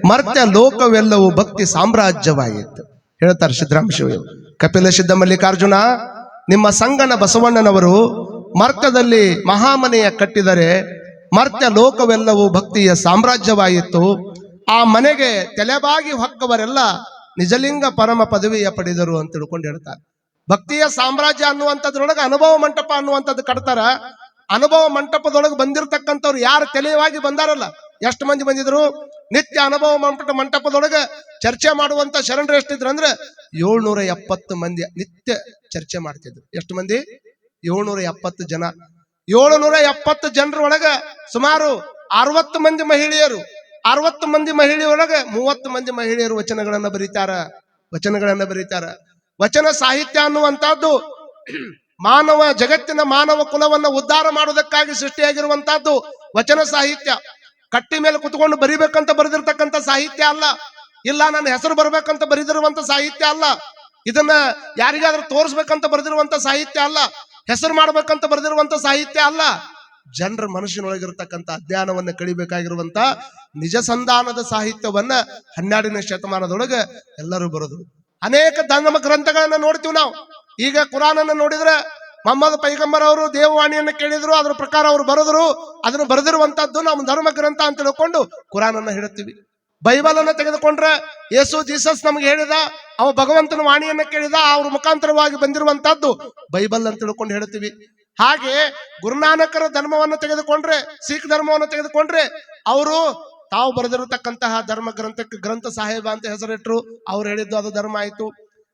ಮರ್ತ್ಯ ಲೋಕವೆಲ್ಲವೂ ಭಕ್ತಿ ಸಾಮ್ರಾಜ್ಯವಾಯಿತು ಹೇಳ್ತಾರೆ ಸಿದ್ದರಾಮೇಶ್ವರ. ಕಪಿಲ ಸಿದ್ಧ ಮಲ್ಲಿಕಾರ್ಜುನ, ನಿಮ್ಮ ಸಂಗನ ಬಸವಣ್ಣನವರು ಮರ್ತ್ಯದಲ್ಲಿ ಮಹಾಮನೆಯ ಕಟ್ಟಿದರೆ ಮರ್ತ್ಯ ಲೋಕವೆಲ್ಲವೂ ಭಕ್ತಿಯ ಸಾಮ್ರಾಜ್ಯವಾಯಿತು. ಆ ಮನೆಗೆ ತಲೆಬಾಗಿ ಹೊಕ್ಕವರೆಲ್ಲ ನಿಜಲಿಂಗ ಪರಮ ಪದವಿಯ ಪಡೆದರು ಅಂತ ತಿಳ್ಕೊಂಡು ಹೇಳ್ತಾರೆ. ಭಕ್ತಿಯ ಸಾಮ್ರಾಜ್ಯ ಅನ್ನುವಂಥದ್ರೊಳಗೆ ಅನುಭವ ಮಂಟಪ ಅನ್ನುವಂಥದ್ದು ಕಟ್ತಾರ. ಅನುಭವ ಮಂಟಪದೊಳಗೆ ಬಂದಿರತಕ್ಕಂಥವ್ರು ಯಾರು ತಲೆಯಾಗಿ ಬಂದಾರಲ್ಲ, ಎಷ್ಟು ಮಂದಿ ಬಂದಿದ್ರು? ನಿತ್ಯ ಅನುಭವ ಮಂಟಪದೊಳಗೆ ಚರ್ಚೆ ಮಾಡುವಂತ ಶರಣರು ಎಷ್ಟಿದ್ರು ಅಂದ್ರೆ 770 ಮಂದಿ ನಿತ್ಯ ಚರ್ಚೆ ಮಾಡ್ತಿದ್ರು. ಎಷ್ಟು ಮಂದಿ? 770 ಜನ. 770 ಜನರೊಳಗ ಸುಮಾರು 60 ಮಂದಿ ಮಹಿಳೆಯರು. 60 ಮಂದಿ ಮಹಿಳೆಯರೊಳಗೆ 30 ಮಂದಿ ಮಹಿಳೆಯರು ವಚನಗಳನ್ನ ಬರೀತಾರ. ವಚನ ಸಾಹಿತ್ಯ ಅನ್ನುವಂತಹದ್ದು ಜಗತ್ತಿನ ಮಾನವ ಕುಲವನ್ನ ಉದ್ಧಾರ ಮಾಡುವುದಕ್ಕಾಗಿ ಸೃಷ್ಟಿಯಾಗಿರುವಂತಹದ್ದು ವಚನ ಸಾಹಿತ್ಯ. ಕಟ್ಟಿ ಮೇಲೆ ಕುತ್ಕೊಂಡು ಬರಿಬೇಕಂತ ಬರೆದಿರ್ತಕ್ಕಂಥ ಸಾಹಿತ್ಯ ಅಲ್ಲ. ಇಲ್ಲ ನನ್ನ ಹೆಸರು ಬರ್ಬೇಕಂತ ಬರೆದಿರುವಂತ ಸಾಹಿತ್ಯ ಅಲ್ಲ. ಇದನ್ನ ಯಾರಿಗಾದ್ರೂ ತೋರಿಸ್ಬೇಕಂತ ಬರೆದಿರುವಂತ ಸಾಹಿತ್ಯ ಅಲ್ಲ. ಹೆಸರು ಮಾಡ್ಬೇಕಂತ ಬರೆದಿರುವಂತ ಸಾಹಿತ್ಯ ಅಲ್ಲ. ಜನರ ಮನಸ್ಸಿನೊಳಗಿರ್ತಕ್ಕಂಥ ಅಜ್ಞಾನವನ್ನ ಕಳಿಬೇಕಾಗಿರುವಂತ ನಿಜ ಸಂಧಾನದ ಸಾಹಿತ್ಯವನ್ನ 12ನೇ ಶತಮಾನದೊಳಗೆ ಎಲ್ಲರೂ ಬರೆದ್ರು. ಅನೇಕ ಧರ್ಮ ಗ್ರಂಥಗಳನ್ನ ನೋಡ್ತೀವಿ ನಾವು. ಈಗ ಕುರಾನನ್ನ ನೋಡಿದ್ರೆ ಮೊಹಮ್ಮದ್ ಪೈಗಂಬರ್ ಅವರು ದೇವವಾಣಿಯನ್ನ ಕೇಳಿದ್ರು, ಅದ್ರ ಪ್ರಕಾರ ಅವರು ಬರೆದ್ರು. ಅದನ್ನು ಬರೆದಿರುವಂತದ್ದು ನಮ್ಮ ಧರ್ಮ ಗ್ರಂಥ ಅಂತ ತಿಳ್ಕೊಂಡು ಕುರಾನನ್ನ ಹೇಳುತ್ತೀವಿ. ಬೈಬಲ್ ಅನ್ನ ತೆಗೆದುಕೊಂಡ್ರೆ ಯೇಸು ಜೀಸಸ್ ನಮ್ಗೆ ಹೇಳಿದ, ಅವ ಭಗವಂತನ ವಾಣಿಯನ್ನ ಕೇಳಿದ, ಅವ್ರ ಮುಖಾಂತರವಾಗಿ ಬಂದಿರುವಂತಹದ್ದು ಬೈಬಲ್ ಅಂತ ತಿಳ್ಕೊಂಡು ಹೇಳ್ತೀವಿ. ಹಾಗೆ ಗುರುನಾನಕರ ಧರ್ಮವನ್ನು ತೆಗೆದುಕೊಂಡ್ರೆ, ಸಿಖ್ ಧರ್ಮವನ್ನು ತೆಗೆದುಕೊಂಡ್ರೆ ಅವರು ತಾವು ಬರೆದಿರತಕ್ಕಂತಹ ಧರ್ಮ ಗ್ರಂಥಕ್ಕೆ ಗ್ರಂಥ ಸಾಹೇಬ ಅಂತ ಹೆಸರಿಟ್ರು. ಅವ್ರು ಹೇಳಿದ್ದು ಅದು ಧರ್ಮ ಆಯ್ತು.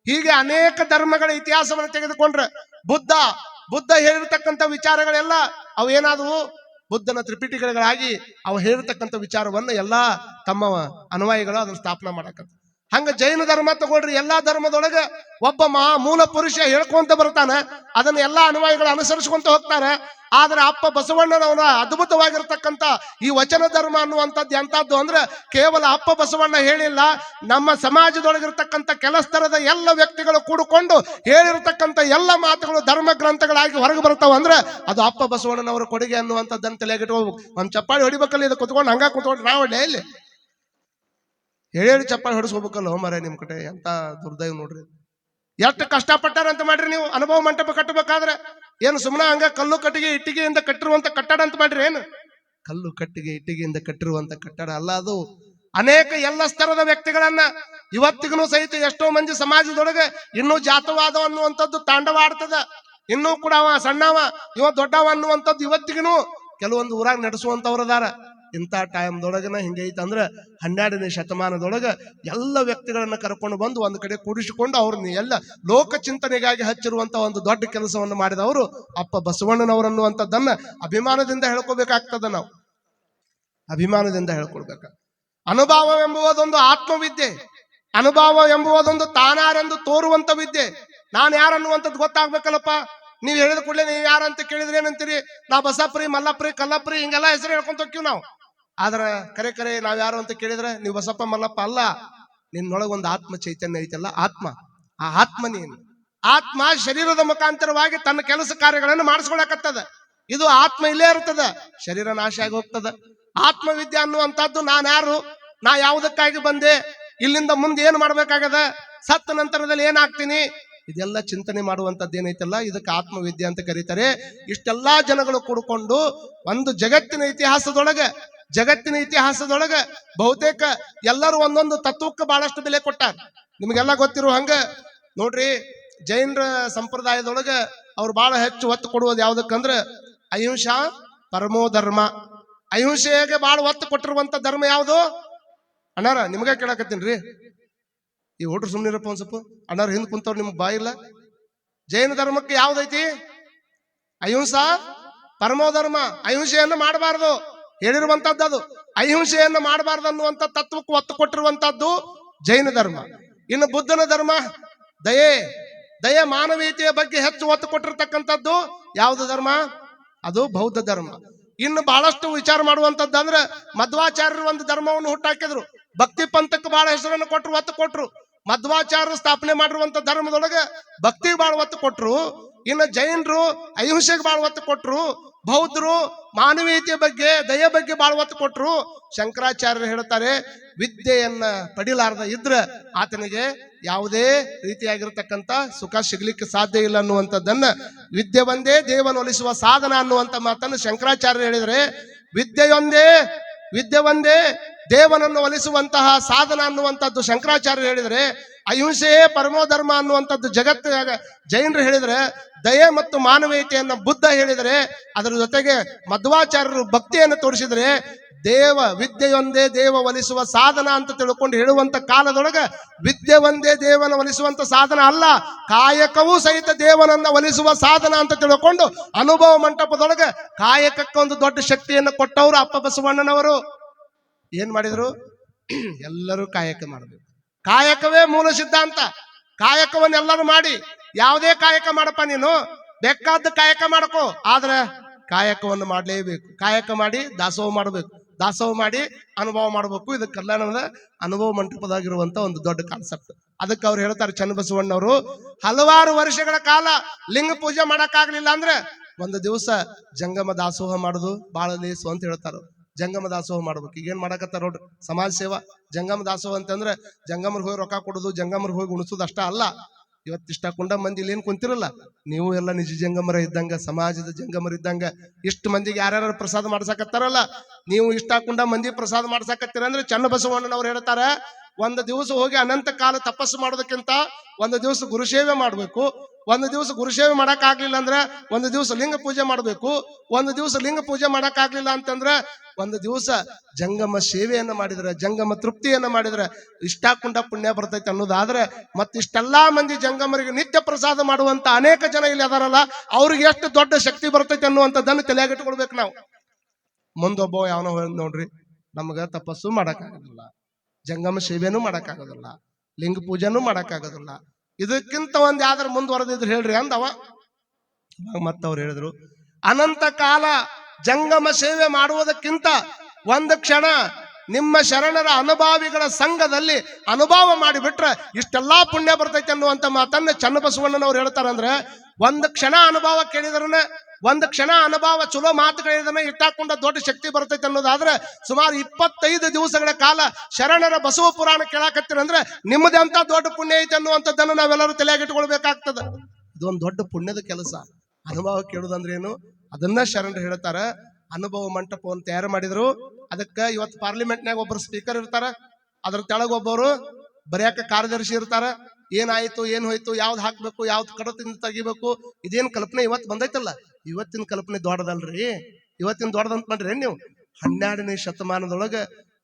ಹೀಗೆ ಅನೇಕ ಧರ್ಮಗಳ ಇತಿಹಾಸವನ್ನು ತೆಗೆದುಕೊಂಡ್ರೆ ಬುದ್ಧ ಹೇಳಿರ್ತಕ್ಕಂಥ ವಿಚಾರಗಳೆಲ್ಲ ಅವು ಏನಾದವು? ಬುದ್ಧನ ತ್ರಿಪಿಟಿಕೆಗಳಾಗಿ ಅವು ಹೇಳಿರ್ತಕ್ಕಂಥ ವಿಚಾರವನ್ನ ಎಲ್ಲಾ ತಮ್ಮ ಅನ್ವಯಿಗಳು ಅದನ್ನ ಸ್ಥಾಪನೆ ಮಾಡಕತ್ತ. ಹಂಗ ಜೈನ ಧರ್ಮ ತಗೊಳ್ರಿ, ಎಲ್ಲಾ ಧರ್ಮದೊಳಗ ಒಬ್ಬ ಮೂಲ ಪುರುಷ ಹೇಳ್ಕೊಂತ ಬರ್ತಾನ, ಅದನ್ನ ಎಲ್ಲಾ ಅನ್ವಯಿಗಳು ಅನುಸರಿಸ್ಕೊಂತ ಹೋಗ್ತಾರೆ. ಆದ್ರೆ ಅಪ್ಪ ಬಸವಣ್ಣನವರ ಅದ್ಭುತವಾಗಿರ್ತಕ್ಕಂಥ ಈ ವಚನ ಧರ್ಮ ಅನ್ನುವಂಥದ್ದು ಎಂತದ್ದು ಅಂದ್ರೆ ಕೇವಲ ಅಪ್ಪ ಬಸವಣ್ಣ ಹೇಳಿಲ್ಲ, ನಮ್ಮ ಸಮಾಜದೊಳಗಿರ್ತಕ್ಕಂಥ ಕೆಲಸ್ತರದ ಎಲ್ಲ ವ್ಯಕ್ತಿಗಳು ಕೂಡಿಕೊಂಡು ಹೇಳಿರ್ತಕ್ಕಂಥ ಎಲ್ಲ ಮಾತುಗಳು ಧರ್ಮ ಗ್ರಂಥಗಳಾಗಿ ಹೊರಗೆ ಬರ್ತಾವ ಅಂದ್ರೆ ಅದು ಅಪ್ಪ ಬಸವಣ್ಣನವರ ಕೊಡುಗೆ ಅನ್ನುವಂಥದ್ದನ್ನು ತಲೆಗಿಟ್ಕೋಬೇಕು. ಒಂದ್ ಚಪ್ಪಾಳಿ ಹೊಡಿಬೇಕಲ್ಲ, ಇದು ಕುತ್ಕೊಂಡು ಹಂಗ ಕುತ್ಕೊಂಡು ನಾವು ಇಲ್ಲಿ ಹೇಳಿ ಚಪ್ಪಾಳಿ ಹೊಡಿಸ್ಕೋಬೇಕಲ್ಲ. ಮರ ನಿಮ್ ಕಡೆ ಎಂತ ದುರ್ದೈವ ನೋಡ್ರಿ. ಎಷ್ಟು ಕಷ್ಟಪಟ್ಟಾರ ಅಂತ ಮಾಡ್ರಿ ನೀವು. ಅನುಭವ ಮಂಟಪ ಕಟ್ಟಬೇಕಾದ್ರೆ ಏನು ಸುಮ್ಮನೆ ಹಂಗ ಕಲ್ಲು ಕಟ್ಟಿಗೆ ಇಟ್ಟಿಗೆಯಿಂದ ಕಟ್ಟಿರುವಂತ ಕಟ್ಟಡ ಅಂತ ಮಾಡ್ರಿ? ಏನು ಕಲ್ಲು ಕಟ್ಟಿಗೆ ಇಟ್ಟಿಗೆಯಿಂದ ಕಟ್ಟಿರುವಂತ ಕಟ್ಟಡ ಅಲ್ಲ ಅದು. ಅನೇಕ ಎಲ್ಲ ಸ್ತರದ ವ್ಯಕ್ತಿಗಳನ್ನ ಇವತ್ತಿಗೂ ಸಹಿತ ಎಷ್ಟೋ ಮಂದಿ ಸಮಾಜದೊಳಗೆ ಇನ್ನೂ ಜಾತವಾದ ಅನ್ನುವಂಥದ್ದು ತಾಂಡವಾಡ್ತದ. ಇನ್ನೂ ಕೂಡ ಅವ ಸಣ್ಣವ ಇವ ದೊಡ್ಡವ ಅನ್ನುವಂಥದ್ದು ಇವತ್ತಿಗೂ ಕೆಲವೊಂದು ಊರಾಗ ನಡೆಸುವಂತವ್ರದಾರ. ಇಂಥ ಟೈಮ್ದೊಳಗನ ಹಿಂಗೈತೆ ಅಂದ್ರೆ 12ನೇ ಶತಮಾನದೊಳಗ ಎಲ್ಲ ವ್ಯಕ್ತಿಗಳನ್ನ ಕರ್ಕೊಂಡು ಬಂದು ಒಂದು ಕಡೆ ಕೂಡಿಸಿಕೊಂಡು ಅವ್ರನ್ನ ಎಲ್ಲ ಲೋಕ ಚಿಂತನೆಗಾಗಿ ಹಚ್ಚಿರುವಂತ ಒಂದು ದೊಡ್ಡ ಕೆಲಸವನ್ನು ಮಾಡಿದವರು ಅಪ್ಪ ಬಸವಣ್ಣನವರನ್ನುವಂಥದ್ದನ್ನ ಅಭಿಮಾನದಿಂದ ಹೇಳ್ಕೋಬೇಕಾಗ್ತದ. ನಾವು ಅಭಿಮಾನದಿಂದ ಹೇಳ್ಕೊಡ್ಬೇಕ. ಅನುಭವ ಎಂಬುವುದೊಂದು ಆತ್ಮವಿದ್ಯೆ. ಅನುಭವ ಎಂಬುವುದೊಂದು ತಾನಾರೆಂದು ತೋರುವಂತ ವಿದ್ಯೆ. ನಾನು ಯಾರನ್ನುವಂಥದ್ದು ಗೊತ್ತಾಗ್ಬೇಕಲ್ಲಪ್ಪ. ನೀವ್ ಹೇಳಿದ ಕೂಡಲೇ ನೀವು ಯಾರಂತ ಕೇಳಿದ್ರೆ ಏನಂತೀರಿ? ನಾ ಬಸಪ್ರಿ, ಮಲ್ಲಪ್ರಿ, ಕಲ್ಲಪ್ರಿ ಹಿಂಗೆಲ್ಲ ಹೆಸರು ಹೇಳ್ಕೊಂತ ಹೋಗ್ತೀವಿ ನಾವು. ಆದ್ರೆ ಕರೆ ನಾವ್ ಯಾರು ಅಂತ ಕೇಳಿದ್ರೆ ನೀವು ಬಸಪ್ಪ ಮಲ್ಲಪ್ಪ ಅಲ್ಲ. ನಿನ್ನೊಳಗೊಂದು ಆತ್ಮ ಚೈತನ್ಯ ಐತಲ್ಲ, ಆತ್ಮ. ಆ ಆತ್ಮ ನೀನು. ಆತ್ಮ ಶರೀರದ ಮುಖಾಂತರವಾಗಿ ತನ್ನ ಕೆಲಸ ಕಾರ್ಯಗಳನ್ನು ಮಾಡಿಸ್ಕೊಳಕತ್ತದ. ಇದು ಆತ್ಮ ಇಲ್ಲೇ ಇರ್ತದ, ಶರೀರ ನಾಶ ಆಗಿ ಹೋಗ್ತದ. ಆತ್ಮವಿದ್ಯೆ ಅನ್ನುವಂಥದ್ದು ನಾನು ಯಾರು, ನಾ ಯಾವುದಕ್ಕಾಗಿ ಬಂದೆ, ಇಲ್ಲಿಂದ ಮುಂದೆ ಏನ್ ಮಾಡ್ಬೇಕಾಗದ, ಸತ್ತ ನಂತರದಲ್ಲಿ ಏನಾಗ್ತೀನಿ, ಇದೆಲ್ಲ ಚಿಂತನೆ ಮಾಡುವಂತದ್ದು ಏನೈತಲ್ಲ, ಇದಕ್ಕೆ ಆತ್ಮವಿದ್ಯೆ ಅಂತ ಕರೀತಾರೆ. ಇಷ್ಟೆಲ್ಲಾ ಜನಗಳು ಕೂಡಿಕೊಂಡು ಒಂದು ಜಗತ್ತಿನ ಇತಿಹಾಸದೊಳಗೆ ಬಹುತೇಕ ಎಲ್ಲರೂ ಒಂದೊಂದು ತತ್ವಕ್ಕೆ ಬಹಳಷ್ಟು ಬೆಲೆ ಕೊಟ್ಟಾರ. ನಿಮ್ಗೆಲ್ಲ ಗೊತ್ತಿರೋ ಹಂಗ ನೋಡ್ರಿ, ಜೈನರ ಸಂಪ್ರದಾಯದೊಳಗೆ ಅವ್ರು ಬಹಳ ಹೆಚ್ಚು ಒತ್ತು ಕೊಡುವುದು ಯಾವ್ದಕ್ಕಂದ್ರೆ ಅಹಿಂಸಾ ಪರಮೋ ಧರ್ಮ. ಅಹಿಂಸೆಗೆ ಬಹಳ ಒತ್ತು ಕೊಟ್ಟಿರುವಂತ ಧರ್ಮ ಯಾವುದು ಅಣ್ಣಾರ? ನಿಮ್ಗೆ ಕೇಳಕತ್ತೀನ್ರಿ, ಈ ಹುಡ್ರು ಸುಮ್ನಿರಪ್ಪ ಒಂದ್ ಸ್ವಲ್ಪ. ಅಣ್ಣಾರು ಹಿಂದ್ ಕುಂತವ್ರು ನಿಮ್ಗೆ ಬಾಯಿಲ್ಲ. ಜೈನ ಧರ್ಮಕ್ಕೆ ಯಾವ್ದೈತಿ? ಅಹಿಂಸಾ ಪರಮೋ ಧರ್ಮ. ಅಹಿಂಸೆಯನ್ನು ಮಾಡಬಾರ್ದು ಹೇಳಿರುವಂತದ್ದು ಅದು. ಅಹಿಂಸೆಯನ್ನು ಮಾಡಬಾರ್ದು ಅನ್ನುವಂಥ ತತ್ವಕ್ಕೆ ಒತ್ತು ಕೊಟ್ಟಿರುವಂತದ್ದು ಜೈನ ಧರ್ಮ. ಇನ್ನು ಬುದ್ಧನ ಧರ್ಮ ದಯೆ ಮಾನವೀಯತೆಯ ಬಗ್ಗೆ ಹೆಚ್ಚು ಒತ್ತು ಕೊಟ್ಟಿರ್ತಕ್ಕಂಥದ್ದು ಯಾವ್ದು ಧರ್ಮ? ಅದು ಬೌದ್ಧ ಧರ್ಮ. ಇನ್ನು ಬಹಳಷ್ಟು ವಿಚಾರ ಮಾಡುವಂತದ್ದು ಅಂದ್ರೆ ಮಧ್ವಾಚಾರ್ಯರು ಒಂದು ಧರ್ಮವನ್ನು ಹುಟ್ಟಾಕಿದ್ರು. ಭಕ್ತಿ ಪಂಥಕ್ಕೆ ಬಹಳ ಹೆಸರನ್ನು ಕೊಟ್ಟರು, ಒತ್ತು ಕೊಟ್ರು. ಮಧ್ವಾಚಾರ್ಯರು ಸ್ಥಾಪನೆ ಮಾಡಿರುವಂತ ಧರ್ಮದೊಳಗೆ ಭಕ್ತಿಗೆ ಬಹಳ ಒತ್ತು ಕೊಟ್ರು. ಇನ್ನು ಜೈನರು ಅಹಿಂಸೆಗೆ ಬಹಳ ಒತ್ತು ಕೊಟ್ರು. ಬೌದ್ಧರು ಮಾನವೀಯತೆಯ ಬಗ್ಗೆ ದಯೆ ಬಗ್ಗೆ ಬಹಳ ಒತ್ತು ಕೊಟ್ಟರು. ಶಂಕರಾಚಾರ್ಯರು ಹೇಳ್ತಾರೆ, ವಿದ್ಯೆಯನ್ನ ಪಡಿಲಾರ್ದ ಇದ್ರ ಆತನಿಗೆ ಯಾವುದೇ ರೀತಿಯಾಗಿರ್ತಕ್ಕಂಥ ಸುಖ ಸಿಗ್ಲಿಕ್ಕೆ ಸಾಧ್ಯ ಇಲ್ಲ ಅನ್ನುವಂಥದ್ದನ್ನ, ವಿದ್ಯೆ ಒಂದೇ ದೇವನ ಒಲಿಸುವ ಸಾಧನ ಅನ್ನುವಂಥ ಮಾತನ್ನು ಶಂಕರಾಚಾರ್ಯರು ಹೇಳಿದರೆ, ವಿದ್ಯೆ ಒಂದೇ ದೇವನನ್ನು ಒಲಿಸುವಂತಹ ಸಾಧನ ಅನ್ನುವಂಥದ್ದು ಶಂಕರಾಚಾರ್ಯರು ಹೇಳಿದರೆ, ಅಹಿಂಸೆಯೇ ಪರಮೋ ಧರ್ಮ ಅನ್ನುವಂಥದ್ದು ಜಗತ್ತಿನಾಗ ಜೈನರು ಹೇಳಿದರೆ, ದಯೆ ಮತ್ತು ಮಾನವೀಯತೆಯನ್ನು ಬುದ್ಧ ಹೇಳಿದರೆ, ಅದರ ಜೊತೆಗೆ ಮಧ್ವಾಚಾರ್ಯರು ಭಕ್ತಿಯನ್ನು ತೋರಿಸಿದರೆ, ವಿದ್ಯೆಯೊಂದೇ ದೇವ ಒಲಿಸುವ ಸಾಧನ ಅಂತ ತಿಳ್ಕೊಂಡು ಹೇಳುವಂತ ಕಾಲದೊಳಗೆ ವಿದ್ಯೆ ಒಂದೇ ದೇವನ ಒಲಿಸುವಂತ ಸಾಧನ ಅಲ್ಲ, ಕಾಯಕವೂ ಸಹಿತ ದೇವನನ್ನ ಒಲಿಸುವ ಸಾಧನ ಅಂತ ತಿಳ್ಕೊಂಡು ಅನುಭವ ಮಂಟಪದೊಳಗೆ ಕಾಯಕಕ್ಕೆ ಒಂದು ದೊಡ್ಡ ಶಕ್ತಿಯನ್ನು ಕೊಟ್ಟವರು ಅಪ್ಪ ಬಸವಣ್ಣನವರು. ಏನ್ ಮಾಡಿದ್ರು? ಎಲ್ಲರೂ ಕಾಯಕ ಮಾಡಬೇಕು, ಕಾಯಕವೇ ಮೂಲ ಸಿದ್ಧಾಂತ. ಕಾಯಕವನ್ನೆಲ್ಲರೂ ಮಾಡಿ, ಯಾವುದೇ ಕಾಯಕ ಮಾಡಪ್ಪ ನೀನು, ಬೇಕಾದ ಕಾಯಕ ಮಾಡ್ಕೋ, ಆದ್ರೆ ಕಾಯಕವನ್ನು ಮಾಡಲೇಬೇಕು. ಕಾಯಕ ಮಾಡಿ ದಾಸೋಹ ಮಾಡಬೇಕು, ದಾಸೋಹ ಮಾಡಿ ಅನುಭವ ಮಾಡಬೇಕು. ಇದು ಕಲ್ಯಾಣದ ಅನುಭವ ಮಂಟಪದಾಗಿರುವಂತ ಒಂದು ದೊಡ್ಡ ಕಾನ್ಸೆಪ್ಟ್. ಅದಕ್ಕೆ ಅವ್ರು ಹೇಳ್ತಾರೆ, ಚನ್ನಬಸವಣ್ಣವರು, ಹಲವಾರು ವರ್ಷಗಳ ಕಾಲ ಲಿಂಗ ಪೂಜೆ ಮಾಡಕ್ಕಾಗ್ಲಿಲ್ಲ ಅಂದ್ರೆ ಒಂದು ದಿವಸ ಜಂಗಮ ದಾಸೋಹ ಮಾಡುದು ಬಹಳ ಲೇಸು ಅಂತ ಹೇಳ್ತಾರೆ. ಜಂಗಮ ದಾಸೋಹ ಮಾಡ್ಬೇಕು. ಈಗೇನ್ ಮಾಡಕತ್ತಾರ ನೋಡ್ರಿ, ಸಮಾಜ ಸೇವಾ. ಜಂಗಮ ದಾಸೋಹ ಅಂತಂದ್ರೆ ಜಂಗಮರ್ ಹೋಗಿ ರೊಕ್ಕ ಕೊಡುದು, ಜಂಗಮರ್ ಹೋಗಿ ಉಣಿಸೋದು ಅಷ್ಟ ಅಲ್ಲ. ಇವತ್ತಿಷ್ಟ ಕುಂಡ ಮಂದಿ ಇಲ್ಲಿ ಏನ್ ಕುಂತಿರಲ್ಲ, ನೀವು ಎಲ್ಲ ನಿಜ ಜಂಗಮರ ಇದ್ದಂಗ, ಸಮಾಜದ ಜಂಗಮರ ಇದ್ದಂಗ. ಇಷ್ಟು ಮಂದಿಗೆ ಯಾರ್ಯಾರು ಪ್ರಸಾದ ಮಾಡ್ಸಕತ್ತಾರಲ್ಲ, ನೀವು ಇಷ್ಟ ಕುಂಡ ಮಂದಿ ಪ್ರಸಾದ ಮಾಡ್ಸಕತ್ತೀರ ಅಂದ್ರೆ ಚನ್ನಬಸವಣ್ಣನವ್ರು ಹೇಳ್ತಾರ, ಒಂದು ದಿವಸ ಹೋಗಿ ಅನಂತ ಕಾಲ ತಪಸ್ಸು ಮಾಡೋದಕ್ಕಿಂತ ಒಂದು ದಿವಸ ಗುರುಸೇವೆ ಮಾಡ್ಬೇಕು. ಒಂದು ದಿವಸ ಗುರುಸೇವೆ ಮಾಡಕ್ ಆಗ್ಲಿಲ್ಲ ಅಂದ್ರೆ ಒಂದು ದಿವಸ ಲಿಂಗ ಪೂಜೆ ಮಾಡ್ಬೇಕು. ಒಂದು ದಿವಸ ಲಿಂಗ ಪೂಜೆ ಮಾಡಕ್ ಆಗ್ಲಿಲ್ಲ ಅಂತಂದ್ರೆ ಒಂದು ದಿವಸ ಜಂಗಮ ಸೇವೆಯನ್ನ ಮಾಡಿದ್ರೆ, ಜಂಗಮ ತೃಪ್ತಿಯನ್ನ ಮಾಡಿದ್ರೆ ಇಷ್ಟಾಕುಂಡ ಪುಣ್ಯ ಬರ್ತೈತೆ ಅನ್ನೋದಾದ್ರೆ, ಮತ್ತಿಷ್ಟೆಲ್ಲಾ ಮಂದಿ ಜಂಗಮರಿಗೆ ನಿತ್ಯ ಪ್ರಸಾದ ಮಾಡುವಂತ ಅನೇಕ ಜನ ಇಲ್ಲಿ ಅದಾರಲ್ಲ, ಅವ್ರಿಗೆ ಎಷ್ಟು ದೊಡ್ಡ ಶಕ್ತಿ ಬರ್ತೈತೆ ಅನ್ನುವಂಥದ್ದನ್ನು ತಲೆಯಾಗಿಟ್ಕೊಳ್ಬೇಕು ನಾವು. ಮುಂದೊಬ್ಬ ಯಾವನೋ ನೋಡ್ರಿ, ನಮ್ಗ ತಪಸ್ಸು ಮಾಡಕ್ಕಾಗೋದಿಲ್ಲ, ಜಂಗಮ ಸೇವೆನೂ ಮಾಡಕ್ಕಾಗೋದಿಲ್ಲ, ಲಿಂಗ ಪೂಜೆನೂ ಮಾಡಕ್ಕಾಗೋದಿಲ್ಲ, ಇದಕ್ಕಿಂತ ಒಂದ್ ಯಾವ್ದಾರು ಮುಂದುವರೆದಿದ್ರು ಹೇಳ್ರಿ ಅಂದವ. ಮತ್ತವ್ರು ಹೇಳಿದ್ರು, ಅನಂತ ಕಾಲ ಜಂಗಮ ಸೇವೆ ಮಾಡುವುದಕ್ಕಿಂತ ಒಂದು ಕ್ಷಣ ನಿಮ್ಮ ಶರಣರ ಅನುಭಾವಿಗಳ ಸಂಘದಲ್ಲಿ ಅನುಭವ ಮಾಡಿಬಿಟ್ರೆ ಇಷ್ಟೆಲ್ಲಾ ಪುಣ್ಯ ಬರ್ತೈತೆ ಅನ್ನುವಂತ ಮಾತನ್ನ ಚನ್ನಬಸವಣ್ಣನವ್ರು ಹೇಳ್ತಾರಂದ್ರೆ, ಒಂದು ಕ್ಷಣ ಅನುಭವ ಕೇಳಿದ್ರನೆ, ಒಂದು ಕ್ಷಣ ಅನುಭವ ಚಲೋ ಮಾತುಗಳಿದ್ರೆ ಇಟ್ಟಾಕೊಂಡ ದೊಡ್ಡ ಶಕ್ತಿ ಬರ್ತೈತೆ ಅನ್ನೋದಾದ್ರೆ, ಸುಮಾರು 25 ದಿವಸಗಳ ಕಾಲ ಶರಣರ ಬಸವ ಪುರಾಣ ಕೇಳಾಕತ್ತೀರಂದ್ರೆ ನಿಮ್ಮದೇ ಅಂತ ದೊಡ್ಡ ಪುಣ್ಯ ಐತೆ ಅನ್ನುವಂಥದ್ದನ್ನು ನಾವೆಲ್ಲರೂ ತಲೆಯಾಗಿಟ್ಕೊಳ್ಬೇಕಾಗ್ತದೆ. ಇದೊಂದು ದೊಡ್ಡ ಪುಣ್ಯದ ಕೆಲಸ. ಅನುಭವ ಕೇಳುದಂದ್ರೆ ಏನು, ಅದನ್ನ ಶರಣರು ಹೇಳ್ತಾರ. ಅನುಭವ ಮಂಟಪವನ್ನು ತಯಾರು ಮಾಡಿದ್ರು. ಅದಕ್ಕೆ ಇವತ್ತು ಪಾರ್ಲಿಮೆಂಟ್ನಾಗ ಒಬ್ಬರು ಸ್ಪೀಕರ್ ಇರ್ತಾರ, ಅದ್ರ ತೆಳಗೊಬ್ಬರು ಬರೆಯಕ ಕಾರ್ಯದರ್ಶಿ ಇರ್ತಾರ. ಏನಾಯ್ತು, ಏನ್ ಹೋಯ್ತು, ಯಾವ್ದು ಹಾಕ್ಬೇಕು, ಯಾವ್ದು ಕಡತಿಂದ ತೆಗಿಬೇಕು, ಇದೇನ್ ಕಲ್ಪನೆ ಇವತ್ತು ಬಂದೈತಲ್ಲ, ಇವತ್ತಿನ ಕಲ್ಪನೆ ದೊಡ್ಡದಲ್ರಿ. ಇವತ್ತಿನ ದೊಡ್ಡದಂತ ಮಾಡ್ರಿ ನೀವು. 12ನೇ ಶತಮಾನದೊಳಗ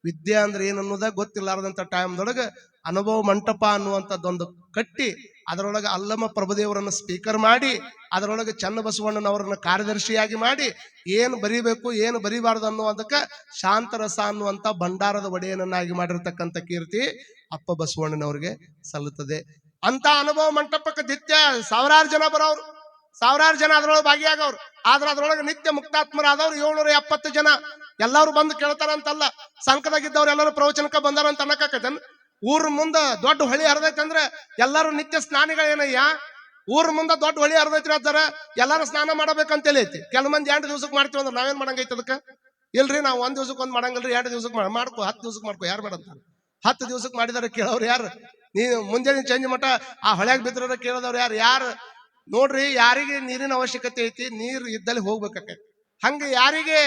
ವಿದ್ಯೆ ಅಂದ್ರೆ ಏನನ್ನೋದ ಗೊತ್ತಿಲ್ಲಾರದಂತ ಟೈಮ್ದೊಳಗ ಅನುಭವ ಮಂಟಪ ಅನ್ನುವಂಥದ್ದೊಂದು ಕಟ್ಟಿ, ಅದರೊಳಗೆ ಅಲ್ಲಮ ಪ್ರಭುದೇವರನ್ನ ಸ್ಪೀಕರ್ ಮಾಡಿ, ಅದರೊಳಗೆ ಚನ್ನಬಸವಣ್ಣನವರನ್ನ ಕಾರ್ಯದರ್ಶಿಯಾಗಿ ಮಾಡಿ, ಏನು ಬರೀಬೇಕು ಏನು ಬರೀಬಾರ್ದು ಅನ್ನುವುದಕ್ಕೆ ಶಾಂತರಸ ಅನ್ನುವಂಥ ಭಂಡಾರದ ಒಡೆಯನನ್ನಾಗಿ ಮಾಡಿರ್ತಕ್ಕಂಥ ಕೀರ್ತಿ ಅಪ್ಪ ಬಸವಣ್ಣನವ್ರಿಗೆ ಸಲ್ಲುತ್ತದೆ. ಅಂತ ಅನುಭವ ಮಂಟಪಕ್ಕೆ ನಿತ್ಯ ಸಾವಿರಾರು ಜನ ಬರೋರು, ಸಾವಿರಾರು ಜನ ಅದ್ರೊಳಗೆ ಭಾಗಿಯಾಗವ್ರು. ಆದ್ರೆ ಅದ್ರೊಳಗೆ ನಿತ್ಯ ಮುಕ್ತಾತ್ಮರಾದವ್ರು 770 ಜನ. ಎಲ್ಲಾರು ಬಂದು ಕೇಳ್ತಾರಂತಲ್ಲ, ಸಂಕದಾಗಿದ್ದವ್ರು ಎಲ್ಲರೂ ಪ್ರವಚನಕ್ಕೆ ಬಂದಾರ ಅಂತ ಅನ್ನಕಾಕೈತೇನ್? ಊರ್ ಮುಂದ ದೊಡ್ಡ ಹೊಳಿ ಹರಿದೈತಂದ್ರೆ ಎಲ್ಲರೂ ನಿತ್ಯ ಸ್ನಾನಿಗಳೇನಯ್ಯ, ಊರ್ ಮುಂದ ದೊಡ್ಡ ಹೊಳಿ ಹರಿದೈತ್ರಿ ಅದಾರ, ಎಲ್ಲಾರು ಸ್ನಾನ ಮಾಡಬೇಕಂತ ಐತಿ. ಕೆಲ ಮಂದಿ 2 ದಿವಸಕ್ಕೆ ಮಾಡ್ತೀವಿ ಅಂದ್ರೆ ನಾವೇನ್ ಮಾಡಂಗೈತಿ ಅದಕ್ಕೆ? ಇಲ್ರಿ ನಾವು 1 ದಿವಸಕ್ಕೆ ಒಂದು ಮಾಡಂಗಿಲ್ರಿ, 2 ದಿವಸಕ್ಕೆ ಮಾಡ್ಕೊ, 10 ದಿವಸಕ್ಕೆ ಮಾಡ್ಕೊ. ಯಾರು ಮಾಡಂತ? 10 ದಿವಸಕ್ಕೆ ಮಾಡಿದಾರೆ ಕೇಳೋರು ಯಾರು? ನೀವು ಮುಂಜಾನೆ ಚೇಂಜ್ ಮಠ ಆ ಹೊಳ್ಯಾಗ ಬಿದ್ದ್ರ ಕೇಳೋದವ್ರು ಯಾರು? ನೋಡ್ರಿ, ಯಾರಿಗೆ ನೀರಿನ ಅವಶ್ಯಕತೆ ಐತಿ, ನೀರು ಇದ್ದಲ್ಲಿ ಹೋಗ್ಬೇಕಾಕೈತಿ. ಹಂಗ ಯಾರಿಗೆ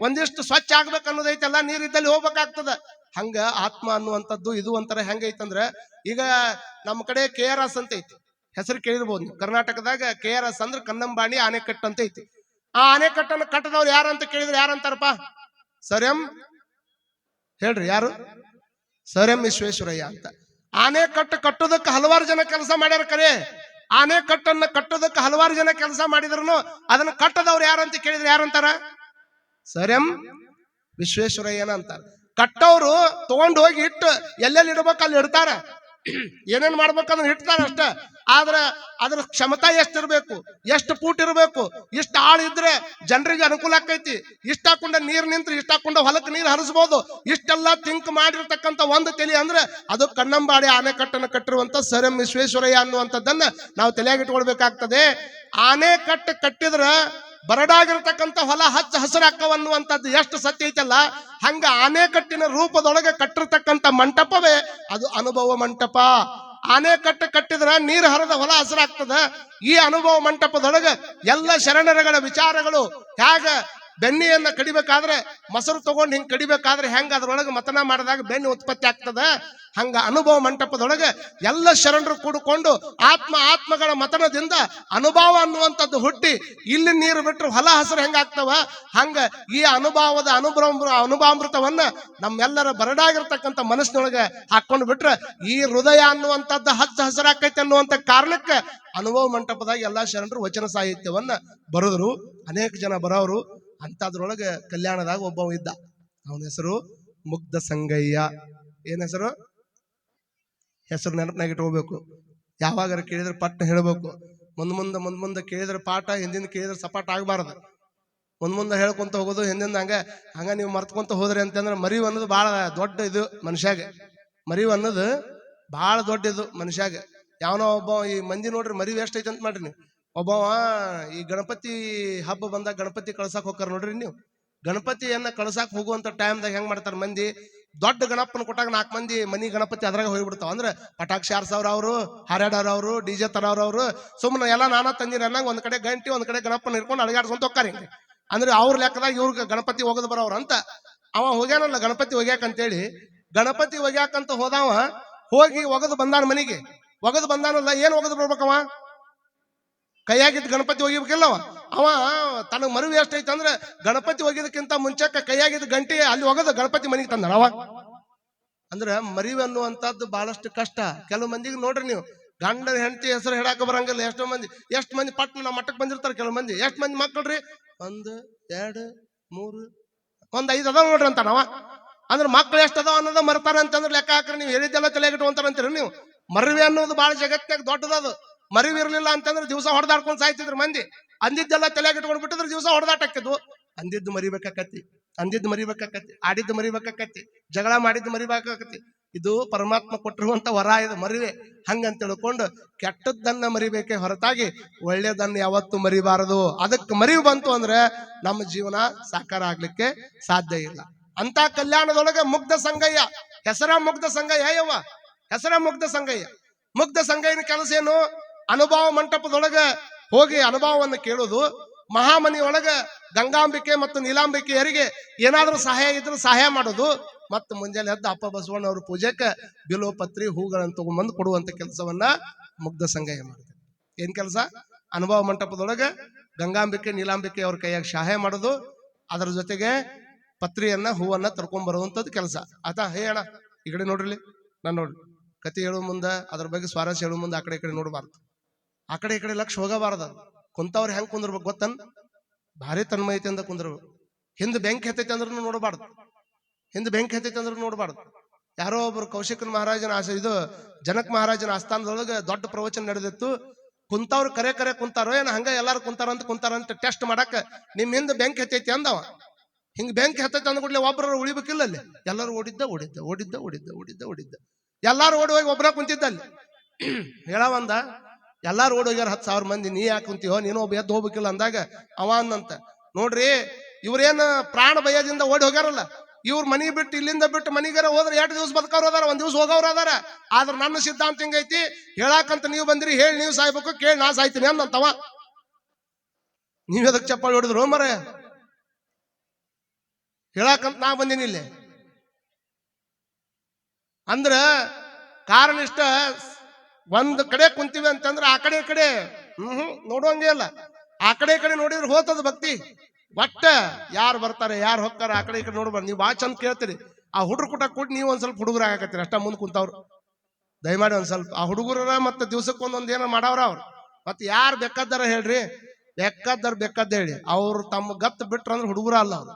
ಒಂದಿಷ್ಟು ಸ್ವಚ್ಛ ಆಗ್ಬೇಕು ಅನ್ನೋದೈತಲ್ಲ, ನೀರ್ ಇದ್ದಲ್ಲಿ ಹೋಗ್ಬೇಕಾಗ್ತದ. ಹಂಗ ಆತ್ಮ ಅನ್ನುವಂಥದ್ದು ಇದು ಒಂಥರ ಹೆಂಗೈತಂದ್ರ, ಈಗ ನಮ್ಮ ಕಡೆ KRS ಅಂತ ಐತಿ, ಹೆಸರು ಕೇಳಿರ್ಬೋದು ನೀವು. ಕರ್ನಾಟಕದಾಗ KRS ಅಂದ್ರೆ ಕನ್ನಂಬಾಣಿ ಆನೆಕಟ್ಟು ಅಂತ ಐತಿ. ಆ ಆನೆಕಟ್ಟನ್ನು ಕಟ್ಟದವ್ರು ಯಾರಂತ ಕೇಳಿದ್ರೆ ಯಾರಂತಾರಪ್ಪ? ಸರ್ ಎಂ ಹೇಳ್ರಿ, ಯಾರು? ಸರ್ ಎಂ ವಿಶ್ವೇಶ್ವರಯ್ಯ ಅಂತ. ಆನೆಕಟ್ಟು ಕಟ್ಟೋದಕ್ಕೆ ಹಲವಾರು ಜನ ಕೆಲಸ ಮಾಡ್ಯಾರ. ಕರೆ ಆನೆಕಟ್ಟನ್ನ ಕಟ್ಟೋದಕ್ಕೆ ಹಲವಾರು ಜನ ಕೆಲಸ ಮಾಡಿದ್ರು ಅದನ್ನ ಕಟ್ಟದವ್ರು ಯಾರಂತ ಕೇಳಿದ್ರೆ ಯಾರಂತಾರ? ಸರ್ ಎಂ ವಿಶ್ವೇಶ್ವರಯ್ಯನ ಅಂತಾರ. ಕಟ್ಟವ್ರು ತಗೊಂಡು ಹೋಗಿ ಇಟ್ಟು ಎಲ್ಲೆಲ್ಲಿ ಇಡ್ಬೇಕು ಅಲ್ಲಿ ಇಡ್ತಾರ, ಏನೇನ್ ಮಾಡ್ಬೇಕಂದ್ರೆ ಇಡ್ತಾರ ಅಷ್ಟ. ಆದ್ರ ಅದ್ರ ಕ್ಷಮತಾ ಎಷ್ಟಿರ್ಬೇಕು, ಎಷ್ಟು ಫೂಟ್ ಇರ್ಬೇಕು, ಇಷ್ಟ ಆಳ್ ಇದ್ರೆ ಜನರಿಗೆ ಅನುಕೂಲ ಆಕೈತಿ, ಇಷ್ಟ ಹಾಕೊಂಡ ನೀರ್ ನಿಂತ್ರೆ ಇಷ್ಟ ಹಾಕೊಂಡ ಹೊಲಕ್ಕೆ ನೀರು ಹರಿಸಬಹುದು. ಇಷ್ಟೆಲ್ಲ ಥಿಂಕ್ ಮಾಡಿರ್ತಕ್ಕಂಥ ಒಂದು ತಲೆ ಅಂದ್ರೆ ಅದು ಕನ್ನಂಬಾಡಿ ಆನೆಕಟ್ಟನ್ನು ಕಟ್ಟಿರುವಂತ ಸರ್ ಎಂ ವಿಶ್ವೇಶ್ವರಯ್ಯ ಅನ್ನುವಂಥದ್ದನ್ನ ನಾವು ತಲೆಯಾಗಿಟ್ಕೊಳ್ಬೇಕಾಗ್ತದೆ. ಆನೆಕಟ್ಟು ಕಟ್ಟಿದ್ರ ಬರಡಾಗಿರ್ತಕ್ಕಂಥ ಹೊಲ ಹಚ್ಚ ಹಸಿರಾಕ್ಕವನ್ನುವಂಥದ್ದು ಎಷ್ಟು ಸತ್ಯ ಐತಲ್ಲ, ಹಂಗ ಆನೆಕಟ್ಟಿನ ರೂಪದೊಳಗೆ ಕಟ್ಟಿರ್ತಕ್ಕಂಥ ಮಂಟಪವೇ ಅದು ಅನುಭವ ಮಂಟಪ. ಆನೆಕಟ್ಟು ಕಟ್ಟಿದ್ರ ನೀರು ಹರಿದ ಹೊಲ ಹಸಿರಾಗ್ತದ. ಈ ಅನುಭವ ಮಂಟಪದೊಳಗೆ ಎಲ್ಲ ಶರಣರಗಳ ವಿಚಾರಗಳು ಹೇಗ ಬೆನ್ನಿಯನ್ನ ಕಡಿಬೇಕಾದ್ರೆ ಮೊಸರು ತಗೊಂಡು ಹಿಂಗ್ ಕಡಿಬೇಕಾದ್ರೆ ಹೆಂಗ ಅದ್ರೊಳಗೆ ಮತನ ಮಾಡಿದಾಗ ಬೆನ್ನಿ ಉತ್ಪತ್ತಿ ಆಗ್ತದ, ಹಂಗ ಅನುಭವ ಮಂಟಪದೊಳಗೆ ಎಲ್ಲ ಶರಣರು ಕೂಡಿಕೊಂಡು ಆತ್ಮಗಳ ಮತನದಿಂದ ಅನುಭವ ಅನ್ನುವಂಥದ್ದು ಹುಟ್ಟಿ ಇಲ್ಲಿ ನೀರು ಬಿಟ್ಟರು ಹೊಲ ಹಸಿರು ಹೆಂಗಾಗ್ತವ, ಹಂಗ ಈ ಅನುಭವದ ಅನುಭಾಮೃತವನ್ನ ನಮ್ಮೆಲ್ಲರ ಬರಡಾಗಿರ್ತಕ್ಕಂಥ ಮನಸ್ಸಿನೊಳಗೆ ಹಾಕೊಂಡು ಬಿಟ್ರೆ ಈ ಹೃದಯ ಅನ್ನುವಂಥದ್ದು ಹಚ್ಚ ಹಸಿರಾಕೈತೆ ಅನ್ನುವಂಥ ಕಾರಣಕ್ಕೆ ಅನುಭವ ಮಂಟಪದಾಗ ಎಲ್ಲಾ ಶರಣರು ವಚನ ಸಾಹಿತ್ಯವನ್ನ ಬರೆದ್ರು. ಅನೇಕ ಜನ ಬರೋರು. ಅಂತದ್ರೊಳಗೆ ಕಲ್ಯಾಣದಾಗ ಒಬ್ಬವ ಇದ್ದ, ಅವನ ಹೆಸರು ಮುಗ್ಧ ಸಂಗಯ್ಯ. ಏನ್ ಹೆಸರು? ಹೆಸರು ನೆನಪಿನಾಗ ಇಟ್ಕೋಬೇಕು. ಯಾವಾಗಾರ ಕೇಳಿದ್ರೆ ಪಟ್ನ ಹೇಳ್ಬೇಕು. ಮುಂದೆ ಕೇಳಿದ್ರೆ ಪಾಠ, ಹಿಂದಿಂದ ಕೇಳಿದ್ರೆ ಸಪಾಟ ಆಗಬಾರ್ದು. ಮುಂದೆ ಹೇಳ್ಕೊಂತ ಹೋಗೋದು, ಹಿಂದಿಂದ ಹಂಗ ನೀವು ಮರ್ತ್ಕೊಂತ ಹೋದ್ರಿ ಅಂತಂದ್ರೆ ಮರಿವು ಅನ್ನೋದು ಬಹಳ ದೊಡ್ಡ ಇದು ಮನುಷ್ಯಾಗ. ಮರಿವು ಅನ್ನೋದು ಬಹಳ ದೊಡ್ಡ ಇದು ಮನುಷ್ಯಾಗ. ಯಾವನೋ ಒಬ್ಬ ಈ ಮಂದಿ ನೋಡ್ರಿ ಮರಿವು ಎಷ್ಟೈತೆ ಅಂತ ಮಾಡ್ರಿ ನೀವು. ಒಬ್ಬವ ಈ ಗಣಪತಿ ಹಬ್ಬ ಬಂದಾಗ ಗಣಪತಿ ಕಳ್ಸಾಕ್ ಹೋಗ್ತಾರ ನೋಡ್ರಿ ನೀವು. ಗಣಪತಿಯನ್ನ ಕಳ್ಸಾಕ್ ಹೋಗುವಂತ ಟೈಮ್ದಾಗ ಹೆಂಗ್ ಮಾಡ್ತಾರ ಮಂದಿ, ದೊಡ್ಡ ಗಣಪನ ಕೊಟ್ಟಾಗ 4 ಮಂದಿ ಮನಿ ಗಣಪತಿ ಅದ್ರಾಗ ಹೋಗ್ಬಿಡ್ತಾವ. ಅಂದ್ರೆ ಪಟಾಕ್ಷಿ ಹಾರ್ಸವ್ರ ಅವರು, ಹಾರಾಡೋರವ್ರು, ಡಿಜೆ ತರೋರವ್ರು, ಸುಮ್ಮನೆ ಎಲ್ಲ ನಾನಾ ತಂದಿರ ಅನ್ನಂಗ ಒಂದ್ ಕಡೆ ಗಂಟಿ ಒಂದ್ ಕಡೆ ಗಣಪನ ಹಿಡ್ಕೊಂಡು ಅಳಗಾಡ್ಸ್ಕೊಂತ ಹೋಗ್ತಾರ. ಹಿಂಗೆ ಅಂದ್ರೆ ಅವ್ರ ಲೆಕ್ಕದಾಗ ಇವ್ರಿಗೆ ಗಣಪತಿ ಹೋಗದ್ ಬರೋವ್ರ ಅಂತ. ಅವ ಹೋಗ್ಯಾನಲ್ಲ ಗಣಪತಿ ಒಗ್ಯಾಕಂತೇಳಿ, ಗಣಪತಿ ಒಗ್ಯಾಕಂತ ಹೋದವ ಹೋಗಿ ಒಗದು ಬಂದಾನ ಮನಿಗೆ. ಒಗದು ಬಂದಾನಲ್ಲ, ಏನ್ ಒಗದು ಬರ್ಬೇಕವ? ಕೈಯಾಗಿದ್ದ ಗಣಪತಿ ಒಗಿಬೇಕಿಲ್ಲವ. ಅವ ತನಗ್ ಮರುವು ಎಷ್ಟೈತೆ ಅಂದ್ರೆ ಗಣಪತಿ ಒಗಿದಕ್ಕಿಂತ ಮುಂಚೆಕ್ಕ ಕೈಯಾಗಿದ್ದ ಗಂಟೆ ಅಲ್ಲಿ ಒಗದು ಗಣಪತಿ ಮನೆಗೆ ತಂದ ಅವ. ಅಂದ್ರ ಮರಿವು ಅನ್ನುವಂಥದ್ದು ಬಹಳಷ್ಟು ಕಷ್ಟ. ಕೆಲವು ಮಂದಿಗೆ ನೋಡ್ರಿ ನೀವು, ಗಂಡ ಹೆಂಡತಿ ಹೆಸರು ಹೇಳಾಕ ಬರಂಗಿಲ್ಲ. ಎಷ್ಟು ಮಂದಿ ಪಟ್ನ ನಮ್ಮ ಮಟ್ಟಕ್ಕೆ ಬಂದಿರ್ತಾರೆ. ಕೆಲವು ಮಂದಿ ಎಷ್ಟು ಮಂದಿ ಮಕ್ಕಳ್ರಿ? 1 2 3 1 5 ಅದಾವ ನೋಡ್ರಿ ಅಂತ ನಾವ. ಅಂದ್ರೆ ಮಕ್ಳು ಎಷ್ಟು ಅದಾವ ಅನ್ನೋದ ಮರ್ತಾರ ಅಂತಂದ್ರೆ ಲೆಕ್ಕ ಹಾಕ್ರಿ. ನೀವು ಹೇಳಿದ್ದೆಲ್ಲ ತಲೆಗಿಟ್ಟುವಂತಾರ ಅಂತೀರಿ ನೀವು. ಮರಿವೆ ಅನ್ನೋದು ಬಹಳ ಜಗತ್ತಿನಾಗ ದೊಡ್ಡದದು. ಮರಿವು ಇರ್ಲಿಲ್ಲ ಅಂತಂದ್ರೆ ದಿವಸ ಹೊಡೆದಾಡ್ಕೊಂಡು ಸಾಯ್ತಿದ್ರು ಮಂದಿ. ಅಂದಿದ್ದೆಲ್ಲ ತಲೆಗಿಟ್ಕೊಂಡು ಬಿಟ್ಟಿದ್ರೆ ದಿವಸ ಹೊಡೆದಾಟಕ್ಕಿದ್ವು. ಅಂದಿದ್ದು ಮರಿಬೇಕಾಕತಿ, ಆಡಿದ್ದು ಮರಿಬೇಕಾಕತಿ, ಜಗಳ ಮಾಡಿದ್ದು ಮರಿಬೇಕಾಕತಿ. ಇದು ಪರಮಾತ್ಮ ಕೊಟ್ಟಿರುವಂತ ವರ, ಇದು ಮರಿವೆ. ಹಂಗಂತ ತಿಳ್ಕೊಂಡು ಕೆಟ್ಟದ್ದನ್ನ ಮರಿಬೇಕೆ ಹೊರತಾಗಿ ಒಳ್ಳೆದನ್ನ ಯಾವತ್ತು ಮರಿಬಾರದು. ಅದಕ್ಕೆ ಮರಿವು ಬಂತು ಅಂದ್ರೆ ನಮ್ಮ ಜೀವನ ಸಾಕಾರ ಆಗ್ಲಿಕ್ಕೆ ಸಾಧ್ಯ ಇಲ್ಲ. ಅಂತ ಕಲ್ಯಾಣದೊಳಗೆ ಮುಗ್ಧ ಸಂಗಯ್ಯ, ಹೆಸರ ಮುಗ್ಧ ಸಂಗಯ್ಯ ಯವ್ವ, ಹೆಸರ ಮುಗ್ಧ ಸಂಗಯ್ಯ. ಮುಗ್ಧ ಸಂಗಯ್ಯನ ಕೆಲಸ ಏನು? ಅನುಭವ ಮಂಟಪದೊಳಗ ಹೋಗಿ ಅನುಭವವನ್ನು ಕೇಳೋದು. ಮಹಾಮನಿ ಒಳಗ ಗಂಗಾಂಬಿಕೆ ಮತ್ತು ನೀಲಾಂಬಿಕೆಯರಿಗೆ ಏನಾದ್ರೂ ಸಹಾಯ ಇದ್ರೆ ಸಹಾಯ ಮಾಡೋದು. ಮತ್ತು ಮುಂಜಾನೆ ಎದ್ದು ಅಪ್ಪ ಬಸವಣ್ಣವ್ರ ಪೂಜೆಗೆ ಬಿಲೋ ಪತ್ರಿ ಹೂಗಳನ್ನು ತಗೊಂಡ್ಬಂದು ಕೊಡುವಂತ ಕೆಲಸವನ್ನ ಮುಗ್ಧ ಸಂಗಯ್ಯ ಮಾಡ್ತಾರೆ. ಏನ್ ಕೆಲಸ? ಅನುಭವ ಮಂಟಪದೊಳಗ ಗಂಗಾಂಬಿಕೆ ನೀಲಾಂಬಿಕೆ ಅವ್ರ ಕೈಯಾಗ ಸಹಾಯ ಮಾಡೋದು, ಅದರ ಜೊತೆಗೆ ಪತ್ರಿಯನ್ನ ಹೂವನ್ನ ತರ್ಕೊಂಡ್ ಬರುವಂತದ್ದು ಕೆಲಸ. ಆತ ಹೇ ಅಣ್ಣ ಈ ಕಡೆ ನೋಡ್ರಿ, ನಾನು ನೋಡ್ರಿ ಕತೆ ಹೇಳೋ ಮುಂದ ಅದ್ರ ಬಗ್ಗೆ ಸ್ವಾರಸ್ಯ ಹೇಳೋ ಮುಂದೆ ಆ ಕಡೆ ಈ ಕಡೆ ನೋಡಬಾರ್ದು. ಆ ಕಡೆ ಈ ಕಡೆ ಲಕ್ಷ ಹೋಗಬಾರ್ದು. ಕುಂತವ್ರು ಹೆಂಗ್ ಕುಂದಿರ್ಬೇಕು ಗೊತ್ತನ್? ಭಾರಿ ತನ್ಮಯತೆಯಿಂದ ಕುಂದಿರ್ಬೇಕು. ಹಿಂದ್ ಬೆಂಕಿ ಹತ್ತೈತೆ ಅಂದ್ರೂ ನೋಡಬಾರ್ದು, ಹಿಂದ್ ಬೆಂಕಿ ಹತ್ತೈತೆ ಅಂದ್ರೂ ನೋಡಬಾರ್ದು. ಯಾರೋ ಒಬ್ರು ಕೌಶಿಕನ ಮಹಾರಾಜನ ಇದು ಜನಕ್ ಮಹಾರಾಜನ ಆಸ್ಥಾನದೊಳಗೆ ದೊಡ್ಡ ಪ್ರವಚನ ನಡೆದಿತ್ತು. ಕುಂತವ್ರು ಕರೆ ಕುಂತಾರೋ ಏನ ಹಂಗ ಎಲ್ಲಾರು ಕುಂತಾರಂತ ಟೆಸ್ಟ್ ಮಾಡಕ್ ನಿಮ್ ಹಿಂದ್ ಬೆಂಕಿ ಹತ್ತೈತಿ ಅಂದವ. ಹಿಂಗ್ ಬೆಂಕಿ ಹತ್ತೈತಿ ಅಂದ್ಬಿಡ್ಲಿ ಒಬ್ಬರು ಉಳಿಬೇಕಿಲ್ಲ ಅಲ್ಲಿ. ಎಲ್ಲರೂ ಓಡಿದ್ದ ಎಲ್ಲಾರು ಓಡಿ ಹೋಗಿ ಒಬ್ಬರ ಕುಂತಿದ್ದಲ್ಲಿ ಹೇಳವಂದ. ಎಲ್ಲಾರು ಓಡಿ ಹೋಗ್ಯಾರ 10,000 ಮಂದಿ, ನೀ ಯಾಕೆ ಕುಂತೀವೋ, ನೀನು ಒಬ್ಬ ಎದ್ದು ಹೋಗ್ಬೇಕಿಲ್ಲ ಅಂದಾಗ ಅವ ಅಂದಂತ, ನೋಡ್ರಿ ಇವ್ರೇನು ಪ್ರಾಣ ಭಯದಿಂದ ಓಡಿ ಹೋಗ್ಯಾರಲ್ಲ, ಇವ್ರ ಮನಿ ಬಿಟ್ಟು ಇಲ್ಲಿಂದ ಬಿಟ್ಟು ಮನಿಗಾರ ಹೋದ್ರೆ 2 ದಿವಸ ಬದುಕವ್ರು ಅದಾರ, 1 ದಿವಸ ಹೋಗವ್ರು ಅದಾರ. ಆದ್ರ ನನ್ನ ಸಿದ್ಧಾಂತ ಹಿಂಗೈತಿ, ಹೇಳಾಕಂತ ನೀವು ಬಂದ್ರಿ, ಹೇಳಿ ನೀವು ಸಾಯ್ಬೇಕು, ಕೇಳಿ ನಾ ಸಾಯ್ತೀನಿ ಅಂದಂತವ. ನೀವ್ ಎದಕ್ ಚಪ್ಪಾಳಿ ಹೊಡಿದ್ರು ಮರ? ಹೇಳಾಕಂತ ನಾ ಬಂದೀನಿ ಇಲ್ಲಿ ಅಂದ್ರ ಕಾರಣ ಇಷ್ಟ. ಒಂದ್ ಕಡೆ ಕುಂತೀವಿ ಅಂತಂದ್ರೆ ಆ ಕಡೆ ಈ ಕಡೆ ನೋಡುವಂಗೆ ಇಲ್ಲ. ಆ ಕಡೆ ಈ ಕಡೆ ನೋಡಿದ್ರೆ ಹೋತದ ಭಕ್ತಿ. ಒಟ್ಟ ಯಾರು ಬರ್ತಾರೆ ಯಾರು ಹೋಗ್ತಾರೆ ಆ ಕಡೆ ಈ ಕಡೆ ನೋಡ್ಬಾರ್ದು. ನೀವು ಭಾಳ ಚಂದ ಕೇಳ್ತೀರಿ. ಆ ಹುಡುಗರು ಕೂಟ ಕೂಡಿ ನೀವು ಒಂದ್ ಸ್ವಲ್ಪ ಹುಡುಗರು ಆಗಾಕತ್ತೀರಿ ಅಷ್ಟ ಮುಂದೆ ಕುಂತವ್ರು. ದಯಮಾಡಿ ಒಂದ್ ಸ್ವಲ್ಪ ಆ ಹುಡುಗರ ಮತ್ತೆ ದಿವ್ಸಕ್ಕೊಂದೊಂದ್ ಏನೋ ಮಾಡವ್ರ ಅವ್ರು. ಮತ್ತೆ ಯಾರು ಬೇಕಾದಾರ ಹೇಳ್ರಿ, ಬೇಕಾದ ಹೇಳಿ, ಅವ್ರು ತಮ್ಮ ಗತ್ತು ಬಿಟ್ರ ಅಂದ್ರೆ ಹುಡುಗರ ಅಲ್ಲ ಅವ್ರು.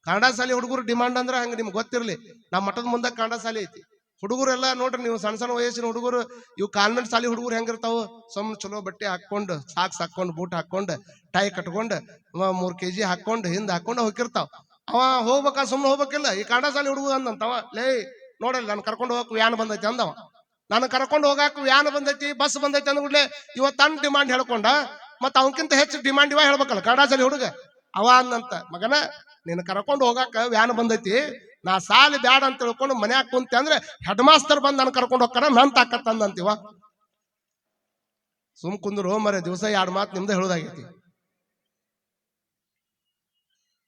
ಕನ್ನಡ ಶಾಲೆ ಹುಡುಗರು ಡಿಮಾಂಡ್ ಅಂದ್ರೆ ಹಂಗ ನಿಮ್ಗೆ ಗೊತ್ತಿರ್ಲಿ. ನಮ್ಮ ಮಠದ ಮುಂದೆ ಕನ್ನಡ ಶಾಲೆ ಐತಿ. ಹುಡುಗರೆಲ್ಲ ನೋಡ್ರಿ ನೀವು, ಸಣ್ಣ ವಯಸ್ಸಿನ ಹುಡುಗರು, ಇವು ಕಾನ್ವೆಂಟ್ ಶಾಲೆ ಹುಡುಗರು ಹೆಂಗಿರ್ತಾವ, ಸುಮ್ ಚಲೋ ಬಟ್ಟೆ ಹಾಕೊಂಡು, ಸಾಕ್ಸ್ ಹಾಕೊಂಡು, ಬೂಟ್ ಹಾಕೊಂಡು, ಟೈ ಕಟ್ಕೊಂಡು, 3 kg ಹಾಕೊಂಡು, ಹಿಂದ್ ಹಾಕೊಂಡು ಹೋಗಿರ್ತಾವ. ಅವ ಹೋಗ್ಬೇಕ ಸುಮ್ನೆ ಹೋಗ್ಬೇಕಿಲ್ಲ. ಈ ಕನ್ನಡ ಶಾಲೆ ಹುಡುಗ ಅಂದಂತವ, ಲೇ ನೋಡಲ್ಲ ನಾನು ಕರ್ಕೊಂಡು ಹೋಗಕ್ ವ್ಯಾನ್ ಬಂದೈತಿ ಅಂದವ. ನಾನು ಕರ್ಕೊಂಡು ಹೋಗಾಕ ವ್ಯಾನ್ ಬಂದೈತಿ, ಬಸ್ ಬಂದೈತಿ ಅಂದ್ಬಿಡ್ಲೆ ಇವ ತನ್ನ ಡಿಮಾಂಡ್ ಹೇಳ್ಕೊಂಡ ಮತ್ತ ಅವನಕ್ಕಿಂತ ಹೆಚ್ಚು ಡಿಮಾಂಡ್ ಇವ ಹೇಳ್ಬೇಕಲ್ಲ ಕನ್ನಡ ಹುಡುಗ ಅವ ಅಂದಂತ ಮಗನ ನೀನ್ ಕರ್ಕೊಂಡು ಹೋಗಾಕ ವ್ಯಾನ್ ಬಂದೈತಿ ನಾ ಸಾಲಿ ಬ್ಯಾಡ ಅಂತ ತಿಳ್ಕೊಂಡು ಮನ್ಯಾಗ ಕುಂತೆ ಅಂದ್ರೆ ಹೆಡ್ ಮಾಸ್ತರ್ ಬಂದ್ ನನ್ ಕರ್ಕೊಂಡು ಹೋಗ್ತಾರ ನನ್ ತಾಕತ್ ಅಂದಂತೀವ ಸುಮ್ ಕುಂದ್ರು ಮರೆ ದಿವಸ 2 ಮಾತು ನಿಮ್ದೆ ಹೇಳೋದಾಗೈತಿ.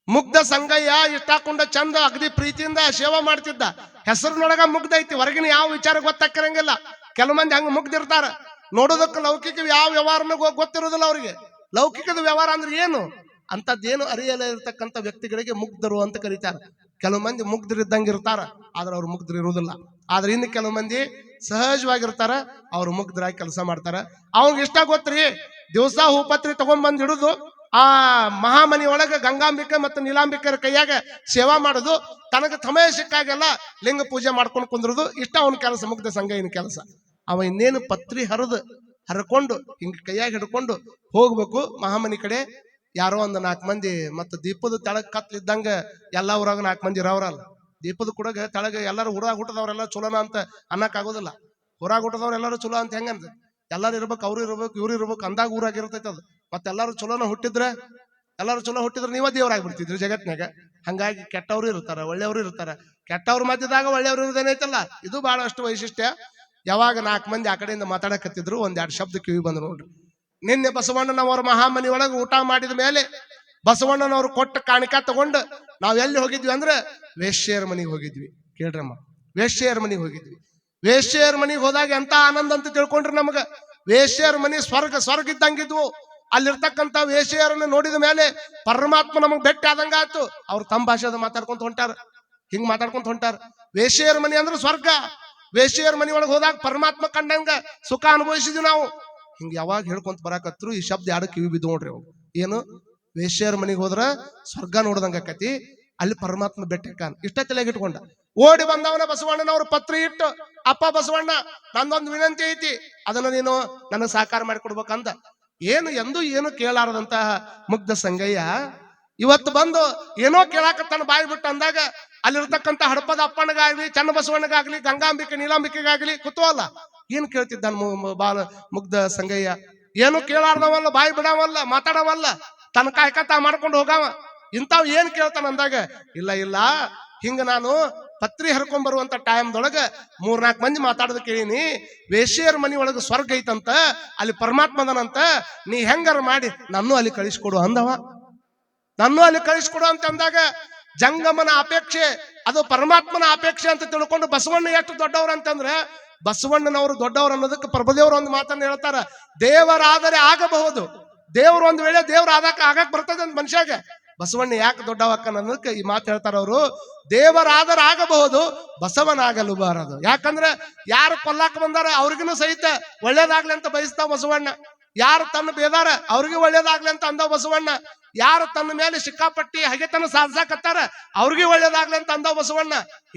ಮುಗ್ಧ ಸಂಗಯ್ಯ ಇಷ್ಟಾಕೊಂಡ ಚಂದ ಅಗದಿ ಪ್ರೀತಿಯಿಂದ ಸೇವಾ ಮಾಡ್ತಿದ್ದ. ಹೆಸರಿನೊಳಗ ಮುಗ್ಧ ಐತಿ, ಹೊರಗಿನ ಯಾವ ವಿಚಾರ ಗೊತ್ತಾಕಿರಂಗಿಲ್ಲ. ಕೆಲವು ಮಂದಿ ಹಂಗ ಮುಗ್ದಿರ್ತಾರ, ನೋಡೋದಕ್ಕೆ ಲೌಕಿಕ ಯಾವ ವ್ಯವಹಾರನೂ ಗೊತ್ತಿರೋದಿಲ್ಲ ಅವ್ರಿಗೆ. ಲೌಕಿಕದ ವ್ಯವಹಾರ ಅಂದ್ರೆ ಏನು ಅಂತದ್ದೇನು ಅರಿಯಲ್ಲ ಇರ್ತಕ್ಕಂಥ ವ್ಯಕ್ತಿಗಳಿಗೆ ಮುಗ್ಧರು ಅಂತ ಕರೀತಾರ. ಕೆಲವು ಮಂದಿ ಮುಗ್ಧರಿದ್ದಂಗೆ ಇರ್ತಾರ, ಆದ್ರೆ ಅವ್ರು ಮುಗ್ಧರು ಇರುವುದಿಲ್ಲ. ಆದ್ರೆ ಇನ್ನು ಕೆಲವು ಮಂದಿ ಸಹಜವಾಗಿರ್ತಾರ, ಅವ್ರು ಮುಗ್ಧರಾಗಿ ಕೆಲಸ ಮಾಡ್ತಾರ. ಅವಂಗ ಇಷ್ಟ ಗೊತ್ತ್ರಿ, ದಿವಸ ಹೂಪತ್ರಿ ತಗೊಂಡ್ಬಂದ್ ಹಿಡಿದು ಆ ಮಹಾಮನಿ ಒಳಗ ಗಂಗಾಂಬಿಕೆ ಮತ್ತು ನೀಲಾಂಬಿಕೆಯ ಕೈಯಾಗ ಸೇವಾ ಮಾಡುದು, ತನಗ ಸಮಯ ಸಿಕ್ಕಾಗೆಲ್ಲ ಲಿಂಗ ಪೂಜೆ ಮಾಡ್ಕೊಂಡು ಕುಂದ್ರದು, ಇಷ್ಟ ಅವನ ಕೆಲಸ, ಮುಗ್ಧ ಸಂಗಯ್ಯನ ಕೆಲಸ. ಅವ ಇನ್ನೇನು ಪತ್ರಿ ಹರಕೊಂಡು ಹಿಂಗ ಕೈಯಾಗ ಹಿಡ್ಕೊಂಡು ಹೋಗ್ಬೇಕು ಮಹಾಮನಿ ಕಡೆ. ಯಾರೋ ಒಂದು 4 ಮಂದಿ, ಮತ್ತ ದೀಪದ ತೆಳಗ್ ಕತ್ಲಿದ್ದಂಗ ಎಲ್ಲಾ ಊರಾಗ 4 ಮಂದಿ ಇರೋರಲ್ಲ. ದೀಪದ ಕುಡಗ ತೆಳಗ ಎಲ್ಲರೂ ಊರಾಗ ಹುಟ್ಟದವ್ರೆಲ್ಲ ಚಲೋನ ಅಂತ ಅನ್ನಕ್ ಆಗೋದಿಲ್ಲ. ಊರಾಗ ಹುಟ್ಟದವ್ರು ಎಲ್ಲರೂ ಚಲೋ ಅಂತ ಹೆಂಗಂತ, ಎಲ್ಲಾರು ಇರ್ಬೇಕು, ಅವ್ರು ಇರ್ಬೇಕು, ಇವ್ರು ಇರ್ಬೇಕು ಅಂದಾಗ ಊರಾಗ ಇರ್ತೈತೆ ಅದು. ಮತ್ತೆಲ್ಲಾರು ಚಲೋನ ಹುಟ್ಟಿದ್ರೆ, ಎಲ್ಲಾರು ಚಲೋ ಹುಟ್ಟಿದ್ರೆ ನೀವ ದೇವರಾಗ್ಬಿಡ್ತಿದ್ರಿ ಜಗತ್ನಾಗ. ಹಂಗಾಗಿ ಕೆಟ್ಟವ್ರು ಇರ್ತಾರ, ಒಳ್ಳೆಯವರು ಇರ್ತಾರ. ಕೆಟ್ಟವ್ರ ಮಧ್ಯದಾಗ ಒಳ್ಳೆಯವ್ರು ಇರೋದೇನೈತಲ್ಲ, ಇದು ಬಹಳಷ್ಟು ವೈಶಿಷ್ಟ್ಯ. ಯಾವಾಗ 4 ಮಂದಿ ಆ ಕಡೆಯಿಂದ ಮಾತಾಡಕತ್ತಿದ್ರು, 1-2 ಶಬ್ದ ಕಿವಿ ಬಂದ್ರು ನೋಡ್ರಿ. ನಿನ್ನೆ ಬಸವಣ್ಣನವರ ಮಹಾಮನಿ ಒಳಗೆ ಊಟ ಮಾಡಿದ ಮೇಲೆ ಬಸವಣ್ಣನವರು ಕೊಟ್ಟ ಕಾಣಿಕ ತಗೊಂಡು ನಾವ್ ಎಲ್ಲಿ ಹೋಗಿದ್ವಿ ಅಂದ್ರೆ ವೇಶ್ಯೆಯರ ಮನೆಗೆ ಹೋಗಿದ್ವಿ. ಕೇಳ್ರಮ್ಮ, ವೇಶ್ಯೆಯರ ಮನೆಗೆ ಹೋಗಿದ್ವಿ. ವೇಶ್ಯೆಯರ ಮನೆಗೆ ಹೋದಾಗ ಎಂತ ಆನಂದ ಅಂತ ತಿಳ್ಕೊಂಡ್ರಿ ನಮಗ. ವೇಶ್ಯೆಯರ ಮನೆ ಸ್ವರ್ಗ ಇದ್ದಂಗಿದ್ವು. ಅಲ್ಲಿರ್ತಕ್ಕಂಥ ವೇಶ್ಯೆಯರನ್ನ ನೋಡಿದ ಮೇಲೆ ಪರಮಾತ್ಮ ನಮಗ್ ಬೆಟ್ಟ ಆದಂಗ ಆಯ್ತು. ಅವ್ರು ತಮ್ಮ ಭಾಷೆದ ಮಾತಾಡ್ಕೊಂತ ಹೊಂಟಾರ, ಹಿಂಗ್ ಮಾತಾಡ್ಕೊಂತ ಹೊಂಟಾರ. ವೇಶ್ಯೆಯರ ಮನೆ ಅಂದ್ರೆ ಸ್ವರ್ಗ. ವೇಶ್ಯೆಯರ ಮನೆ ಒಳಗೆ ಹೋದಾಗ ಪರಮಾತ್ಮ ಕಂಡಂಗ ಸುಖ ಅನುಭವಿಸಿದ್ವಿ ನಾವು. ಹಿಂಗ ಯಾವಾಗ ಹೇಳ್ಕೊಂತ ಬರಾಕತ್ರು ಈ ಶಬ್ದ 2 ಕಿವಿ ಬಿದ್ದು ನೋಡ್ರಿ. ಅವು ಏನು, ವೇಶ್ಯೆಯರ ಮನೆಗೆ ಹೋದ್ರ ಸ್ವರ್ಗ ನೋಡ್ದಂಗ ಆಕತಿ, ಅಲ್ಲಿ ಪರಮಾತ್ಮ ಬೆಟ್ಟಕ್ಕ ಇಷ್ಟ ತಲೆಗಿಟ್ಕೊಂಡ. ಓಡಿ ಬಂದವನ ಬಸವಣ್ಣನವ್ರು ಪತ್ರ ಇಟ್ಟು, ಅಪ್ಪ ಬಸವಣ್ಣ, ನಂದೊಂದು ವಿನಂತಿ ಐತಿ, ಅದನ್ನ ನೀನು ನನಗೆ ಸಾಕಾರ ಮಾಡಿಕೊಡ್ಬೇಕಂತ. ಏನು ಕೇಳಾರದಂತಹ ಮುಗ್ಧ ಸಂಗಯ್ಯ ಇವತ್ತು ಬಂದು ಏನೋ ಕೇಳಾಕತ್ತಾನ ಬಾಯಿ ಬಿಟ್ಟು ಅಂದಾಗ, ಅಲ್ಲಿರ್ತಕ್ಕಂಥ ಹಡಪದ ಅಪ್ಪನಿಗಾಗ್ಲಿ, ಚನ್ನ ಬಸವಣ್ಣಗಾಗ್ಲಿ, ಗಂಗಾಂಬಿಕೆ ನೀಲಾಂಬಿಕೆಗಾಗ್ಲಿ ಕುತೂಹಲ. ಏನ್ ಕೇಳ್ತಿದ್ದಾನ ಬಾಲ ಮುಗ್ಧ ಸಂಗಯ್ಯ? ಏನು ಕೇಳಾರ್ದವಲ್ಲ, ಬಾಯಿ ಬಿಡವಲ್ಲ, ಮಾತಾಡವಲ್ಲ, ತನ್ನ ಕಾಯ್ಕತ್ತ ಮಾಡ್ಕೊಂಡು ಹೋಗವ. ಇಂಥವ್ ಏನ್ ಕೇಳ್ತಾನ ಅಂದಾಗ, ಇಲ್ಲ ಹಿಂಗ ನಾನು ಪತ್ರಿ ಹರ್ಕೊಂಡ್ ಬರುವಂತ ಟೈಮ್ದೊಳಗ 3-4 ಮಂದಿ ಮಾತಾಡೋದು ಕೇಳೀನಿ. ವೇಶ್ಯೆಯರ ಮನಿ ಒಳಗ ಸ್ವರ್ಗ ಐತಂತ, ಅಲ್ಲಿ ಪರಮಾತ್ಮದನಂತ, ನೀ ಹೆಂಗಾರ ಮಾಡಿ ನನ್ನೂ ಅಲ್ಲಿ ಕಳಿಸ್ಕೊಡು ಅಂದವ. ನನ್ನೂ ಅಲ್ಲಿ ಕಳಿಸ್ಕೊಡು ಅಂತ ಅಂದಾಗ, ಜಂಗಮನ ಅಪೇಕ್ಷೆ ಅದು ಪರಮಾತ್ಮನ ಅಪೇಕ್ಷೆ ಅಂತ ತಿಳ್ಕೊಂಡು ಬಸವಣ್ಣ ಎಷ್ಟು ದೊಡ್ಡವ್ರ ಅಂತಂದ್ರೆ, ಬಸವಣ್ಣನವರು ದೊಡ್ಡವ್ರು ಅನ್ನೋದಕ್ಕೆ ಪ್ರಭುದೇವರು ಒಂದು ಮಾತನ್ನ ಹೇಳ್ತಾರ, ದೇವರಾದರೆ ಆಗಬಹುದು, ದೇವ್ರು ಒಂದ್ ವೇಳೆ ದೇವ್ರ ಆಗಕ್ ಬರ್ತದೆ ಅಂತ ಮನುಷ್ಯಾಗ. ಬಸವಣ್ಣ ಯಾಕೆ ದೊಡ್ಡವಕ್ಕ ಅನ್ನೋದಕ್ಕೆ ಈ ಮಾತು ಹೇಳ್ತಾರ ಅವರು, ದೇವರಾದರೆ ಆಗಬಹುದು, ಬಸವನಾಗಲು ಬಾರದು. ಯಾಕಂದ್ರೆ ಯಾರು ಕೊಲ್ಲಾಕ ಬಂದಾರ ಅವ್ರಿಗೂ ಸಹಿತ ಒಳ್ಳೇದಾಗ್ಲಿ ಅಂತ ಬಯಸ್ತಾವ ಬಸವಣ್ಣ. ಯಾರು ತನ್ನ ಬೇದಾರ ಅವ್ರಿಗೆ ಒಳ್ಳೇದಾಗ್ಲಿ ಅಂತ ಅಂದವ ಬಸವಣ್ಣ. ಯಾರು ತನ್ನ ಮೇಲೆ ಸಿಕ್ಕಾಪಟ್ಟಿ ಹಗೆತನ ಸಾಧಿಸಾಕತ್ತಾರ ಅವ್ರಿಗೆ ಒಳ್ಳೇದಾಗ್ಲಿ ಅಂತ ಅಂದವ ಬಸವಣ್ಣ.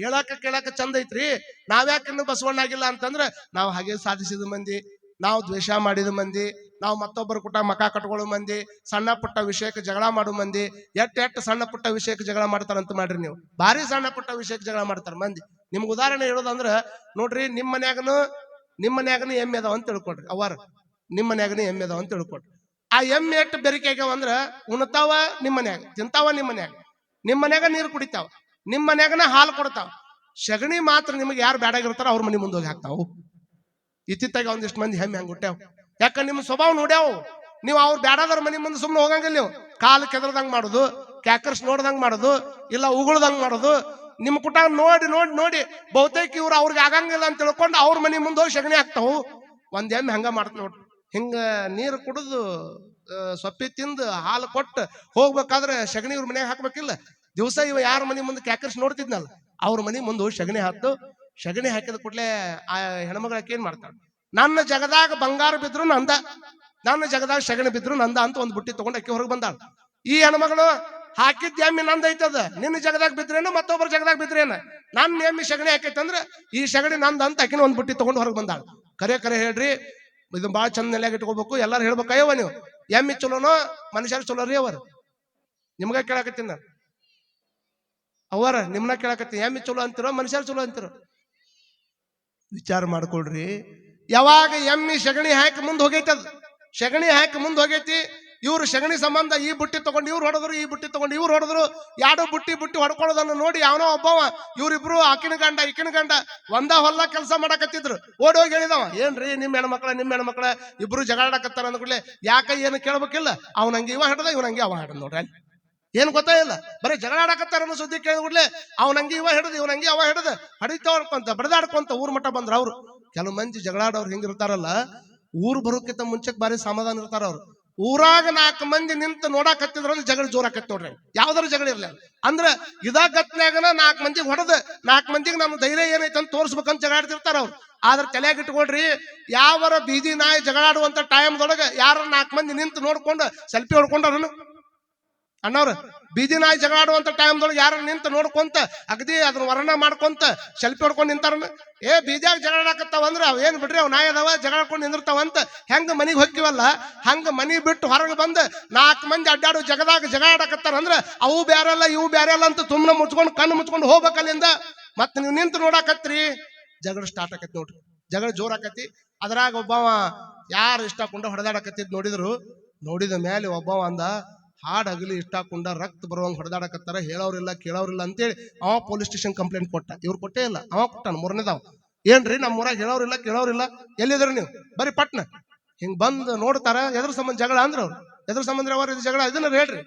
ಕೇಳಾಕ ಚಂದ ಐತ್ರಿ. ನಾವ್ಯಾಕೆ ಇನ್ನು ಬಸವಣ್ಣ ಆಗಿಲ್ಲ ಅಂತಂದ್ರೆ, ನಾವು ಹಾಗೆ ಸಾಧಿಸಿದ ಮಂದಿ, ನಾವು ದ್ವೇಷ ಮಾಡಿದ ಮಂದಿ, ನಾವು ಮತ್ತೊಬ್ಬರ ಕೂಟ ಮಕ ಕಟ್ಕೊಳ್ಳೋ ಮಂದಿ, ಸಣ್ಣ ಪುಟ್ಟ ವಿಷಯಕ್ಕೆ ಜಗಳ ಮಾಡೋ ಮಂದಿ. ಎಟ್ಟು ಸಣ್ಣ ಪುಟ್ಟ ವಿಷಯಕ್ಕೆ ಜಗಳ ಮಾಡ್ತಾರಂತ ಮಾಡ್ರಿ ನೀವು. ಭಾರಿ ಸಣ್ಣ ಪುಟ್ಟ ವಿಷಯಕ್ಕೆ ಜಗಳ ಮಾಡ್ತಾರ ಮಂದಿ. ನಿಮ್ಗೆ ಉದಾಹರಣೆ ಹೇಳೋದಂದ್ರ ನೋಡ್ರಿ, ನಿಮ್ಮ ಮನ್ಯಾಗನು ಎಮ್ಮೆ ಅದಾವ ಅಂತ ತಿಳ್ಕೊಡ್ರಿ. ಅವರ ನಿಮ್ಮ ಮನ್ಯಾಗನು ಎಮ್ಮೆ ಅದಾವ ಅಂತ ತಿಳ್ಕೊಡ್ರಿ. ಆ ಎಮ್ಮೆ ಎಷ್ಟು ಬೆರಿಕೆ ಆಗ್ಯಾವ ಅಂದ್ರ, ಉಣ್ತಾವ ನಿಮ್ಮ ಮನ್ಯಾಗ, ತಿಂತಾವ ನಿಮ್ಮ ಮನ್ಯಾಗ ನೀರು ಕುಡಿತಾವ, ನಿಮ್ಮ ಮನ್ಯಾಗನ ಹಾಲು ಕೊಡ್ತಾವ. ಸಗಣಿ ಮಾತ್ರ ನಿಮ್ಗೆ ಯಾರು ಬ್ಯಾಡಾಗಿರ್ತಾರ ಅವ್ರ ಮನೆ ಮುಂದೆ ಹೋಗಿ ಹಾಕ್ತಾವು. ಇತ್ತಿತ್ತಾಗ ಒಂದಿಷ್ಟು ಮಂದಿ ಹೆಮ್ಮೆ ಹಂಗ ಹುಟ್ಟ್ಯಾವ. ಯಾಕ ನಿಮ್ಮ ಸ್ವಭಾವ ನೋಡ್ಯಾವ. ನೀವು ಅವ್ರು ಬ್ಯಾಡಾದವ್ರ ಮನೆ ಮುಂದೆ ಸುಮ್ಮನೆ ಹೋಗಂಗಿಲ್ಲ. ನೀವು ಕಾಲು ಕೆದರ್ದಂಗ್ ಮಾಡೋದು, ಕ್ಯಾಕರ್ಸ್ ನೋಡ್ದಂಗ್ ಮಾಡೋದು, ಇಲ್ಲ ಉಗುಳ್ದಂಗ್ ಮಾಡೋದು. ನಿಮ್ ಕುಟ ನೋಡಿ ಬಹುತೇಕ ಇವ್ರು ಅವ್ರಿಗೆ ಆಗಂಗಿಲ್ಲ ಅಂತ ತಿಳ್ಕೊಂಡು ಅವ್ರ ಮನೆ ಮುಂದೆ ಹೋಗಿ ಸಗಣಿ ಹಾಕ್ತಾವು. ಒಂದ್ ಎಮ್ಮೆ ಹಂಗ ಮಾಡ್ತ ನೋಡ್ರಿ. ಹಿಂಗ ನೀರು ಕುಡಿದು ಸೊಪ್ಪಿ ತಿಂದು ಹಾಲು ಕೊಟ್ಟು ಹೋಗ್ಬೇಕಾದ್ರೆ ಸಗಣಿ ಇವ್ರ ಮನೆಗೆ ಹಾಕ್ಬೇಕಿಲ್ಲ. ದಿವಸ ಇವ ಯಾರ ಮನೆ ಮುಂದೆ ಕ್ಯಾಕರ್ಸ್ ನೋಡ್ತಿದ್ನಲ್ಲ ಅವ್ರ ಮನೆ ಮುಂದೆ ಹೋಗಿ ಸಗಣಿ ಹಾಕ್ತು. ಸಗಣಿ ಹಾಕಿದ ಕೂಡಲೇ ಆ ಹೆಣ್ಮಗಳಕ್ಕೆ ಏನ್ ಮಾಡ್ತಾಳೆ, ನನ್ನ ಜಗದಾಗ ಬಂಗಾರ ಬಿದ್ರು ನಂದ, ನನ್ನ ಜಗದಾಗ ಸಗಣಿ ಬಿದ್ರು ನಂದ ಅಂತ ಒಂದು ಬುಟ್ಟಿ ತಗೊಂಡು ಅಕ್ಕಿ ಹೊರಗೆ ಬಂದಾಳ. ಈ ಹೆಣ್ಮಗಳು ಹಾಕಿದ್ ಎಮ್ಮಿ ನಂದ ಐತದ, ನಿನ್ನ ಜಗದಾಗ ಬಿದ್ರೇನು ಮತ್ತೊಬ್ಬರ ಜಗದಾಗ ಬಿದ್ರೇನ, ನನ್ನ ಎಮ್ಮಿ ಸಗಣಿ ಹಾಕೈತಂದ್ರ ಈ ಸಗಣಿ ನಂದ ಅಂತ ಅಕ್ಕಿನ ಒಂದು ಬುಟ್ಟಿ ತಗೊಂಡು ಹೊರಗೆ ಬಂದಾಳ. ಕರೆ ಹೇಳ್ರಿ, ಇದು ಬಾಳ ಚಂದ ನೆಲೆಯಾಗಿ ಇಟ್ಕೋಬೇಕು. ಎಲ್ಲಾರು ಹೇಳ್ಬೇಕಯ್ಯವ, ನೀವು ಎಮ್ಮಿ ಚಲೋನೋ ಮನುಷ್ಯರು ಚಲೋ ರೀ? ಅವರ ನಿಮ್ಗ ಕೇಳಾಕತ್ತೀನಿ ನಾನು, ಅವರ ನಿಮ್ನ ಕೇಳಾಕತ್ತೀನಿ, ಎಮ್ಮಿ ಚಲೋ ಅಂತಿರೋ ಮನುಷ್ಯರು ಚಲೋ ಅಂತಿರೋ? ವಿಚಾರ ಮಾಡ್ಕೊಳ್ರಿ. ಯಾವಾಗ ಎಮ್ಮಿ ಸಗಣಿ ಹಾಕಿ ಮುಂದೆ ಹೋಗೈತದ, ಸಗಣಿ ಹಾಕಿ ಮುಂದೆ ಹೋಗೈತಿ. ಇವ್ರು ಸಗಣಿ ಸಂಬಂಧ ಈ ಬುಟ್ಟಿ ತಗೊಂಡು ಇವ್ರು ಹೊಡೆದ್ರು, ಈ ಬುಟ್ಟಿ ತಗೊಂಡು ಇವ್ರು ಹೊಡೆದ್ರು. ಎರಡು ಬುಟ್ಟಿ ಹೊಡ್ಕೊಳ್ಳೋದನ್ನು ನೋಡಿ ಅವನೋ ಒಬ್ಬವ, ಇವ್ರಿಬ್ರು ಆಕಿನ ಗಂಡ ಈಕಿನ ಗಂಡ ಒಂದ ಹೊಲ ಕೆಲಸ ಮಾಡಕತ್ತಿದ್ರು. ಓಡಿ ಹೋಗಿ ಹೇಳಿದವ, ಏನ್ರಿ ನಿಮ್ಮ ಹೆಣ್ಮಕ್ಳ ಇಬ್ರು ಜಗಳಾಡಕತ್ತಾರ ಅಂದ್ಕೂಡ್ಲೆ ಯಾಕ ಏನು ಕೇಳ್ಬೇಕಿಲ್ಲ, ಅವನಂಗೆ ಇವ ಹಿಡ್ದ ಇವನಂಗೆ ಅವ ಹಿಡ್ದ ನೋಡ್ರಿ. ಏನ್ ಗೊತ್ತಾ ಇಲ್ಲ, ಬರೀ ಜಗಳಾಡಕತ್ತಾರ ಅನ್ನೋ ಸುದ್ದಿ ಕೇಳಿದ್ಬಿಡ್ಲೆ ಅವನಂಗೆ ಇವ ಹಿಡ್ದು ಇವನಂಗೆ ಅವ ಹಿಡ್ದ ಹೊಡಿತಾಡ್ಕೊಂತ ಬಡದಾಡ್ಕೊಂತ ಊರ್ ಮಟ್ಟ ಬಂದ್ರ ಅವ್ರು. ಕೆಲವು ಮಂದಿ ಜಗಳಾಡೋರು ಹಿಂಗಿರ್ತಾರಲ್ಲ, ಊರ್ ಬರೋಕ್ಕಿಂತ ಮುಂಚೆಕ್ ಬಾರಿ ಸಮಾಧಾನ ಇರ್ತಾರ ಅವ್ರು. ಊರಾಗ 4 ಮಂದಿ ನಿಂತು ನೋಡಾಕತ್ತಿದ್ರ ಅಂದ್ರೆ ಜಗಳ ಜೋರಾಕತ್ ನೋಡ್ರಿ. ಯಾವ್ದಾರು ಜಗಳ ಇರ್ಲಿ ಅಂದ್ರ ಗತ್ನ್ಯಾಗನ 4 ಮಂದಿಗೆ ಹೊಡೆದ 4 ಮಂದಿಗೆ ನಮ್ಮ ಧೈರ್ಯ ಏನೈತೆ ಅಂತ ತೋರ್ಸ್ಬೇಕಂತ ಜಗಳಾಡ್ತಿರ್ತಾರ ಅವ್ರು. ಆದ್ರ ತಲೆಯಾಗ ಇಟ್ಕೊಳ್ರಿ, ಯಾವರ ಬೀದಿ ನಾಯಿ ಜಗಳಾಡುವಂತ ಟೈಮ್ದೊಳಗ ಯಾರ 4 ಮಂದಿ ನಿಂತು ನೋಡ್ಕೊಂಡು ಸೆಲ್ಫಿ ಹೊಡ್ಕೊಂಡ್ರು ಅಣ್ಣವ್ರ. ಬೀದಿ ನಾಯಿ ಜಗಳಾಡುವಂತ ಟೈಮ್ದೊಳಗೆ ಯಾರ ನಿಂತು ನೋಡ್ಕೊಂತ ಅಗದಿ ಅದನ್ನ ವರ್ಣ ಮಾಡ್ಕೊಂತ ಸೆಲ್ಫಿ ಹೊಡ್ಕೊಂಡು ನಿಂತಾರ. ಬೀದಿಯಾಗ ಜಗಳಾಡಕತ್ತಾವ ಅಂದ್ರ ಏನ್ ಬಿಡ್ರಿ ಅವ್ ನಾಯಿ ಅದಾವ ಜಗಳಾಡ್ಕೊಂಡು ನಿಂದಿರ್ತಾವಂತ ಹೆಂಗ ಮನಿಗ್ ಹೊಕ್ಕಿವಲ್ಲ ಹಂಗ ಮನಿ ಬಿಟ್ಟು ಹೊರಗೆ ಬಂದ 4 ಮಂದಿ ಅಡ್ಡಾಡು ಜಗದಾಗ ಜಗಳಾಡಕತ್ತಾರ ಅಂದ್ರ ಅವು ಬ್ಯಾರಲ್ಲ ಇವು ಬ್ಯಾರಲ್ಲ ಅಂತ ಸುಮ್ಮನೆ ಮುಚ್ಕೊಂಡು ಕಣ್ಣು ಮುಚ್ಕೊಂಡು ಹೋಗ್ಬೇಕಲ್ಲಿಂದ. ಮತ್ ನೀವು ನಿಂತು ನೋಡಾಕತ್ರಿ, ಜಗಳ ಸ್ಟಾರ್ಟ್ ಆಕತಿ ನೋಡ್ರಿ. ಜಗಳ ಜೋರ್ ಆಕತಿ. ಅದ್ರಾಗ ಒಬ್ಬವ ಯಾರು ಇಷ್ಟ ಹಾಕೊಂಡ ಹೊಡೆದಾಡಕತ್ತಿದ್ ನೋಡಿದ ಮೇಲೆ ಒಬ್ಬವ ಅಂದ, ಹಾಡ್ ಹಗಲಿ ಇಷ್ಟ ಹಾಕೊಂಡ ರಕ್ತ ಬರುವಂಗ ಹೊಡೆದಾಡಕತ್ತಾರ, ಹೇಳೋರಿಲ್ಲ ಕೇಳೋರಿಲ್ಲ ಅಂತೇಳಿ ಅವ ಪೊಲೀಸ್ ಸ್ಟೇಷನ್ ಕಂಪ್ಲೇಂಟ್ ಕೊಟ್ಟ. ಇವ್ರು ಕೊಟ್ಟೇ ಇಲ್ಲ, ಅವ ಕೊಟ್ಟಾನ 3ನೇದಾವ್. ಏನ್ರಿ ನಮ್ಮ ಊರಾಗ ಹೇಳೋರಿಲ್ಲ ಕೇಳೋರಿಲ್ಲ, ಎಲ್ಲಿದ್ರಿ ನೀವು ಬರೀ ಪಟ್ನ ಹಿಂಗ್ ಬಂದ್ ನೋಡ್ತಾರ. ಎದ್ರ ಸಂಬಂಧ ಜಗಳ ಅಂದ್ರ ಅವ್ರು ಎದ್ರ ಸಂಬಂಧ ಅವ್ರ ಜಗಳ ಇದನ್ನ ಹೇಳ್ರಿ,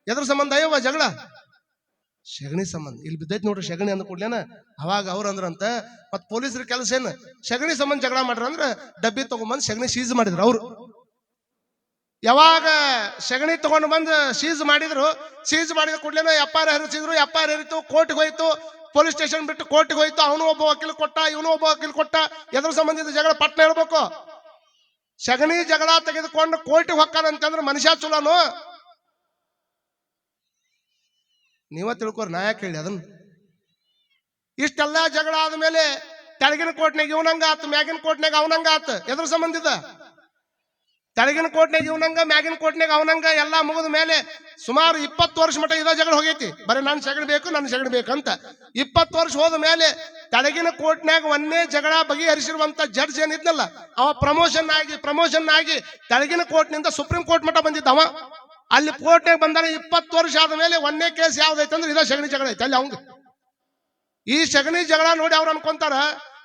ಎದ್ರ ಸಂಬಂಧ ಅಯ್ಯವ ಜಗಳ? ಸಗಣಿ ಸಂಬಂಧ. ಇಲ್ಲಿ ಬಿದ್ದೈತಿ ನೋಡ್ರಿ ಸಗಣಿ ಅಂದ ಕೂಡ್ಲೇನ. ಅವಾಗ ಅವ್ರ ಅಂದ್ರಂತ, ಮತ್ ಪೊಲೀಸರ ಕೆಲಸ ಏನ್ ಸಗಣಿ ಸಂಬಂಧ ಜಗಳ ಮಾಡ್ರ ಅಂದ್ರ ಡಬ್ಬಿ ತಗೊಂಡ್ಬಂದ್ ಸಗಣಿ ಸೀಸ್ ಮಾಡಿದ್ರು ಅವ್ರು. ಯಾವಾಗ ಸಗಣಿ ತಗೊಂಡು ಬಂದು ಸೀಸ್ ಮಾಡಿದ ಕೂಡ್ಲೇನ FIR ಹರಿಸಿದ್ರು. FIR ಹರಿತು, ಕೋರ್ಟ್ಗೆ ಹೋಯ್ತು. ಪೊಲೀಸ್ ಸ್ಟೇಷನ್ ಬಿಟ್ಟು ಕೋರ್ಟ್ಗೆ ಹೋಯ್ತು. ಅವನು ಒಬ್ಬ ವಕೀಲ್ ಕೊಟ್ಟ, ಇವನು ಒಬ್ಬ ವಕೀಲ್ ಕೊಟ್ಟ. ಎದ್ರ ಸಂಬಂಧಿತ ಜಗಳ ಪಟ್ನ ಹೇಳ್ಬೇಕು. ಸಗಣಿ ಜಗಳ ತೆಗೆದುಕೊಂಡು ಕೋರ್ಟ್ಗೆ ಹೊಕ್ಕಾನಂತಂದ್ರೆ ಮನುಷ್ಯ ಚಲೋನು? ನೀವ ತಿಳ್ಕೊರಿ, ನಾ ಯಾಕೆ ಹೇಳಿ ಅದನ್ನ. ಇಷ್ಟೆಲ್ಲ ಜಗಳ ಆದ್ಮೇಲೆ ತೆಳಗಿನ ಕೋರ್ಟ್ನಾಗ ಇವನಂಗ ಆತು, ಮ್ಯಾಗಿನ ಕೋರ್ಟ್ನಾಗ ಅವನಂಗ ಆತು. ಎದ್ರ ಸಂಬಂಧಿತ? ತೆಳಗಿನ ಕೋರ್ಟ್ನಾಗ ಇವನಂಗ, ಮ್ಯಾಗಿನ ಕೋರ್ಟ್ನಾಗ ಅವನಂಗ. ಎಲ್ಲ ಮುಗಿದ ಮೇಲೆ ಸುಮಾರು 20 ವರ್ಷ ಮಟ್ಟ ಇದ ಜಗಳ ಹೋಗೈತಿ. ಬರೀ ನಾನು ಸಗಣಿ ಬೇಕಂತ 20 ವರ್ಷ ಹೋದ ಮೇಲೆ ತೆಳಗಿನ ಕೋರ್ಟ್ನಾಗ ಒಂದೇ ಜಗಳ ಬಗೆಹರಿಸಿರುವಂತ ಜಡ್ಜ್ ಏನಿದ್ನಲ್ಲ, ಅವ ಪ್ರಮೋಷನ್ ಆಗಿ ತೆಳಗಿನ ಕೋರ್ಟ್ನಿಂದ ಸುಪ್ರೀಂ ಕೋರ್ಟ್ ಮಟ್ಟ ಬಂದಿದ್ದವ. ಅಲ್ಲಿ ಕೋರ್ಟ್ನಾಗ ಬಂದಾನ. 20 ವರ್ಷ ಆದ ಮೇಲೆ ಒಂದೇ ಕೇಸ್ ಯಾವ್ದೈತೆ ಅಂದ್ರೆ ಇದ ಸಗಣಿ ಜಗಳ ಐತೆ ಅಲ್ಲಿ ಅವಂಗ. ಈ ಸಗಣಿ ಜಗಳ ನೋಡಿ ಅವ್ರು ಅನ್ಕೊಂತಾರ,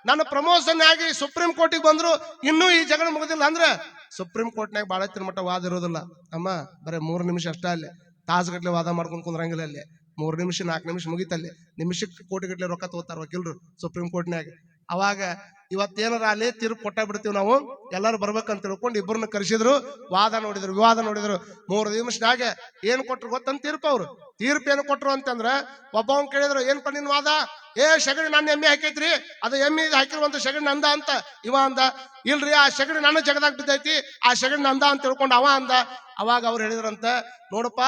ನನ್ನ ಪ್ರಮೋಷನ್ ಆಗಿ ಸುಪ್ರೀಂ ಕೋರ್ಟಿಗೆ ಬಂದ್ರು, ಇನ್ನೂ ಈ ಜಗಳ ಮುಗಿದಿಲ್ಲ ಅಂದ್ರೆ ಸುಪ್ರೀಂ ಕೋರ್ಟ್ನಾಗ ಬಾಳ ಮಟ್ಟ ವಾದ ಇರೋದಿಲ್ಲ ಅಮ್ಮ. ಬರೀ 3 ನಿಮಿಷ ಅಷ್ಟ ಅಲ್ಲಿ, ತಾಸುಗಟ್ಲೆ ವಾದ ಮಾಡ್ಕೊಂಡು ಕುಂದ್ರಂಗಿಲ್ಲ ಅಲ್ಲಿ. 3 ನಿಮಿಷ 4 ನಿಮಿಷ ಮುಗಿತಲ್ಲಿ. ನಿಮಿಷಕ್ಕೆ ಕೋಟಿಗಟ್ಲೆ ರೊಕ್ಕ ತಗೋತಾರ ವಕೀಲರು ಸುಪ್ರೀಂ ಕೋರ್ಟ್ನಾಗ. ಅವಾಗ ಇವತ್ತೇನಾರ ಅಲ್ಲಿ ತೀರ್ಪು ಕೊಟ್ಟ ಬಿಡ್ತೀವಿ ನಾವು, ಎಲ್ಲರೂ ಬರ್ಬೇಕಂತ ತಿಳ್ಕೊಂಡು ಇಬ್ಬರನ್ನ ಕರೆಸಿದ್ರು. ವಿವಾದ ನೋಡಿದ್ರು. 3 ನಿಮಿಷದಾಗ ಏನ್ ಕೊಟ್ರು ಗೊತ್ತಂತ ತೀರ್ಪು. ಅವ್ರು ತೀರ್ಪು ಏನು ಕೊಟ್ರು ಅಂತಂದ್ರ, ಒಬ್ಬವನ್ ಕೇಳಿದ್ರು, ಏನ್ಪ ನಿನ್ ವಾದ? ಸಗಣಿ ನನ್ನ ಎಮ್ಮೆ ಹಾಕೈತ್ರಿ, ಅದು ಎಮ್ಮೆ ಹಾಕಿರುವಂತ ಸಗಣಿ ನಂದ ಅಂತ ಇವ ಅಂದ. ಇಲ್ರಿ, ಆ ಸಗಣಿ ನನ್ನ ಜಗದಾಗ ಬಿದ್ದೈತಿ, ಆ ಸಗಣಿ ನಂದ ಅಂತ ತಿಳ್ಕೊಂಡು ಅವ ಅಂದ. ಅವಾಗ ಅವ್ರು ಹೇಳಿದ್ರಂತ, ನೋಡಪ್ಪ,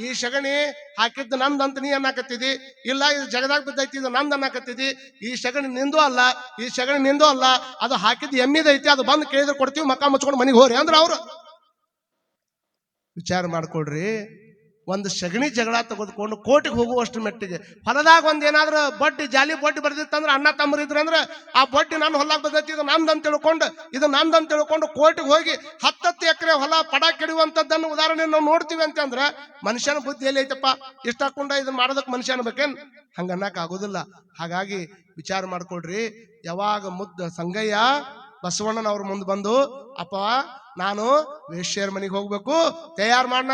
ಈ ಸಗಣಿ ಹಾಕಿದ್ದು ನಂದಂತ ನೀ ಅನ್ನಕತ್ತಿದಿ, ಇಲ್ಲ ಇದು ಜಗದಾಗ ಬಿದ್ದೈತಿ ಇದು ನಂದ್ ಅನ್ನಕತ್ತಿದಿ. ಈ ಸಗಣಿ ನಿಂದು ಅಲ್ಲ, ಅದು ಹಾಕಿದ್ದು ಎಮ್ಮಿದೈತಿ, ಅದು ಬಂದು ಕೇಳಿದ್ರೆ ಕೊಡ್ತೀವಿ, ಮಕ್ಕ ಮುಚ್ಕೊಂಡು ಮನೆಗೆ ಹೋರಿ ಅಂದ್ರ ಅವ್ರು. ವಿಚಾರ ಮಾಡ್ಕೊಡ್ರಿ. ಒಂದು ಸಗಣಿ ಜಗಳ ತೆಗೆದುಕೊಂಡು ಕೋರ್ಟಿಗೆ ಹೋಗುವಷ್ಟು ಮೆಟ್ಟಿಗೆ, ಹೊಲದಾಗ ಒಂದೇನಾದ್ರೂ ಜಾಲಿ ಬೊಡ್ಡಿ ಬರ್ದಿತ್ತಂದ್ರೆ ಅಣ್ಣ ತಮ್ಮರು ಇದ್ರಂದ್ರೆ ಆ ಬೊಡ್ಡಿ ನನ್ನ ಹೊಲದಾಗ ಬಂದೈತಿ, ಇದು ನಂದಂತ ತಿಳ್ಕೊಂಡು ಕೋರ್ಟಿಗೆ ಹೋಗಿ 10 ಎಕರೆ ಹೊಲ ಪಡ ಕೆಡುವಂತದ್ದನ್ನು ಉದಾಹರಣೆ ನಾವು ನೋಡ್ತೀವಿ ಅಂತಂದ್ರ ಮನುಷ್ಯನ ಬುದ್ಧಿ ಎಲ್ಲಿ ಐತಪ್ಪ? ಇಷ್ಟ ಹಾಕೊಂಡ ಇದನ್ನ ಮಾಡೋದಕ್ಕೆ ಮನುಷ್ಯ ಅನ್ಬೇಕೇನ್? ಹಂಗ ಅನ್ನಕ್ ಆಗೋದಿಲ್ಲ. ಹಾಗಾಗಿ ವಿಚಾರ ಮಾಡ್ಕೊಳ್ರಿ. ಯಾವಾಗ ಸಂಗಯ್ಯ ಬಸವಣ್ಣನವ್ರ ಮುಂದೆ ಬಂದು, ಅಪ್ಪ ನಾನು ವೇಶ್ಯರ ಮನೆಗೆ ಹೋಗ್ಬೇಕು, ತಯಾರು ಮಾಡಿ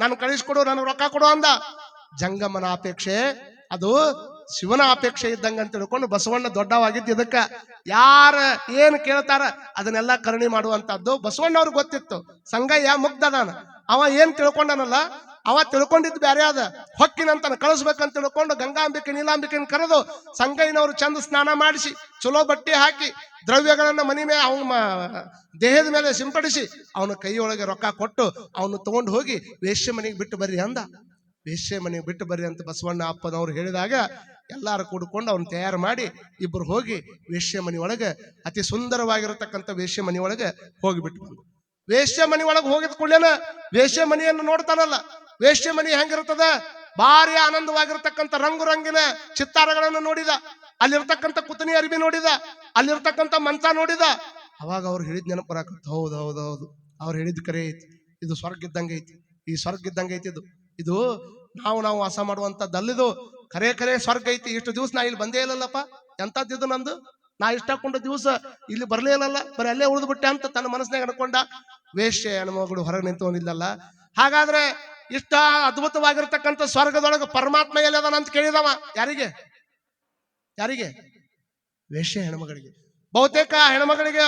ನಾನು ಕಳಿಸ್ಕೊಡು, ನನಗೆ ರೊಕ್ಕ ಕೊಡು ಅಂದ. ಜಂಗಮನ ಅಪೇಕ್ಷೆ ಅದು ಶಿವನ ಅಪೇಕ್ಷೆ ಇದ್ದಂಗ ಅಂತ ತಿಳ್ಕೊಂಡು ಬಸವಣ್ಣ ದೊಡ್ಡವಾಗಿದ್ದು ಇದಕ್ಕ. ಯಾರ ಏನ್ ಕೇಳ್ತಾರ ಅದನ್ನೆಲ್ಲ ಕರುಣೆ ಮಾಡುವಂತದ್ದು ಬಸವಣ್ಣ ಅವ್ರಿಗೆ ಗೊತ್ತಿತ್ತು. ಸಂಗಯ್ಯ ಮುಗ್ಧದಾನ, ಅವ ಏನ್ ತಿಳ್ಕೊಂಡನಲ್ಲ, ಅವ ತಿಳ್ಕೊಂಡಿದ್ದು ಬೇರೆ ಅದ. ಹೊಕ್ಕಿನಂತ ಕಳಿಸ್ಬೇಕಂತ ತಿಳ್ಕೊಂಡು ಗಂಗಾಂಬಿಕೆ ನೀಲಾಂಬಿಕೆನ ಕರೆದು ಸಂಗಯ್ಯನವರು ಚಂದ ಸ್ನಾನ ಮಾಡಿಸಿ, ಚಲೋ ಬಟ್ಟೆ ಹಾಕಿ, ದ್ರವ್ಯಗಳನ್ನ ಮನಿ ಮೇಲೆ ಅವನ ದೇಹದ ಮೇಲೆ ಸಿಂಪಡಿಸಿ, ಅವನ ಕೈಯೊಳಗೆ ರೊಕ್ಕ ಕೊಟ್ಟು ಅವನು ತಗೊಂಡು ಹೋಗಿ ವೇಶ್ಯ ಮನೆಗೆ ಬಿಟ್ಟು ಬರ್ರಿ ಅಂದ. ವೇಶ್ಯ ಮನೆಗೆ ಬಿಟ್ಟು ಬರ್ರಿ ಅಂತ ಬಸವಣ್ಣ ಅಪ್ಪನವ್ರು ಹೇಳಿದಾಗ ಎಲ್ಲಾರು ಕೂಡ್ಕೊಂಡು ಅವ್ನ ತಯಾರು ಮಾಡಿ ಇಬ್ಬರು ಹೋಗಿ ವೇಶ್ಯ ಮನಿ ಒಳಗೆ, ಅತಿ ಸುಂದರವಾಗಿರತಕ್ಕಂಥ ವೇಶ್ಯ ಮನಿ ಒಳಗೆ ಹೋಗಿಬಿಟ್ಟು ಬಂದು, ವೇಶ್ಯ ಮನಿ ಒಳಗೆ ಹೋಗಿದ ಕೂಡಲೇನ ವೇಶ್ಯ ಮನಿಯನ್ನು ನೋಡ್ತಾನಲ್ಲ, ವೇಶ್ಯ ಮನಿ ಹೆಂಗಿರ್ತದ? ಭಾರಿ ಆನಂದವಾಗಿರ್ತಕ್ಕಂಥ ರಂಗಿನ ಚಿತ್ತಾರಗಳನ್ನು ನೋಡಿದ, ಅಲ್ಲಿರ್ತಕ್ಕಂಥ ಕುತನಿ ಅರಿವಿ ನೋಡಿದ, ಅಲ್ಲಿರ್ತಕ್ಕಂಥ ಮಂಚ ನೋಡಿದ. ಅವಾಗ ಅವ್ರು ಹೇಳಿದ್ ನೆನಪು ಬರಾಕತ್ತ, ಹೌದು ಅವ್ರು ಹೇಳಿದ್ ಕರೆ ಐತಿ. ಇದು ಸ್ವರ್ಗ ಇದ್ದಂಗೆ ಐತಿ. ಈ ಸ್ವರ್ಗ ಇದ್ದಂಗೆ ಐತಿ. ಇದು ನಾವು ವಾಸ ಮಾಡುವಂತದ್ದಲ್ಲಿದು. ಕರೆ ಕರೆ ಸ್ವರ್ಗ ಐತಿ. ಇಷ್ಟು ದಿವಸ ನಾ ಇಲ್ಲಿ ಬಂದೇ ಇಲ್ಲಲ್ಲಪ್ಪ, ಎಂತದ್ದು ನಂದು, ನಾ ಇಷ್ಟಕೊಂಡ ದಿವಸ ಇಲ್ಲಿ ಬರ್ಲೇ ಇಲ್ಲಲ್ಲ, ಬರೀ ಅಲ್ಲೇ ಉಳಿದು ಬಿಟ್ಟೆ ಅಂತ ತನ್ನ ಮನಸ್ಸಿನಾಗ ಅನ್ಕೊಂಡ ವೇಶ್ಯೆ ಹೆಣ್ಮಗಳು ಹೊರಗೆ ನಿಂತವನಿಲ್ಲಲ್ಲ. ಹಾಗಾದ್ರೆ ಇಷ್ಟ ಅದ್ಭುತವಾಗಿರ್ತಕ್ಕಂಥ ಸ್ವರ್ಗದೊಳಗೆ ಪರಮಾತ್ಮ ಎಲ್ಲದನ ಅಂತ ಕೇಳಿದವ. ಯಾರಿಗೆ? ವೇಶ್ಯೆ ಹೆಣ್ಮಗಳಿಗೆ. ಬಹುತೇಕ ಹೆಣ್ಮಗಳಿಗೆ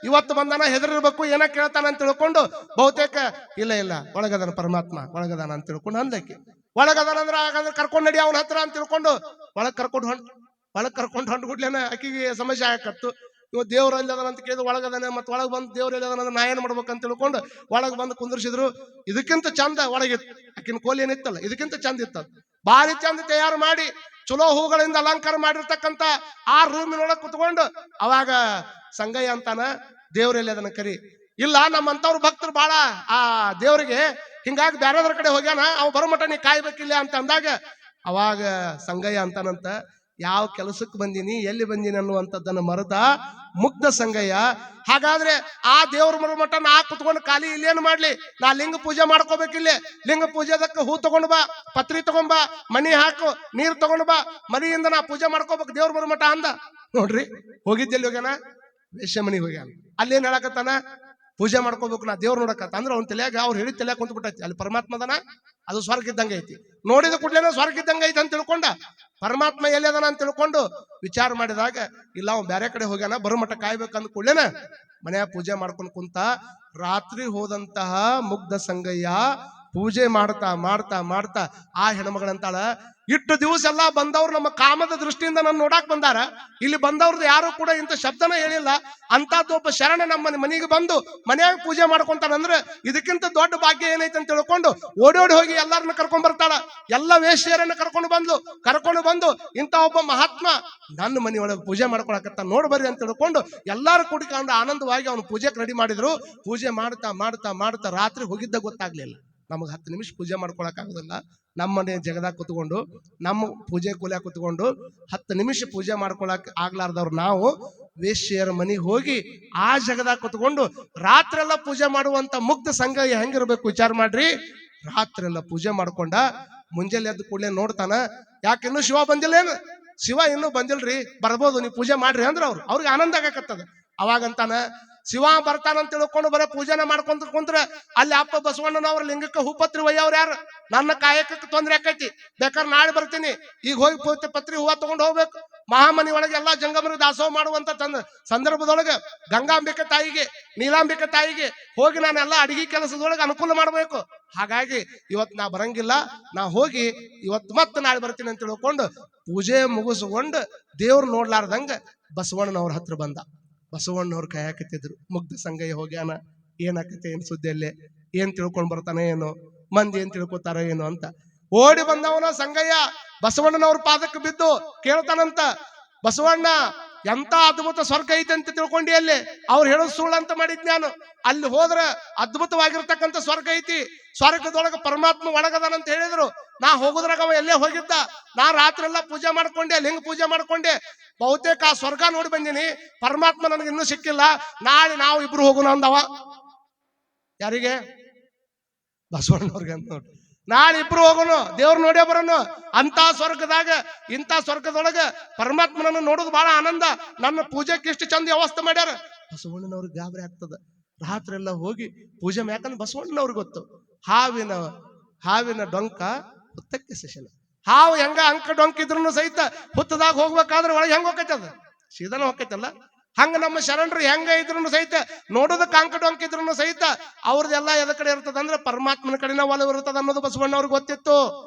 ಇವತ್ತು ಬಂದಾನ ಹೆದರಿರ್ಬೇಕು, ಏನ ಕೇಳ್ತಾನ ಅಂತ ತಿಳ್ಕೊಂಡು ಬಹುತೇಕ ಇಲ್ಲ ಒಳಗದಾನ ಪರಮಾತ್ಮ, ಒಳಗದಾನ ಅಂತ ತಿಳ್ಕೊಂಡು ಅಂದಕ್ಕೆ. ಒಳಗದಾನ ಅಂದ್ರೆ ಹಾಗಾದ್ರೆ ಕರ್ಕೊಂಡು ನಡಿ ಅವನ ಹತ್ರ ಅಂತ ತಿಳ್ಕೊಂಡು ಒಳಗ್ ಕರ್ಕೊಂಡು ಹೊಂಟ್ಬಿಡ್ಲೇನ ಆಕಿಗೆ ಸಮಸ್ಯೆ ಆಗಕತ್ತು. ಇವ ದೇವ್ರ ಎಲ್ಲದನ ಅಂತ ಕೇಳಿದ್ರು ಒಳಗದಾನೆ. ಮತ್ತೆ ಒಳಗೆ ಬಂದು ದೇವ್ರ ಎಲ್ಲದನ ನಾ ಏನ್ ಮಾಡ್ಬೇಕಂತ ತಿಳ್ಕೊಂಡು ಒಳಗೆ ಬಂದು ಕುಂದರ್ಸಿದ್ರು. ಇದಕ್ಕಿಂತ ಚಂದ ಒಳಗಿತ್ತು, ಆಕಿನ ಕೋಲಿ ಏನಿತ್ತಲ್ಲ ಇದಕ್ಕಿಂತ ಚಂದ ಇತ್ತು. ಭಾರಿ ಚಂದ ತಯಾರು ಮಾಡಿ ಚಲೋ ಹೂಗಳಿಂದ ಅಲಂಕಾರ ಮಾಡಿರ್ತಕ್ಕಂಥ ಆ ರೂಮಿನೊಳಗೆ ಕುತ್ಕೊಂಡು ಅವಾಗ ಸಂಗಯ್ಯ ಅಂತಾನ, ದೇವ್ರೆಲ್ಲಿ ಅದನ್ನ ಕರಿ. ಇಲ್ಲ ನಮ್ಮಂತವ್ರು ಭಕ್ತರು ಬಾಳ ಆ ದೇವ್ರಿಗೆ, ಹಿಂಗಾಗಿ ಬ್ಯಾರದ್ರ ಕಡೆ ಹೋಗ್ಯಾನ, ಅವ್ ಬರೋಮಟ ನೀ ಕಾಯ್ಬೇಕಿಲ್ಲ ಅಂತ ಅಂದಾಗ ಅವಾಗ ಸಂಗಯ್ಯ ಅಂತಾನಂತ, ಯಾವ ಕೆಲಸಕ್ಕೆ ಬಂದೀನಿ, ಎಲ್ಲಿ ಬಂದೀನಿ ಅನ್ನುವಂಥದ್ದನ್ನು ಮರೆತ ಮುಗ್ಧ ಸಂಗಯ್ಯ. ಹಾಗಾದ್ರೆ ಆ ದೇವ್ರ ಮಠ ನಾ ಕುತ್ಕೊಂಡು ಖಾಲಿ ಇಲ್ಲೇನು ಮಾಡ್ಲಿ, ನಾ ಲಿಂಗ ಪೂಜೆ ಮಾಡ್ಕೋಬೇಕಿಲ್ಲ. ಲಿಂಗ ಪೂಜೆದಕ್ಕೆ ಹೂ ತಗೊಂಡ್ ಬಾ, ಪತ್ರಿ ತಗೊಂಡ್ ಬಾ, ಮನಿ ಹಾಕು, ನೀರ್ ತಗೊಂಡ್ ಬಾ, ಮನಿಯಿಂದ ನಾ ಪೂಜೆ ಮಾಡ್ಕೋಬೇಕು ದೇವ್ರ ಮಠ ಅಂದ. ನೋಡ್ರಿ, ಹೋಗಿದ್ದೆಲ್ಲಿ ಹೋಗ್ಯಾನ? ವೇಶ್ಯ ಮನಿಗೆ ಹೋಗ್ಯಾನ. ಅಲ್ಲೇನ್ ಹೇಳಕತ್ತಾನ? ಪೂಜೆ ಮಾಡ್ಕೋಬೇಕು, ನಾ ದೇವ್ರು ನೋಡಕತ್ತ ಅಂದ್ರೆ ಅವ್ನ ತಲೆಯಾಗ ಅವ್ರು ಹೇಳಿದ ತಲೆಯಾಗ ಕುಂತ ಬಿಟ್ಟೈತಿ. ಅಲ್ಲಿ ಪರಮಾತ್ಮದನ, ಅದು ಸ್ವರ್ಗ ಇದ್ದಂಗೆ ಐತಿ. ನೋಡಿದ ಕೂಡ್ಲೇನ ಸ್ವರ್ಗ ಇದ್ದಂಗೆ ಐತಿ ಅಂತ ತಿಳ್ಕೊಂಡ ಪರಮಾತ್ಮ ಎಲ್ಲಿ ಅದನ ಅಂತ ತಿಳ್ಕೊಂಡು ವಿಚಾರ ಮಾಡಿದಾಗ ಇಲ್ಲ ಅವ್ನು ಬೇರೆ ಕಡೆ ಹೋಗ್ಯಾನ, ಬರೋ ಮಟ್ಟ ಕಾಯ್ಬೇಕಂದ್ ಕೂಡ್ಲೇನ ಮನ್ಯಾಗ ಪೂಜೆ ಮಾಡ್ಕೊಂಡು ಕುಂತ. ರಾತ್ರಿ ಹೋದಂತಹ ಮುಗ್ಧ ಸಂಗಯ್ಯ ಪೂಜೆ ಮಾಡ್ತಾ ಮಾಡ್ತಾ ಮಾಡ್ತಾ ಆ ಹೆಣ್ಮಗಳಂತಾಳ, ಇಟ್ಟು ದಿವಸ ಎಲ್ಲ ಬಂದವ್ರು ನಮ್ಮ ಕಾಮದ ದೃಷ್ಟಿಯಿಂದ ನನ್ನ ನೋಡಾಕ್ ಬಂದಾರ, ಇಲ್ಲಿ ಬಂದವ್ರದ್ದು ಯಾರು ಕೂಡ ಇಂಥ ಶಬ್ದನ ಹೇಳಿಲ್ಲ. ಅಂತದ್ದು ಒಬ್ಬ ಶರಣ ನಮ್ಮ ಮನೆಗೆ ಬಂದು ಮನ್ಯಾಗ ಪೂಜೆ ಮಾಡ್ಕೊಂತಾನಂದ್ರೆ ಇದಕ್ಕಿಂತ ದೊಡ್ಡ ಭಾಗ್ಯ ಏನೈತೆ ಅಂತ ತಿಳ್ಕೊಂಡು ಓಡೋಡಿ ಹೋಗಿ ಎಲ್ಲಾರನ್ನ ಕರ್ಕೊಂಡ್ ಬರ್ತಾಳ. ಎಲ್ಲ ವೇಶ್ಯರನ್ನ ಕರ್ಕೊಂಡು ಬಂದು ಇಂಥ ಒಬ್ಬ ಮಹಾತ್ಮ ನನ್ನ ಮನೆಯೊಳಗೆ ಪೂಜೆ ಮಾಡ್ಕೊಳಕತ್ತ, ನೋಡ್ಬರ್ರಿ ಅಂತ ತಿಳ್ಕೊಂಡು ಎಲ್ಲಾರು ಕೂಡಿಕೊಂಡು ಆನಂದವಾಗಿ ಅವನು ಪೂಜೆಗೆ ರೆಡಿ ಮಾಡಿದ್ರು. ಪೂಜೆ ಮಾಡ್ತಾ ಮಾಡ್ತಾ ಮಾಡ್ತಾ ರಾತ್ರಿ ಹೋಗಿದ್ದ ಗೊತ್ತಾಗ್ಲಿಲ್ಲ. ನಮಗ್ 10 ನಿಮಿಷ ಪೂಜೆ ಮಾಡ್ಕೊಳಕ್ ಆಗುದಿಲ್ಲ. ನಮ್ಮ ಮನೆ ಜಗದಾಗ ಕುತ್ಕೊಂಡು ನಮ್ಮ ಪೂಜೆ ಕೂಲ್ಯಾಗ ಕುತ್ಕೊಂಡು 10 ನಿಮಿಷ ಪೂಜೆ ಮಾಡ್ಕೊಳಕ್ ಆಗ್ಲಾರ್ದವ್ರು ನಾವು ವೇಶ್ಯರ ಮನೆಗೆ ಹೋಗಿ ಆ ಜಗದಾಗ ಕುತ್ಕೊಂಡು ರಾತ್ರಿ ಎಲ್ಲ ಪೂಜೆ ಮಾಡುವಂತ ಮುಗ್ಧ ಸಂಘ ಹೆಂಗಿರ್ಬೇಕು ವಿಚಾರ ಮಾಡ್ರಿ. ರಾತ್ರಿ ಎಲ್ಲ ಪೂಜೆ ಮಾಡ್ಕೊಂಡ ಮುಂಜಾನೆ ಎದ್ದು ಕೂಡಲೇ ನೋಡ್ತಾನ, ಯಾಕೆ ಇನ್ನೂ ಶಿವ ಬಂದಿಲ್ಲೇನು? ಶಿವ ಇನ್ನೂ ಬಂದಿಲ್ರಿ, ಬರ್ಬೋದು, ನೀವು ಪೂಜೆ ಮಾಡ್ರಿ ಅಂದ್ರ ಅವ್ರಿಗೆ ಆನಂದ ಆಗಕತ್ತದ. ಅವಾಗಂತಾನ, ಶಿವ ಬರ್ತಾನಂತ ತಿಳ್ಕೊಂಡು ಬರೀ ಪೂಜೆನ ಮಾಡ್ಕೊಂತ ಕುಂತ್ರ ಅಲ್ಲಿ ಅಪ್ಪ ಬಸವಣ್ಣನವ್ರ ಲಿಂಗಕ್ಕೆ ಹೂಪತ್ರಿ ಒಯ್ಯವ್ರ ಯಾರು? ನನ್ನ ಕಾಯಕಕ್ಕೆ ತೊಂದ್ರೆ ಆಕೈತಿ, ಬೇಕಾದ್ರೆ ನಾಳೆ ಬರ್ತೀನಿ, ಈಗ ಹೋಗಿ ಪತ್ರಿ ಹೂವ ತಗೊಂಡು ಹೋಗ್ಬೇಕು. ಮಹಾಮನಿ ಒಳಗೆ ಎಲ್ಲಾ ಜಂಗಮರಿಗೆ ದಾಸೋಹ ಮಾಡುವಂತ ಸಂದರ್ಭದೊಳಗೆ ಗಂಗಾಂಬಿಕೆ ತಾಯಿಗೆ, ನೀಲಾಂಬಿಕೆ ತಾಯಿಗೆ ಹೋಗಿ ನಾನೆಲ್ಲ ಅಡಿಗೆ ಕೆಲಸದೊಳಗೆ ಅನುಕೂಲ ಮಾಡ್ಬೇಕು. ಹಾಗಾಗಿ ಇವತ್ತು ನಾ ಬರಂಗಿಲ್ಲ, ನಾ ಹೋಗಿ ಇವತ್ತು ಮತ್ತೆ ನಾಳೆ ಬರ್ತೀನಿ ಅಂತ ತಿಳ್ಕೊಂಡು ಪೂಜೆ ಮುಗಿಸ್ಕೊಂಡು ದೇವ್ರು ನೋಡ್ಲಾರ್ದಂಗ ಬಸವಣ್ಣನವ್ರ ಹತ್ರ ಬಂದ. ಬಸವಣ್ಣವ್ರು ಕೈ ಹಾಕತ್ತಿದ್ರು. ಮುಗ್ಧ ಸಂಗಯ್ಯ ಹೋಗ್ಯಾನ, ಏನಾಕತ್ತೆ ಏನ್ ಸುದ್ದಿಯಲ್ಲೇ, ಏನ್ ತಿಳ್ಕೊಂಡ್ ಬರ್ತಾನೆ ಏನೋ, ಮಂದಿ ಏನ್ ತಿಳ್ಕೊತಾರ ಏನೋ ಅಂತ ಓಡಿ ಬಂದವನ ಸಂಗಯ್ಯ ಬಸವಣ್ಣನವ್ರ ಪಾದಕ್ಕೆ ಬಿದ್ದು ಕೇಳ್ತಾನಂತ, ಬಸವಣ್ಣ ಎಂತ ಅದ್ಭುತ ಸ್ವರ್ಗ ಐತೆ ಅಂತ ತಿಳ್ಕೊಂಡಿ? ಅಲ್ಲಿ ಅವ್ರು ಹೇಳೋದು ಸುಳ್ಳು ಅಂತ ಮಾಡಿದ್ ನಾನು. ಅಲ್ಲಿ ಹೋದ್ರ ಅದ್ಭುತವಾಗಿರ್ತಕ್ಕಂಥ ಸ್ವರ್ಗ ಐತಿ, ಸ್ವರ್ಗದೊಳಗ ಪರಮಾತ್ಮ ಒಳಗದಾನಂತ ಹೇಳಿದ್ರು. ನಾ ಹೋಗುದ್ರಾಗ ಅವ ಎಲ್ಲೇ ಹೋಗಿದ್ದ, ನಾ ರಾತ್ರಿ ಎಲ್ಲ ಪೂಜೆ ಮಾಡ್ಕೊಂಡೆ, ಲಿಂಗ ಪೂಜೆ ಮಾಡ್ಕೊಂಡೆ, ಬಹುತೇಕ ಆ ಸ್ವರ್ಗ ನೋಡಿ ಬಂದಿನಿ, ಪರಮಾತ್ಮ ನನಗೆ ಇನ್ನೂ ಸಿಕ್ಕಿಲ್ಲ, ನಾಳೆ ನಾವು ಇಬ್ರು ಹೋಗೋಣ ಅಂದವ. ಯಾರಿಗೆ? ಬಸವಣ್ಣವ್ರಿಗೆ ಅಂತ ನೋಡಿ. ನಾಳೆ ಇಬ್ರು ಹೋಗೋನು, ದೇವ್ರು ನೋಡೇ ಬರೋನು. ಅಂತ ಸ್ವರ್ಗದಾಗ ಇಂಥ ಸ್ವರ್ಗದೊಳಗ ಪರಮಾತ್ಮನನ್ನು ನೋಡೋದು ಬಹಳ ಆನಂದ. ನನ್ನ ಪೂಜೆಗೆ ಎಷ್ಟು ಚಂದ ವ್ಯವಸ್ಥೆ ಮಾಡ್ಯಾರ. ಬಸವಣ್ಣನವ್ರಿಗೆ ಗಾಬರಿ ಆಗ್ತದ. ರಾತ್ರಿ ಎಲ್ಲ ಹೋಗಿ ಪೂಜೆ, ಯಾಕಂದ್ರೆ ಬಸವಣ್ಣನವ್ರಿಗೆ ಗೊತ್ತು, ಹಾವಿನ ಡೊಂಕ ಹುತ್ತಕ್ಕೆ ಸೆಷನ್. ಹಾವು ಹೆಂಗ ಅಂಕ ಡೊಂಕ ಇದ್ರು ಸಹಿತ ಹುತ್ತದಾಗ ಹೋಗ್ಬೇಕಾದ್ರೆ ಒಳಗೆ ಹೆಂಗ್ ಹೋಗ್ತದ? ಸೀದನ ಹೋಗ್ತೈತಲ್ಲ. ಹಂಗ ನಮ್ಮ ಶರಣರು ಹೆಂಗ ಇದ್ರು ಸಹಿತ ನೋಡೋದಕ್ಕೆ ಅಂಕ ಡೊಂಕ ಇದ್ರು ಸಹಿತ ಅವ್ರದ್ದೆಲ್ಲ ಎದ ಕಡೆ ಇರ್ತದ ಅಂದ್ರೆ ಪರಮಾತ್ಮನ ಕಡೆನ ಒಲವು ಇರ್ತದ ಅನ್ನೋದು ಬಸವಣ್ಣವ್ರಿಗೆ ಗೊತ್ತಿತ್ತು.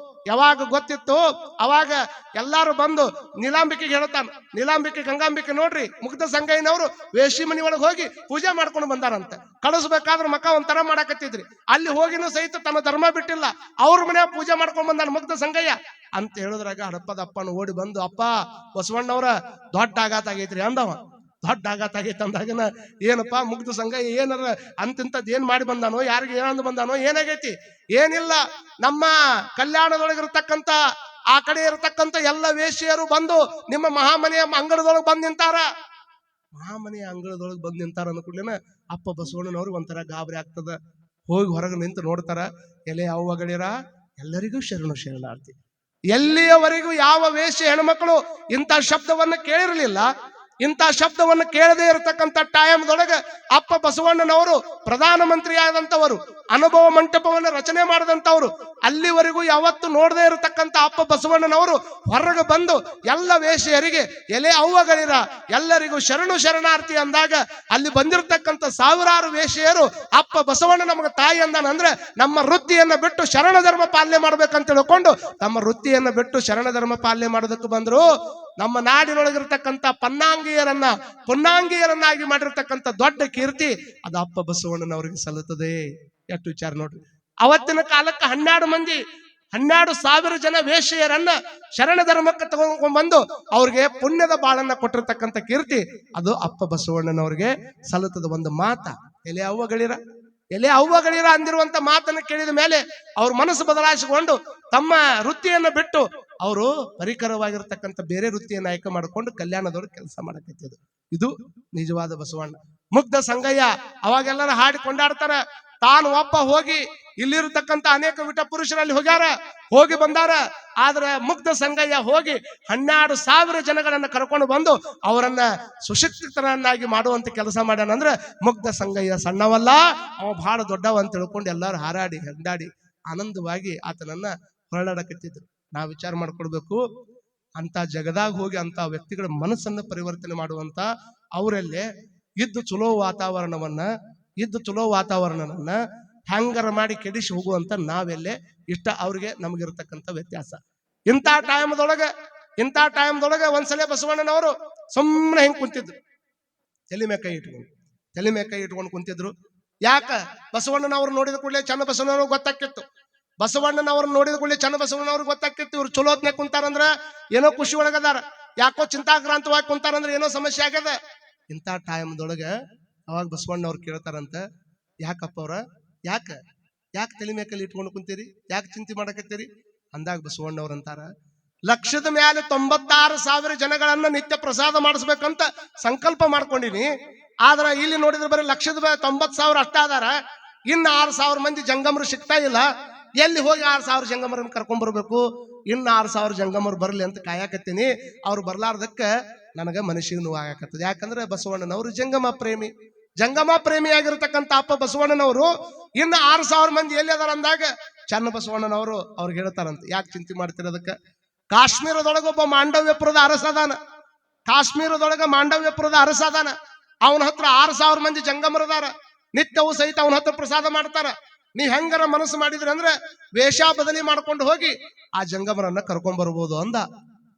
ಯಾವಾಗ ಗೊತ್ತಿತ್ತು ಅವಾಗ ಎಲ್ಲಾರು ಬಂದು ನೀಲಾಂಬಿಕೆಗೆ ಹೇಳ್ತಾನ, ನೀಲಾಂಬಿಕೆ ಗಂಗಾಂಬಿಕೆ ನೋಡ್ರಿ, ಮುಗ್ಧ ಸಂಗಯ್ಯನವರು ವೇಷಿ ಮನಿ ಒಳಗೆ ಹೋಗಿ ಪೂಜೆ ಮಾಡ್ಕೊಂಡು ಬಂದಾರಂತ. ಕಳಿಸ್ಬೇಕಾದ್ರೆ ಮಕ್ಕ ಒಂಥರ ಮಾಡಾಕತ್ತಿದ್ರಿ, ಅಲ್ಲಿ ಹೋಗಿನೂ ಸಹಿತ ತನ್ನ ಧರ್ಮ ಬಿಟ್ಟಿಲ್ಲ, ಅವ್ರ ಮನೆಯಾಗ ಪೂಜೆ ಮಾಡ್ಕೊಂಡ್ ಬಂದಾನ ಮುಗ್ಧ ಸಂಗಯ್ಯ ಅಂತ ಹೇಳಿದ್ರಾಗ ಹಡಪದ ಅಪ್ಪನ ಓಡಿ ಬಂದು, ಅಪ್ಪ ಬಸವಣ್ಣವ್ರ ದೊಡ್ಡ ಆಘಾತ ಆಗೈತ್ರಿ ಅಂದವ. ದೊಡ್ಡ ಆಘಾತ ಆಗೈತೆ ಅಂದಾಗನ, ಏನಪ್ಪಾ ಮುಗ್ಧ ಸಂಗಯ್ಯ ಏನಾರ ಅಂತಿಂತದ್ ಏನ್ ಮಾಡಿ ಬಂದಾನೋ, ಯಾರಿಗೆ ಏನಂದು ಬಂದಾನೋ, ಏನಾಗೈತಿ? ಏನಿಲ್ಲ, ನಮ್ಮ ಕಲ್ಯಾಣದೊಳಗಿರ್ತಕ್ಕಂಥ ಆ ಕಡೆ ಇರತಕ್ಕಂಥ ಎಲ್ಲ ವೇಶ್ಯರು ಬಂದು ನಿಮ್ಮ ಮಹಾಮನೆಯ ಅಂಗಡದೊಳಗೆ ಬಂದು ನಿಂತಾರ. ಮಹಾಮನೆ ಅಂಗಳದೊಳಗೆ ಬಂದು ನಿಂತಾರ ಅಂದ್ಕೂಡ್ಲೇನ ಅಪ್ಪ ಬಸವಣ್ಣನವ್ರಿಗೆ ಒಂಥರ ಗಾಬರಿ ಆಗ್ತದ. ಹೋಗಿ ಹೊರಗೆ ನಿಂತು ನೋಡ್ತಾರ, ಎಲೆ ಅವ್ವ ಗಳಿರ ಎಲ್ಲರಿಗೂ ಶರಣು ಶರಣಾರ್ಥಿ. ಎಲ್ಲಿಯವರೆಗೂ ಯಾವ ವೇಷ ಹೆಣ್ಮಕ್ಳು ಇಂಥ ಶಬ್ದವನ್ನ ಕೇಳಿರಲಿಲ್ಲ. ಇಂಥ ಶಬ್ದವನ್ನು ಕೇಳದೇ ಇರತಕ್ಕಂಥ ಟೈಮ್ದೊಳಗೆ ಅಪ್ಪ ಬಸವಣ್ಣನವರು ಪ್ರಧಾನಮಂತ್ರಿ ಆದಂಥವರು, ಅನುಭವ ಮಂಟಪವನ್ನು ರಚನೆ ಮಾಡಿದಂಥವ್ರು, ಅಲ್ಲಿವರೆಗೂ ಯಾವತ್ತು ನೋಡದೇ ಇರತಕ್ಕಂಥ ಅಪ್ಪ ಬಸವಣ್ಣನವರು ಹೊರಗೆ ಬಂದು ಎಲ್ಲ ವೇಷೆಯರಿಗೆ ಎಲೆ ಅವ್ವಗಳಿರ ಎಲ್ಲರಿಗೂ ಶರಣು ಶರಣಾರ್ಥಿ ಅಂದಾಗ ಅಲ್ಲಿ ಬಂದಿರತಕ್ಕಂಥ ಸಾವಿರಾರು ವೇಷೆಯರು ಅಪ್ಪ ಬಸವಣ್ಣ ನಮಗೆ ತಾಯಿ ಅಂದಾನಂದ್ರೆ ನಮ್ಮ ವೃತ್ತಿಯನ್ನ ಬಿಟ್ಟು ಶರಣ ಧರ್ಮ ಪಾಲನೆ ಮಾಡ್ಬೇಕಂತ ತಿಳ್ಕೊಂಡು ತಮ್ಮ ವೃತ್ತಿಯನ್ನ ಬಿಟ್ಟು ಶರಣ ಧರ್ಮ ಪಾಲನೆ ಮಾಡೋದಕ್ಕೆ ಬಂದ್ರು. ನಮ್ಮ ನಾಡಿನೊಳಗಿರ್ತಕ್ಕಂಥ ಪುನ್ನಾಂಗಿಯರನ್ನಾಗಿ ಮಾಡಿರ್ತಕ್ಕಂಥ ದೊಡ್ಡ ಕೀರ್ತಿ ಅದು ಅಪ್ಪ ಬಸವಣ್ಣನವರಿಗೆ ಸಲ್ಲುತ್ತದೆ. ಎಷ್ಟು ವಿಚಾರ ನೋಡ್ರಿ. ಅವತ್ತಿನ ಕಾಲಕ್ಕೆ 12,000 ಜನ ವೇಶ್ಯೆಯರನ್ನ ಶರಣ ಧರ್ಮಕ್ಕೆ ತಗೊಂಡ್ಬಂದು ಅವ್ರಿಗೆ ಪುಣ್ಯದ ಬಾಳನ್ನ ಕೊಟ್ಟಿರ್ತಕ್ಕಂಥ ಕೀರ್ತಿ ಅದು ಅಪ್ಪ ಬಸವಣ್ಣನವ್ರಿಗೆ ಸಲ್ಲುತ್ತದೆ. ಒಂದು ಮಾತ ಎಲೆ ಅವ್ವಗಳಿರ ಅಂದಿರುವಂತ ಮಾತನ್ನ ಕೇಳಿದ ಮೇಲೆ ಅವ್ರ ಮನಸ್ಸು ಬದಲಾಯಿಸಿಕೊಂಡು ತಮ್ಮ ವೃತ್ತಿಯನ್ನ ಬಿಟ್ಟು ಅವರು ಪರಿಕರವಾಗಿರ್ತಕ್ಕಂಥ ಬೇರೆ ವೃತ್ತಿಯನ್ನ ಆಯ್ಕೆ ಮಾಡಿಕೊಂಡು ಕಲ್ಯಾಣದವ್ರು ಕೆಲಸ ಮಾಡಕತ್ತಿದ್ರು. ಇದು ನಿಜವಾದ ಬಸವಣ್ಣ. ಮುಗ್ಧ ಸಂಗಯ್ಯ ಅವಾಗೆಲ್ಲರೂ ಹಾಡಿ ಕೊಂಡಾಡ್ತಾರ. ತಾನು ಒಬ್ಬ ಹೋಗಿ ಇಲ್ಲಿರತಕ್ಕಂಥ ಅನೇಕ ವಿಟ ಪುರುಷರಲ್ಲಿ ಹೋಗಿ ಬಂದಾರ. ಆದ್ರೆ ಮುಗ್ಧ ಸಂಗಯ್ಯ ಹೋಗಿ 12,000 ಜನಗಳನ್ನ ಕರ್ಕೊಂಡು ಬಂದು ಅವರನ್ನ ಸುಶಿಕ್ಷಿತರನ್ನಾಗಿ ಮಾಡುವಂತ ಕೆಲಸ ಮಾಡ್ಯಾನಂದ್ರೆ ಮುಗ್ಧ ಸಂಗಯ್ಯ ಸಣ್ಣವಲ್ಲ, ಅವ ಬಹಳ ದೊಡ್ಡವ ಅಂತ ತಿಳ್ಕೊಂಡು ಎಲ್ಲರೂ ಹಾರಾಡಿ ಹಂಡಾಡಿ ಆನಂದವಾಗಿ ಆತನನ್ನ ಹೊರಡಾಡಕತ್ತಿದ್ರು. ನಾವು ವಿಚಾರ ಮಾಡ್ಕೊಡ್ಬೇಕು, ಅಂತ ಜಗದಾಗ ಹೋಗಿ ಅಂತ ವ್ಯಕ್ತಿಗಳ ಮನಸ್ಸನ್ನ ಪರಿವರ್ತನೆ ಮಾಡುವಂತ ಅವರಲ್ಲೇ ಇದ್ದು ಚಲೋ ವಾತಾವರಣವನ್ನ ಹ್ಯಾಂಗರ ಮಾಡಿ ಕೆಡಿಸಿ ಹೋಗುವಂತ ನಾವೆಲ್ಲೇ ಇಷ್ಟ ಅವ್ರಿಗೆ ನಮಗಿರ್ತಕ್ಕಂಥ ವ್ಯತ್ಯಾಸ. ಇಂಥ ಟೈಮ್ದೊಳಗೆ ಒಂದ್ಸಲ ಬಸವಣ್ಣನವರು ಸುಮ್ಮನೆ ಹೆಂಗ್ ಕುಂತಿದ್ರು, ತಲೆ ಮೇಲೆ ಕೈ ಇಟ್ಕೊಂಡು ಕುಂತಿದ್ರು. ಯಾಕ? ಬಸವಣ್ಣನವ್ರು ನೋಡಿದ ಕೂಡಲೇ ಚನ್ನಬಸವಣ್ಣವ್ರಿಗೆ ಗೊತ್ತಾಕಿತ್ತು. ಇವ್ರು ಚಲೋತ್ನೆ ಕುಂತಾರಂದ್ರ ಏನೋ ಖುಷಿ ಒಳಗದಾರ, ಯಾಕೋ ಚಿಂತಾಕ್ರಾಂತವಾಗಿ ಕುಂತಾರಂದ್ರೆ ಏನೋ ಸಮಸ್ಯೆ ಆಗ್ಯದ. ಇಂಥ ಟೈಮ್ದೊಳಗೆ ಅವಾಗ ಬಸವಣ್ಣವ್ರು ಕೇಳ್ತಾರಂತ, ಯಾಕಪ್ಪ ಅವ್ರ ಯಾಕೆ ತಲೆ ಮೇಕಲ್ಲಿ ಇಟ್ಕೊಂಡು ಕುಂತೀರಿ, ಯಾಕೆ ಚಿಂತೆ ಮಾಡಕತ್ತೀರಿ ಅಂದಾಗ ಬಸವಣ್ಣವ್ರ ಅಂತಾರ, ಲಕ್ಷದ ಮೇಲೆ 96,000 ಜನಗಳನ್ನ ನಿತ್ಯ ಪ್ರಸಾದ ಮಾಡಿಸ್ಬೇಕಂತ ಸಂಕಲ್ಪ ಮಾಡ್ಕೊಂಡಿನಿ. ಆದ್ರ ಇಲ್ಲಿ ನೋಡಿದ್ರೆ ಬರೀ 1,90,000 ಅಷ್ಟ ಅದಾರ. ಇನ್ನು 6,000 ಮಂದಿ ಜಂಗಮರು ಸಿಗ್ತಾ ಇಲ್ಲ. ಎಲ್ಲಿ ಹೋಗಿ 6,000 ಜಂಗಮರನ್ನ ಕರ್ಕೊಂಡ್ ಬರ್ಬೇಕು? ಇನ್ನು 6,000 ಜಂಗಮರು ಬರ್ಲಿ ಅಂತ ಕಾಯಕತ್ತೀನಿ. ಅವ್ರು ಬರ್ಲಾರ್ದಕ್ಕ ನನಗ ಮನಸ್ಸಿಗೆ ನೋವಾಗಕತ್ತದ. ಯಾಕಂದ್ರೆ ಬಸವಣ್ಣನವರು ಜಂಗಮ ಪ್ರೇಮಿಯಾಗಿರ್ತಕ್ಕಂಥ ಅಪ್ಪ ಬಸವಣ್ಣನವರು ಇನ್ನು 6,000 ಮಂದಿ ಎಲ್ಲಿ ಅದಾರ ಅಂದಾಗ ಚನ್ನ ಬಸವಣ್ಣನವರು ಅವ್ರಿಗೆ ಹೇಳ್ತಾರಂತ, ಯಾಕೆ ಚಿಂತೆ ಮಾಡ್ತೀರ? ಅದಕ್ಕೆ ಕಾಶ್ಮೀರದೊಳಗೊಬ್ಬ ಮಾಂಡವ್ಯಪುರದ ಅರಸ ಅದಾನ. ಅವನ ಹತ್ರ 6,000 ಮಂದಿ ಜಂಗಮರದಾರ. ನಿತ್ಯವೂ ಸಹಿತ ಅವನ ಹತ್ರ ಪ್ರಸಾದ ಮಾಡ್ತಾರ. ನೀವ್ ಹೆಂಗಾರ ಮನಸ್ಸು ಮಾಡಿದ್ರಿ ಅಂದ್ರೆ ವೇಷ ಬದಲಿ ಮಾಡ್ಕೊಂಡು ಹೋಗಿ ಆ ಜಂಗಮರನ್ನ ಕರ್ಕೊಂಡ್ ಬರ್ಬೋದು ಅಂದ.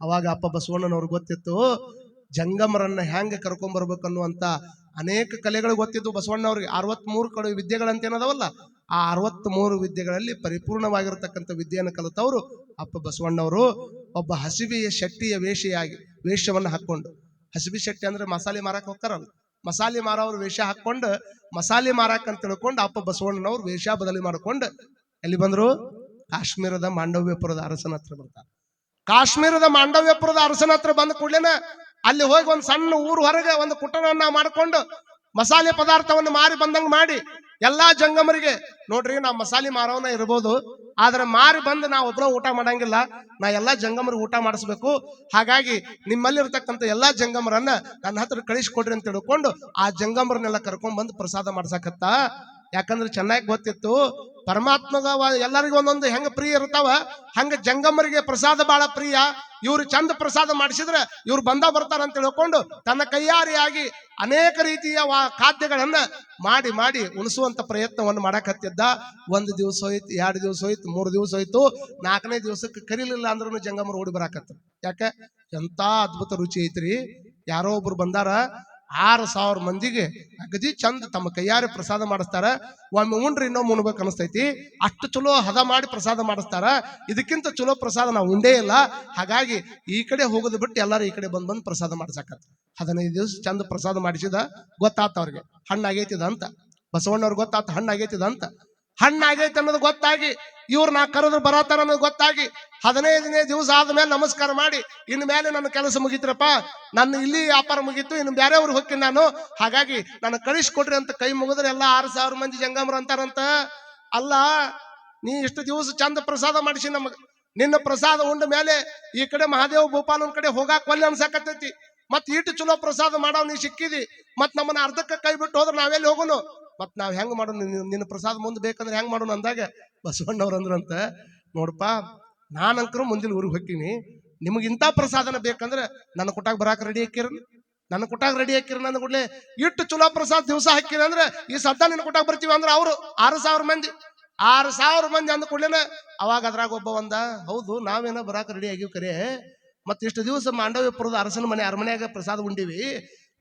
ಅವಾಗ ಅಪ್ಪ ಬಸವಣ್ಣನವ್ರಿಗೆ ಗೊತ್ತಿತ್ತು ಜಂಗಮರನ್ನ ಹೆಂಗ ಕರ್ಕೊಂಡ್ ಬರ್ಬೇಕನ್ನುವಂತ ಅನೇಕ ಕಲೆಗಳು ಗೊತ್ತಿದ್ದು ಬಸವಣ್ಣವ್ರಿಗೆ. 63 ವಿದ್ಯೆಗಳಂತ ಏನದವಲ್ಲ, ಆ 63 ವಿದ್ಯೆಗಳಲ್ಲಿ ಪರಿಪೂರ್ಣವಾಗಿರ್ತಕ್ಕಂಥ ವಿದ್ಯೆಯನ್ನು ಕಲಿತವ್ರು ಅಪ್ಪ ಬಸವಣ್ಣವರು. ಒಬ್ಬ ಹಸಿವೆಯ ಶೆಟ್ಟಿಯ ವೇಷವನ್ನ ಹಾಕೊಂಡು, ಹಸಿಬಿ ಶೆಟ್ಟಿ ಅಂದ್ರೆ ಮಸಾಲೆ ಮಾರಕ್ ಹೋಗ್ತಾರಲ್ಲ, ಮಸಾಲೆ ಮಾರವ್ರ ವೇಷ ಹಾಕೊಂಡು ಮಸಾಲೆ ಮಾರಾಕ್ ಅಂತ ತಿಳ್ಕೊಂಡು ಅಪ್ಪ ಬಸವಣ್ಣನವ್ರು ವೇಷ ಬದಲಿ ಮಾಡ್ಕೊಂಡು ಎಲ್ಲಿ ಬಂದ್ರು? ಕಾಶ್ಮೀರದ ಮಾಂಡವ್ಯಪುರದ ಅರಸನ ಹತ್ರ ಬರ್ತಾರೆ. ಕಾಶ್ಮೀರದ ಮಾಂಡವ್ಯಪುರದ ಅರಸನ ಹತ್ರ ಬಂದ ಕೂಡಲೇನ ಅಲ್ಲಿ ಹೋಗಿ ಒಂದು ಸಣ್ಣ ಊರು ಹೊರಗೆ ಒಂದು ಕುಟನವನ್ನ ಮಾಡಿಕೊಂಡು ಮಸಾಲೆ ಪದಾರ್ಥವನ್ನು ಮಾರಿ ಬಂದಂಗ ಮಾಡಿ ಎಲ್ಲಾ ಜಂಗಮರಿಗೆ, ನೋಡ್ರಿ ನಾ ಮಸಾಲೆ ಮಾರವನ ಇರ್ಬೋದು, ಆದ್ರೆ ಮಾರಿ ಬಂದು ನಾ ಒಬ್ಬರ ಊಟ ಮಾಡಂಗಿಲ್ಲ, ನಾ ಎಲ್ಲಾ ಜಂಗಮರಿಗೆ ಊಟ ಮಾಡಿಸ್ಬೇಕು. ಹಾಗಾಗಿ ನಿಮ್ಮಲ್ಲಿರ್ತಕ್ಕಂಥ ಎಲ್ಲಾ ಜಂಗಮರನ್ನ ನನ್ನ ಹತ್ರ ಕಳಿಸ್ಕೊಡ್ರಿ ಅಂತ ತಿಳ್ಕೊಂಡು ಆ ಜಂಗಮರನ್ನೆಲ್ಲ ಕರ್ಕೊಂಡ್ ಬಂದು ಪ್ರಸಾದ ಮಾಡ್ಸಕತ್ತ. ಯಾಕಂದ್ರೆ ಚೆನ್ನಾಗಿ ಗೊತ್ತಿತ್ತು ಪರಮಾತ್ಮಗ ಎಲ್ಲರಿಗೂ ಒಂದೊಂದು ಹೆಂಗ ಪ್ರಿಯ ಇರ್ತಾವ, ಹಂಗ ಜಂಗಮರಿಗೆ ಪ್ರಸಾದ ಬಹಳ ಪ್ರಿಯ. ಇವ್ರು ಚಂದ ಪ್ರಸಾದ ಮಾಡಿಸಿದ್ರೆ ಇವ್ರು ಬರ್ತಾರ ಅಂತ ತಿಳ್ಕೊಂಡು ತನ್ನ ಕೈಯಾರಿಯಾಗಿ ಅನೇಕ ರೀತಿಯ ಖಾದ್ಯಗಳನ್ನ ಮಾಡಿ ಉಣಿಸುವಂತ ಪ್ರಯತ್ನವನ್ನು ಮಾಡಕತ್ತಿದ್ದ. 1 ದಿವಸ ಹೋಯ್ತು, 2 ದಿವಸ ಹೋಯ್ತು, 3 ದಿವಸ ಹೋಯ್ತು, 4ನೇ ದಿವಸಕ್ಕೆ ಕರೀಲಿಲ್ಲ ಅಂದ್ರೂ ಜಂಗಮರು ಓಡಿ ಬರಾಕತ್ತ. ಯಾಕೆ? ಎಂತ ಅದ್ಭುತ ರುಚಿ ಐತ್ರಿ. ಯಾರೋ ಒಬ್ರು ಬಂದಾರ, 6,000 ಮಂದಿಗೆ ಅಗದಿ ಚಂದ ತಮ್ಮ ಕೈಯಾರೆ ಪ್ರಸಾದ ಮಾಡಿಸ್ತಾರ. ಒಮ್ಮೆ ಉಂಡ್ರಿ ಇನ್ನೊಮ್ಮೆ ಉಣ್ಬೇಕು ಅನಿಸ್ತೈತಿ, ಅಷ್ಟು ಚಲೋ ಹದ ಮಾಡಿ ಪ್ರಸಾದ ಮಾಡಿಸ್ತಾರ. ಇದಕ್ಕಿಂತ ಚಲೋ ಪ್ರಸಾದ ನಾವು ಉಂಡೇ ಇಲ್ಲ. ಹಾಗಾಗಿ ಈ ಕಡೆ ಹೋಗೋದು ಬಿಟ್ಟು ಎಲ್ಲರೂ ಈ ಕಡೆ ಬಂದು ಪ್ರಸಾದ ಮಾಡ್ಸಕತ್ತ. 15 ದಿವಸ ಚಂದ ಪ್ರಸಾದ ಮಾಡಿಸಿದ. ಗೊತ್ತಾತ ಅವ್ರಿಗೆ ಹಣ್ಣಾಗೈತಿದ ಅಂತ. ಬಸವಣ್ಣವ್ರಿಗೆ ಗೊತ್ತಾತ ಹಣ್ಣಾಗೈತಿದ ಅಂತ. ಹಣ್ಣಾಗೈತೆ ಅನ್ನೋದು ಗೊತ್ತಾಗಿ ಇವ್ರು ನಾ ಕರೆದ್ರು ಬರತಾರ ಅನ್ನೋದು ಗೊತ್ತಾಗಿ 15ನೇ ದಿವಸ ಆದ್ಮೇಲೆ ನಮಸ್ಕಾರ ಮಾಡಿ, ಇನ್ ಮೇಲೆ ನನ್ನ ಕೆಲಸ ಮುಗಿತ್ರಪ್ಪ, ನನ್ನ ಇಲ್ಲಿ ವ್ಯಾಪಾರ ಮುಗೀತು, ಇನ್ನು ಬೇರೆ ಊರಿಗೆ ಹೋಗ್ತೀನಿ ನಾನು, ಹಾಗಾಗಿ ನನ್ನ ಕಳಿಸ್ಕೊಡ್ರಿ ಅಂತ ಕೈ ಮುಗಿದ್ರೆ ಎಲ್ಲ 6,000 ಮಂದಿ ಜಂಗಮರು ಅಂತಾರಂತ. ಅಲ್ಲ, ನೀ ಇಷ್ಟು ದಿವಸ ಚಂದ ಪ್ರಸಾದ ಮಾಡಿಸಿ ನಮಗ್, ನಿನ್ನ ಪ್ರಸಾದ ಉಂಡ ಮೇಲೆ ಈ ಕಡೆ ಮಹಾದೇವ ಭೂಪಾಲನ್ ಕಡೆ ಹೋಗಾಕ್ ಒಲ್ಲೆ ಅನ್ಸಾಕತ್ತೈತಿ. ಮತ್ ಇಟ್ಟು ಚಲೋ ಪ್ರಸಾದ ಮಾಡವ್ ನೀ ಸಿಕ್ಕಿದಿ, ಮತ್ ನಮ್ಮನ್ನ ಅರ್ಧಕ್ಕ ಕೈ ಬಿಟ್ಟು ಹೋದ್ರೆ ನಾವೆಲ್ಲಿ ಹೋಗೋನು, ಮತ್ ನಾವ್ ಹೆಂಗ್ ಮಾಡೋಣ, ನಿನ್ನ ಪ್ರಸಾದ ಮುಂದೆ ಬೇಕಂದ್ರೆ ಹೆಂಗ್ ಮಾಡೋಣ ಅಂದಾಗ ಬಸವಣ್ಣವ್ರ ಅಂದ್ರಂತ, ನೋಡಪ್ಪ ನಾನಂಕರು ಮುಂದಿನ ಊರಿಗೆ ಹೋಗ್ತೀನಿ, ನಿಮ್ಗೆ ಇಂಥ ಪ್ರಸಾದನ ಬೇಕಂದ್ರೆ ನನ್ನ ಕೊಟ್ಟಾಗ ಬರಾಕ್ ರೆಡಿ ಹಾಕಿರ, ನನ್ನ ಕೊಟ್ಟಾಗ ರೆಡಿ ಹಾಕಿರ, ನನ್ನ ಕೂಡಲೇ ಇಟ್ಟು ಚಲೋ ಪ್ರಸಾದ ದಿವಸ ಹಾಕಿರ ಅಂದ್ರೆ ಈ ಸದ್ದ ನಿನ್ನ ಕೊಟ್ಟಾಗ ಬರ್ತೀವಿ ಅಂದ್ರೆ ಅವ್ರು 6,000 ಮಂದಿ 6,000 ಮಂದಿ ಅಂದ ಕೂಡಲೇನ ಅವಾಗ ಅದ್ರಾಗ ಒಬ್ಬ ಒಂದ, ಹೌದು ನಾವೇನೋ ಬರಾಕ್ ರೆಡಿ ಆಗಿವ್ ಕರೆ, ಮತ್ ಇಷ್ಟು ದಿವಸ ಮಾಂಡವ್ಯಪುರದ ಅರಸನ ಮನೆ ಅರಮನೆಯಾಗ ಪ್ರಸಾದ ಉಂಡಿವಿ,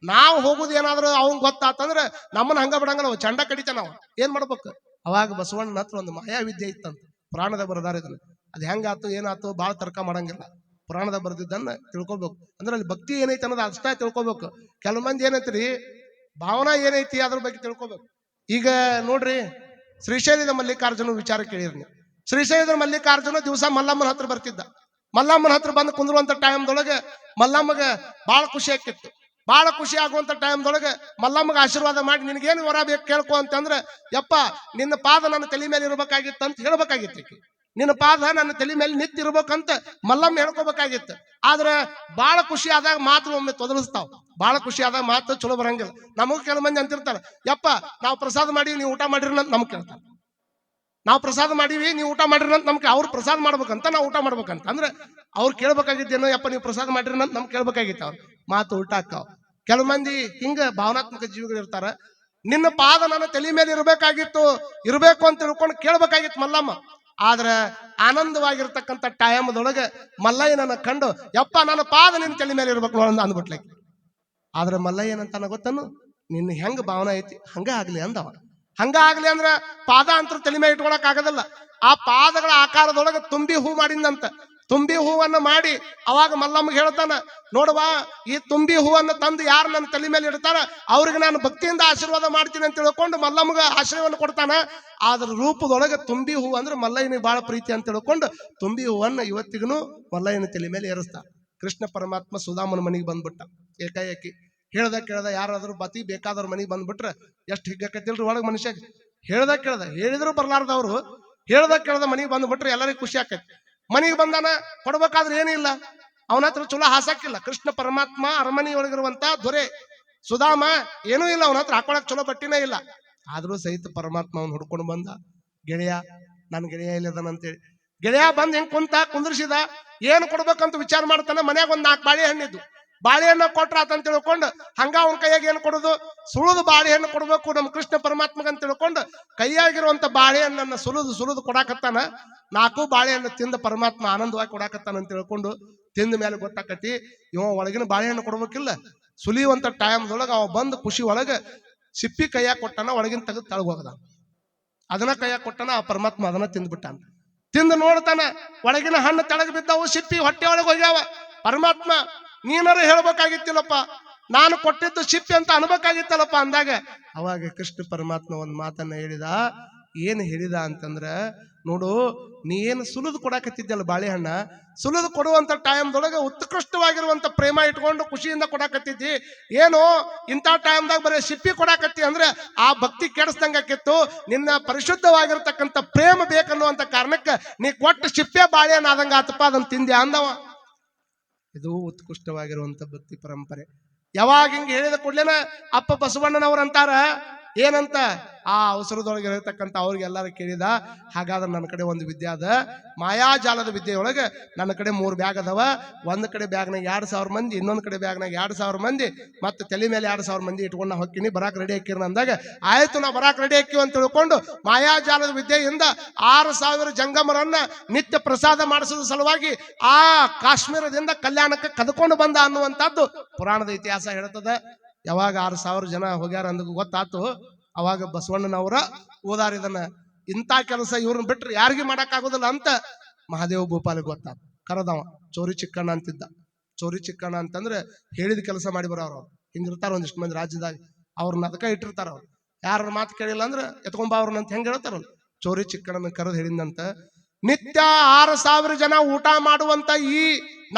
ನಾವು ಹೋಗುದು ಏನಾದ್ರು ಅವಂಗ್ ಗೊತ್ತಾತಂದ್ರ ನಮ್ಮನ್ನ ಹಂಗ ಬಿಡಂಗ, ನಾವು ಚಂಡ ಕಡಿತ, ನಾವು ಏನ್ ಮಾಡ್ಬೇಕು. ಅವಾಗ ಬಸವಣ್ಣನ ಹತ್ರ ಒಂದು ಮಾಯಾವಿದ್ಯೆ ಇತ್ತಂತ, ಪುರಾಣದ ಬರದಾರ ಇದನ್ನ, ಅದ್ ಹೆಂಗಾತು ಏನಾತು ಬಾಳ ತರ್ಕ ಮಾಡಂಗಿಲ್ಲ, ಪುರಾಣದ ಬರ್ದಿದ್ದನ್ನ ತಿಳ್ಕೊಬೇಕು. ಅಂದ್ರೆ ಅಲ್ಲಿ ಭಕ್ತಿ ಏನೈತಿ ಅನ್ನೋದು ಅಷ್ಟೇ ತಿಳ್ಕೊಬೇಕು. ಕೆಲವು ಮಂದಿ ಏನೈತ್ರಿ ಭಾವನಾ ಏನೈತಿ ಅದ್ರ ಬಗ್ಗೆ ತಿಳ್ಕೊಬೇಕು. ಈಗ ನೋಡ್ರಿ, ಶ್ರೀಶೈಲದ ಮಲ್ಲಿಕಾರ್ಜುನ ವಿಚಾರ ಕೇಳಿರ್ನಿ. ಶ್ರೀಶೈಲದ ಮಲ್ಲಿಕಾರ್ಜುನ ದಿವಸ ಮಲ್ಲಮ್ಮನ ಹತ್ರ ಬರ್ತಿದ್ದ. ಮಲ್ಲಮ್ಮನ ಹತ್ರ ಬಂದು ಕುಂದ್ರುವಂತ ಟೈಮ್ದೊಳಗೆ ಮಲ್ಲಮ್ಮಗ ಬಾಳ ಖುಷಿ ಆಕಿತ್ತು. ಬಾಳ ಖುಷಿ ಆಗುವಂತ ಟೈಮ್ದೊಳಗೆ ಮಲ್ಲಮ್ಮಗ ಆಶೀರ್ವಾದ ಮಾಡಿ, ನಿನಗೇನು ವರ ಬೇಕು ಕೇಳ್ಕೊ ಅಂತಂದ್ರೆ, ಯಪ್ಪ ನಿನ್ನ ಪಾದ ನನ್ನ ತಲೆ ಮೇಲೆ ಇರ್ಬೇಕಾಗಿತ್ತು ಅಂತ ಹೇಳ್ಬೇಕಾಗಿತ್ತು. ನಿನ್ನ ಪಾದ ನನ್ನ ತಲೆ ಮೇಲೆ ನಿಂತಿರ್ಬೇಕಂತ ಮಲ್ಲಮ್ಮ ಹೇಳ್ಕೊಬೇಕಾಗಿತ್ತು. ಆದ್ರೆ ಬಾಳ ಖುಷಿ ಆದಾಗ ಮಾತು ಒಮ್ಮೆ ತೊದಲಿಸ್ತಾವ, ಬಾಳ ಖುಷಿ ಆದಾಗ ಮಾತು ಚಲೋ ಬರಂಗಿಲ್ಲ. ನಮಗ್ ಕೆಲವು ಮಂದಿ ಅಂತಿರ್ತಾರ, ಯಪ್ಪ ನಾವು ಪ್ರಸಾದ ಮಾಡೀವಿ ನೀವು ಊಟ ಮಾಡಿರಿ ಅಂತ ನಮ್ಗೆ ಕೇಳ್ತಾರೆ. ನಾವು ಪ್ರಸಾದ ಮಾಡೀವಿ ನೀವು ಊಟ ಮಾಡಿರಿ ಅಂತ ನಮ್ಗೆ, ಅವ್ರು ಪ್ರಸಾದ ಮಾಡ್ಬೇಕಂತ ನಾವು ಊಟ ಮಾಡ್ಬೇಕಂತ ಅಂದ್ರೆ ಅವ್ರು ಕೇಳ್ಬೇಕಾಗಿದ್ದೇನೋ, ಯಪ್ಪ ನೀವು ಪ್ರಸಾದ ಮಾಡಿರಿ ಅಂತ ನಮ್ಗೆ ಕೇಳ್ಬೇಕಾಗಿತ್ತು. ಅವ್ರು ಮಾತು ಉಲ್ಟಾ ಆಗ್ತಾವ. ಕೆಲವು ಮಂದಿ ಹಿಂಗ ಭಾವನಾತ್ಮಕ ಜೀವಿಗಳು ಇರ್ತಾರ. ನಿನ್ನ ಪಾದ ನನ್ನ ತಲೆ ಮೇಲೆ ಇರ್ಬೇಕಾಗಿತ್ತು, ಇರ್ಬೇಕು ಅಂತ ತಿಳ್ಕೊಂಡು ಕೇಳ್ಬೇಕಾಗಿತ್ತು ಮಲ್ಲಮ್ಮ. ಆದ್ರೆ ಆನಂದವಾಗಿರ್ತಕ್ಕಂಥ ಟೈಮ್ದೊಳಗೆ ಮಲ್ಲಯ್ಯನನ್ನ ಕಂಡು, ಯಪ್ಪ ನನ್ನ ಪಾದ ನಿನ್ನ ತಲೆ ಮೇಲೆ ಇರ್ಬೇಕು ನೋಡ ಅಂದ್ಬಿಟ್ಲಕ್ಕೆ. ಆದ್ರೆ ಮಲ್ಲಯ್ಯ ಏನಂತಾನ ಗೊತ್ತನು, ನಿನ್ನ ಹೆಂಗ ಭಾವನೆ ಐತಿ ಹಂಗ ಆಗ್ಲಿ ಅಂದವ. ಹಂಗ ಆಗ್ಲಿ ಅಂದ್ರ ಪಾದ ಅಂತ ತಲೆ ಮೇಲೆ ಇಟ್ಕೊಳಕ್ ಆಗದಲ್ಲ. ಆ ಪಾದಗಳ ಆಕಾರದೊಳಗೆ ತುಂಬಿ ಹೂ ಮಾಡಿದಂತ. ತುಂಬಿ ಹೂವನ್ನ ಮಾಡಿ ಅವಾಗ ಮಲ್ಲಮ್ಮಗೆ ಹೇಳ್ತಾನ, ನೋಡುವ ಈ ತುಂಬಿ ಹೂವನ್ನ ತಂದು ಯಾರು ನನ್ನ ತಲೆ ಮೇಲೆ ಇಡ್ತಾರ ಅವ್ರಿಗೆ ನಾನು ಭಕ್ತಿಯಿಂದ ಆಶೀರ್ವಾದ ಮಾಡ್ತೀನಿ ಅಂತ ತಿಳ್ಕೊಂಡು ಮಲ್ಲಮ್ಮಗೆ ಆಶ್ರಯವನ್ನು ಕೊಡ್ತಾನ. ಅದ್ರ ರೂಪದೊಳಗೆ ತುಂಬಿ ಹೂ ಅಂದ್ರೆ ಮಲ್ಲಯ್ಯನಿಗೆ ಬಹಳ ಪ್ರೀತಿ ಅಂತ ತಿಳ್ಕೊಂಡು ತುಂಬಿ ಹೂವನ್ನ ಇವತ್ತಿಗೂ ಮಲ್ಲಯ್ಯನ ತಲೆ ಮೇಲೆ ಏರಿಸ್ತಾರ. ಕೃಷ್ಣ ಪರಮಾತ್ಮ ಸುಧಾಮನ ಮನೆಗೆ ಬಂದ್ಬಿಟ್ಟ ಏಕಾಏಕಿ. ಹೇಳ್ದ ಕೇಳ್ದ ಯಾರಾದ್ರೂ ಬತಿ ಬೇಕಾದವ್ರ ಮನೆಗೆ ಬಂದ್ಬಿಟ್ರೆ ಎಷ್ಟು ಹಿಗ್ಗಕತ್ತಿಲ್ರಿ ಒಳಗೆ ಮನುಷ್ಯ. ಹೇಳ್ದ ಕೇಳ್ದ ಹೇಳಿದ್ರು ಬರ್ಲಾರ್ದವ್ರು ಹೇಳ್ದ ಕೇಳ್ದ ಮನೆಗೆ ಬಂದ್ಬಿಟ್ರೆ ಎಲ್ಲರಿಗೂ ಖುಷಿ ಆಕೈತಿ. ಮನೆಗೆ ಬಂದಾನ, ಕೊಡ್ಬೇಕಾದ್ರೆ ಏನಿಲ್ಲ, ಅವನ ಹತ್ರ ಚಲೋ ಹಾಸಾಕಿಲ್ಲ. ಕೃಷ್ಣ ಪರಮಾತ್ಮ ಅರಮನೆಯೊಳಗಿರುವಂತ ದೊರೆ ಸುಧಾಮ ಏನೂ ಇಲ್ಲ, ಅವನ ಹತ್ರ ಹಾಕೊಳಕ್ ಚಲೋ ಬಟ್ಟಿನೇ ಇಲ್ಲ. ಆದ್ರೂ ಸಹಿತ ಪರಮಾತ್ಮ ಅವ್ನು ಹುಡ್ಕೊಂಡು ಬಂದ. ಗೆಳೆಯ ನನ್ ಗೆಳೆಯ ಇಲ್ಲದನಂತೇಳಿ ಗೆಳೆಯ ಬಂದ್ ಹೆಂಗ್ ಕುಂದ್ರಿಸಿದ. ಏನು ಕೊಡ್ಬೇಕಂತ ವಿಚಾರ ಮಾಡ್ತಾನೆ. ಮನ್ಯಾಗ ಒಂದ್ 4 ಬಾಳೆಹಣ್ಣಿದ್ದು, ಬಾಳೆಹಣ್ಣು ಕೊಟ್ರ ಅಂತ ತಿಳ್ಕೊಂಡು ಹಂಗ ಅವನ ಕೈಯಾಗ ಏನು ಕೊಡುದು, ಸುಳುದು ಬಾಳೆಹಣ್ಣು ಕೊಡ್ಬೇಕು ನಮ್ಮ ಕೃಷ್ಣ ಪರಮಾತ್ಮಗಂತ ತಿಳ್ಕೊಂಡು ಕೈಯಾಗಿರುವಂತ ಬಾಳೆಹಣ್ಣನ್ನ ಸುಲಿದು ಕೊಡಾಕತ್ತಾನ. 4 ಬಾಳೆಹಣ್ಣು ತಿಂದ ಪರಮಾತ್ಮ ಆನಂದವಾಗಿ ಕೊಡಾಕತ್ತಾನ ಅಂತ ತಿಳ್ಕೊಂಡು ತಿಂದ ಮೇಲೆ ಗೊತ್ತಾಕತಿ ಇವ ಒಳಗಿನ ಬಾಳೆಹಣ್ಣು ಕೊಡ್ಬೇಕಿಲ್ಲ. ಸುಲಿಯುವಂತ ಟೈಮ್ದೊಳಗ ಅವ ಬಂದು ಖುಷಿ ಒಳಗ ಸಿಪ್ಪಿ ಕೈಯಾಗ ಕೊಟ್ಟಾನ, ಒಳಗಿನ ತೆಗೆದು ತಳಗೋಗದ. ಅದನ್ನ ಕೈಯಾಗ ಕೊಟ್ಟಾನ, ಆ ಪರಮಾತ್ಮ ಅದನ್ನ ತಿಂದ್ಬಿಟ್ಟಾನ. ತಿಂದು ನೋಡ್ತಾನ ಒಳಗಿನ ಹಣ್ಣು ತೆಳಗ್ ಬಿದ್ದಾವು, ಸಿಪ್ಪಿ ಹೊಟ್ಟೆ ಒಳಗೆ ಹೋಗ್ಯಾವ. ಪರಮಾತ್ಮ ನೀನಾರು ಹೇಳ್ಬೇಕಾಗಿತ್ತಿಲ್ಲಪ್ಪ, ನಾನು ಕೊಟ್ಟಿದ್ದು ಸಿಪ್ಪಿ ಅಂತ ಅನ್ಬೇಕಾಗಿತ್ತಲ್ಲಪ್ಪ ಅಂದಾಗ ಅವಾಗ ಕೃಷ್ಣ ಪರಮಾತ್ಮ ಒಂದ್ ಮಾತನ್ನ ಹೇಳಿದ. ಏನ್ ಹೇಳಿದ ಅಂತಂದ್ರ, ನೋಡು ನೀ ಏನು ಸುಲಿದು ಕೊಡಾಕತ್ತಿದ್ದಲ್ಲ ಬಾಳೆಹಣ್ಣ, ಸುಲಿದು ಕೊಡುವಂತ ಟೈಮ್ದೊಳಗೆ ಉತ್ಕೃಷ್ಟವಾಗಿರುವಂತ ಪ್ರೇಮ ಇಟ್ಕೊಂಡು ಖುಷಿಯಿಂದ ಕೊಡಾಕತ್ತಿದ್ದಿ. ಏನು ಇಂಥ ಟೈಮ್ದಾಗ ಬರೀ ಸಿಪ್ಪಿ ಕೊಡಾಕತ್ತಿ ಅಂದ್ರೆ ಆ ಭಕ್ತಿ ಕೆಡಿಸ್ದಂಗಾಕಿತ್ತು. ನಿನ್ನ ಪರಿಶುದ್ಧವಾಗಿರ್ತಕ್ಕಂಥ ಪ್ರೇಮ ಬೇಕನ್ನುವಂತ ಕಾರಣಕ್ಕೆ ನೀ ಕೊಟ್ಟ ಸಿಪ್ಪೆ ಬಾಳೆಹಣ್ಣ ಆದಂಗ ಆತಪ್ಪ, ಅದನ್ನ ತಿಂದ್ಯಾ ಅಂದವ. ಇದು ಉತ್ಕೃಷ್ಟವಾಗಿರುವಂತ ಭಕ್ತಿ ಪರಂಪರೆ. ಯಾವಾಗ ಹಿಂಗೆ ಹೇಳಿದ ಕೂಡ್ಲೇನ ಅಪ್ಪ ಬಸವಣ್ಣನವ್ರ ಅಂತಾರ ಏನಂತ, ಆ ಅವಸರದೊಳಗೆ ಇರತಕ್ಕಂಥ ಅವ್ರಿಗೆ ಎಲ್ಲಾರು ಕೇಳಿದ. ಹಾಗಾದ್ರೆ ನನ್ನ ಕಡೆ ಒಂದು ವಿದ್ಯೆ ಅದ, ಮಾಯಾಜಾಲದ ವಿದ್ಯೆಯೊಳಗೆ ನನ್ನ ಕಡೆ 3 ಬ್ಯಾಗ್ ಅದಾವ. ಒಂದ್ ಕಡೆ ಬ್ಯಾಗ್ನಾಗ 2,000 ಮಂದಿ, ಇನ್ನೊಂದ್ ಕಡೆ ಬ್ಯಾಗ್ನಾಗ 2,000 ಮಂದಿ, ಮತ್ತೆ ತಲೆ ಮೇಲೆ 2,000 ಮಂದಿ ಇಟ್ಕೊಂಡು ನಾ ಹೊಕ್ಕಿನಿ, ಬರಾಕ್ ರೆಡಿ ಹಾಕಿರ ಅಂದಾಗ ಆಯ್ತು ನಾ ಬರಾಕ್ ರೆಡಿ ಹಾಕಿವಿ ಅಂತ ತಿಳ್ಕೊಂಡು ಮಾಯಾಜಾಲದ ವಿದ್ಯೆಯಿಂದ 6,000 ಜಂಗಮರನ್ನ ನಿತ್ಯ ಪ್ರಸಾದ ಮಾಡಿಸೋದ್ರ ಸಲುವಾಗಿ ಆ ಕಾಶ್ಮೀರದಿಂದ ಕಲ್ಯಾಣಕ್ಕೆ ಕದ್ಕೊಂಡು ಬಂದ ಅನ್ನುವಂಥದ್ದು ಪುರಾಣದ ಇತಿಹಾಸ ಹೇಳ್ತದೆ. ಯಾವಾಗ 6,000 ಜನ ಹೋಗ್ಯಾರ ಅಂದ ಗೊತ್ತಾತು, ಅವಾಗ ಬಸವಣ್ಣನವರ ಓದಾರಿದನ್ನ ಇಂಥ ಕೆಲಸ ಇವ್ರನ್ನ ಬಿಟ್ರೆ ಯಾರಿಗೂ ಮಾಡಕ್ ಆಗೋದಿಲ್ಲ ಅಂತ ಮಹಾದೇವ ಭೂಪಾಲಿಗೆ ಗೊತ್ತಾತ. ಕರದವ ಚೋರಿ ಚಿಕ್ಕಣ್ಣ ಅಂತಿದ್ದ. ಚೋರಿ ಚಿಕ್ಕಣ್ಣ ಅಂತಂದ್ರೆ ಹೇಳಿದ ಕೆಲಸ ಮಾಡಿ ಬರೋರು. ಅವ್ರು ಹಿಂಗಿರ್ತಾರ ಒಂದಿಷ್ಟು ಮಂದಿ ರಾಜ್ಯದಾಗ, ಅವ್ರನ್ನ ಅದಕ್ಕ ಇಟ್ಟಿರ್ತಾರ. ಅವ್ರು ಯಾರ ಮಾತು ಕೇಳಿಲ್ಲ ಅಂದ್ರೆ ಎತ್ಕೊಂಬ ಅವ್ರನ್ನಂತ ಹೆಂಗ್ ಹೇಳ್ತಾರಲ್ಲ, ಚೋರಿ ಚಿಕ್ಕಣ್ಣನ ಕರೆದು ಹೇಳಿದಂತ, ನಿತ್ಯ 6,000 ಜನ ಊಟ ಮಾಡುವಂತ ಈ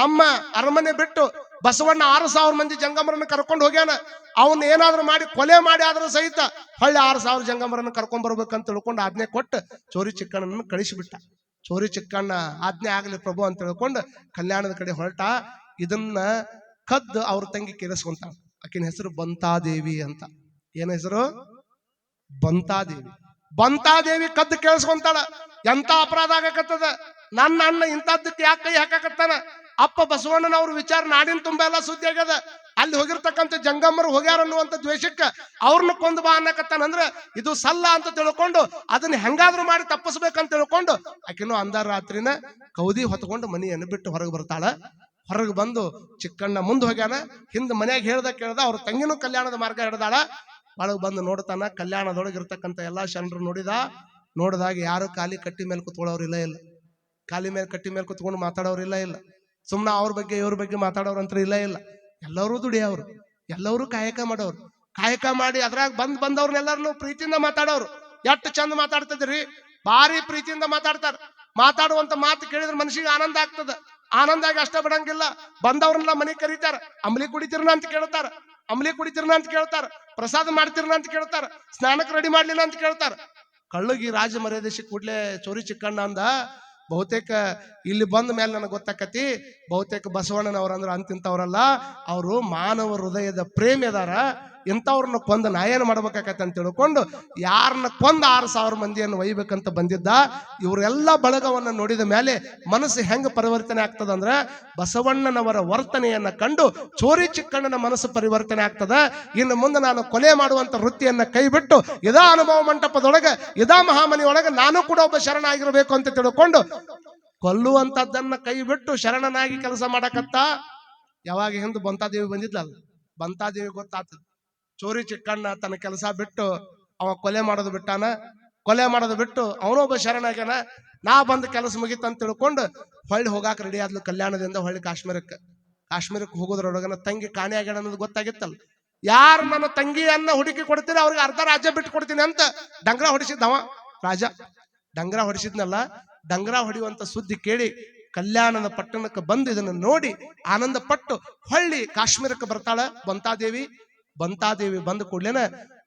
ನಮ್ಮ ಅರಮನೆ ಬಿಟ್ಟು ಬಸವಣ್ಣ 6,000 ಮಂದಿ ಜಂಗಮರನ್ನ ಕರ್ಕೊಂಡು ಹೋಗ್ಯಾನ. ಅವನ್ ಏನಾದ್ರು ಮಾಡಿ ಕೊಲೆ ಮಾಡಿ ಆದ್ರೂ ಸಹಿತ ಹೊಳ್ಳಿ 6,000 ಜಂಗಮರನ್ನ ಕರ್ಕೊಂಡ್ ಬರ್ಬೇಕಂತ ತಿಳ್ಕೊಂಡು ಆಜ್ಞೆ ಕೊಟ್ಟು ಚೋರಿ ಚಿಕ್ಕಣ್ಣನ ಕಳಿಸಿಬಿಟ್ಟ. ಚೋರಿ ಚಿಕ್ಕಣ್ಣ ಆಜ್ಞೆ ಆಗ್ಲಿ ಪ್ರಭು ಅಂತ ತಿಳ್ಕೊಂಡು ಕಲ್ಯಾಣದ ಕಡೆ ಹೊರಟ. ಇದನ್ನ ಕದ್ದು ಅವ್ರ ತಂಗಿ ಕೇಳಿಸ್ಕೊಂತಾಳ. ಆಕಿನ ಹೆಸರು ಬಂತಾದೇವಿ ಅಂತ. ಏನ ಹೆಸರು? ಬಂತಾದೇವಿ. ಬಂತಾದೇವಿ ಕದ್ದು ಕೇಳಿಸ್ಕೊಂತಾಳ. ಎಂತ ಅಪರಾಧ ಆಗಕತ್ತದ, ನನ್ನ ಅಣ್ಣ ಇಂಥದ್ದಕ್ಕೆ ಯಾಕೆ ಕೈ ಹಾಕಾಕತ್ತಾನ? ಅಪ್ಪ ಬಸವಣ್ಣನವ್ರ ವಿಚಾರ ನಾಡಿನ ತುಂಬಾ ಎಲ್ಲ ಸುದ್ದಿ ಆಗ್ಯದ. ಅಲ್ಲಿ ಹೋಗಿರ್ತಕ್ಕಂಥ ಜಂಗಮರು ಹೋಗ್ಯಾರ ಅನ್ನುವಂಥ ದ್ವೇಷಕ್ಕೆ ಅವ್ರನ್ನ ಕೊಂದು ಬಾ ಅನ್ನಕತ್ತಾನಂದ್ರ ಇದು ಸಲ್ಲ ಅಂತ ತಿಳ್ಕೊಂಡು ಅದನ್ನ ಹೆಂಗಾದ್ರೂ ಮಾಡಿ ತಪ್ಪಿಸ್ಬೇಕಂತ ತಿಳ್ಕೊಂಡು ಆಕಿನೂ ಅಂದ ರಾತ್ರಿನ ಕೌದಿ ಹೊತ್ಕೊಂಡು ಮನೆಯನ್ನು ಬಿಟ್ಟು ಹೊರಗೆ ಬರ್ತಾಳ. ಹೊರಗೆ ಬಂದು ಚಿಕ್ಕಣ್ಣ ಮುಂದೆ ಹೋಗ್ಯಾನ. ಹಿಂದ್ ಮನ್ಯಾಗ ಕೇಳ್ದ ಅವ್ರ ತಂಗಿನೂ ಕಲ್ಯಾಣದ ಮಾರ್ಗ ಹಿಡ್ದಾಳ. ಒಳಗೆ ಬಂದು ನೋಡ್ತಾನ. ಕಲ್ಯಾಣದೊಳಗೆ ಇರ್ತಕ್ಕಂಥ ಎಲ್ಲಾ ಶರಣರು ನೋಡಿದಾಗ ಯಾರು ಖಾಲಿ ಕಟ್ಟಿ ಮೇಲೆ ಕುತ್ಕೊಳ್ಳೋರಿಲ್ಲ ಇಲ್ಲ. ಖಾಲಿ ಮೇಲೆ ಕಟ್ಟಿ ಮೇಲೆ ಕುತ್ಕೊಂಡು ಮಾತಾಡೋರಿಲ್ಲ ಇಲ್ಲ. ಸುಮ್ನ ಅವ್ರ ಬಗ್ಗೆ ಇವ್ರ ಬಗ್ಗೆ ಮಾತಾಡೋರಂತ್ರ ಇಲ್ಲ ಇಲ್ಲ. ಎಲ್ಲರೂ ದುಡಿಯವ್ರು, ಎಲ್ಲರೂ ಕಾಯಕ ಮಾಡೋರು. ಕಾಯಕ ಮಾಡಿ ಅದ್ರಾಗ ಬಂದವ್ರನ್ನೆಲ್ಲರನ್ನು ಪ್ರೀತಿಯಿಂದ ಮಾತಾಡೋರು. ಎಷ್ಟು ಚಂದ ಮಾತಾಡ್ತಿದ್ರಿ, ಭಾರಿ ಪ್ರೀತಿಯಿಂದ ಮಾತಾಡ್ತಾರ. ಮಾತಾಡುವಂತ ಮಾತು ಕೇಳಿದ್ರೆ ಮನಸ್ಸಿಗೆ ಆನಂದ ಆಗ್ತದ. ಆನಂದ ಆಗಿ ಅಷ್ಟ ಬಿಡಂಗಿಲ್ಲ. ಬಂದವ್ರನ್ನೆಲ್ಲ ಮನೆಗೆ ಕರೀತಾರ. ಅಂಬ್ಲಿ ಕುಡಿತಿರ್ನ ಅಂತ ಕೇಳ್ತಾರ, ಅಂಬ್ಲಿ ಕುಡಿತಿರ್ನ ಅಂತ ಕೇಳ್ತಾರ, ಪ್ರಸಾದ ಮಾಡ್ತಿರ್ನ ಅಂತ ಕೇಳ್ತಾರ, ಸ್ನಾನಕ್ಕೆ ರೆಡಿ ಮಾಡ್ಲಿಲ್ಲ ಅಂತ ಕೇಳ್ತಾರ. ಕಳ್ಳಗಿ ರಾಜ ಮರ್ಯಾದೆ ಕೂಡ್ಲೆ ಚೋರಿ ಚಿಕ್ಕಣ್ಣ ಅಂದ. ಬಹುತೇಕ ಇಲ್ಲಿ ಬಂದ ಮೇಲೆ ನನಗೆ ಗೊತ್ತಾಕತಿ, ಬಹುತೇಕ ಬಸವಣ್ಣನವ್ರಂದ್ರ ಅಂತಿಂತವ್ರಲ್ಲ, ಅವರು ಮಾನವ ಹೃದಯದ ಪ್ರೇಮಿ ಅದಾರ. ಇಂಥವ್ರನ್ನ ಕೊಂದು ನಾ ಏನು ಮಾಡ್ಬೇಕಾಕತ್ತೆ ಅಂತ ತಿಳ್ಕೊಂಡು ಯಾರನ್ನ ಕೊಂದು 6,000 ಮಂದಿಯನ್ನು ಒಯ್ಬೇಕಂತ ಬಂದಿದ್ದ. ಇವರೆಲ್ಲ ಬಳಗವನ್ನ ನೋಡಿದ ಮೇಲೆ ಮನಸ್ಸು ಹೆಂಗ ಪರಿವರ್ತನೆ ಆಗ್ತದಂದ್ರ ಬಸವಣ್ಣನವರ ವರ್ತನೆಯನ್ನ ಕಂಡು ಚೋರಿ ಚಿಕ್ಕಣ್ಣನ ಮನಸ್ಸು ಪರಿವರ್ತನೆ ಆಗ್ತದ. ಇನ್ನು ಮುಂದೆ ನಾನು ಕೊಲೆ ಮಾಡುವಂತ ವೃತ್ತಿಯನ್ನ ಕೈ ಬಿಟ್ಟು ಇದಾ ಅನುಭವ ಮಂಟಪದೊಳಗೆ ಇದಾ ಮಹಾಮನಿ ಒಳಗೆ ನಾನು ಕೂಡ ಒಬ್ಬ ಶರಣ ಆಗಿರ್ಬೇಕು ಅಂತ ತಿಳ್ಕೊಂಡು ಕೊಲ್ಲುವಂತದ್ದನ್ನ ಕೈ ಬಿಟ್ಟು ಶರಣನಾಗಿ ಕೆಲಸ ಮಾಡಕತ್ತ. ಯಾವಾಗ ಹಿಂದೆ ಬಂತಾದೇವಿ ಬಂದಿದ್ಲಲ್ಲ, ಬಂತಾದೇವಿ ಗೊತ್ತಾಗ್ತದ ಚೋರಿ ಚಿಕ್ಕಣ್ಣ ತನ್ನ ಕೆಲಸ ಬಿಟ್ಟು ಅವ ಕೊಲೆ ಮಾಡೋದು ಬಿಟ್ಟಾನ. ಕೊಲೆ ಮಾಡೋದು ಬಿಟ್ಟು ಅವನೊಬ್ಬ ಶರಣಾಗ್ಯಾನ. ನಾ ಬಂದ ಕೆಲಸ ಮುಗಿತಂತ ತಿಳ್ಕೊಂಡು ಹೊಳ್ಳಿ ಹೋಗಾಕ ರೆಡಿ ಆದ್ಲು. ಕಲ್ಯಾಣದಿಂದ ಹೊಳ್ಳಿ ಕಾಶ್ಮೀರಕ್ಕೆ ಹೋಗೋದ್ರೊಳಗನ ತಂಗಿ ಕಾಣೆ ಆಗ್ಯಾನ ಅನ್ನೋದು ಗೊತ್ತಾಗಿತ್ತಲ್ಲ. ಯಾರು ನನ್ನ ತಂಗಿಯನ್ನ ಹುಡುಕಿ ಕೊಡ್ತೀನಿ ಅವ್ರಿಗೆ ಅರ್ಧ ರಾಜ್ಯ ಬಿಟ್ಟು ಕೊಡ್ತೀನಿ ಅಂತ ಡಂಗ್ರ ಹೊಡಿಸಿದ್ದವ ರಾಜ. ಡಂಗ್ರ ಹೊಡಿಸಿದ್ನಲ್ಲ, ಡಂಗ್ರ ಹೊಡಿಯುವಂತ ಸುದ್ದಿ ಕೇಳಿ ಕಲ್ಯಾಣದ ಪಟ್ಟಣಕ್ಕೆ ಬಂದು ಇದನ್ನು ನೋಡಿ ಆನಂದ ಪಟ್ಟು ಹೊಳ್ಳಿ ಕಾಶ್ಮೀರಕ್ಕೆ ಬರ್ತಾಳ ಬಂತಾದೇವಿ. ಬಂತಾದೇವಿ ಬಂದ ಕೂಡ್ಲೇನ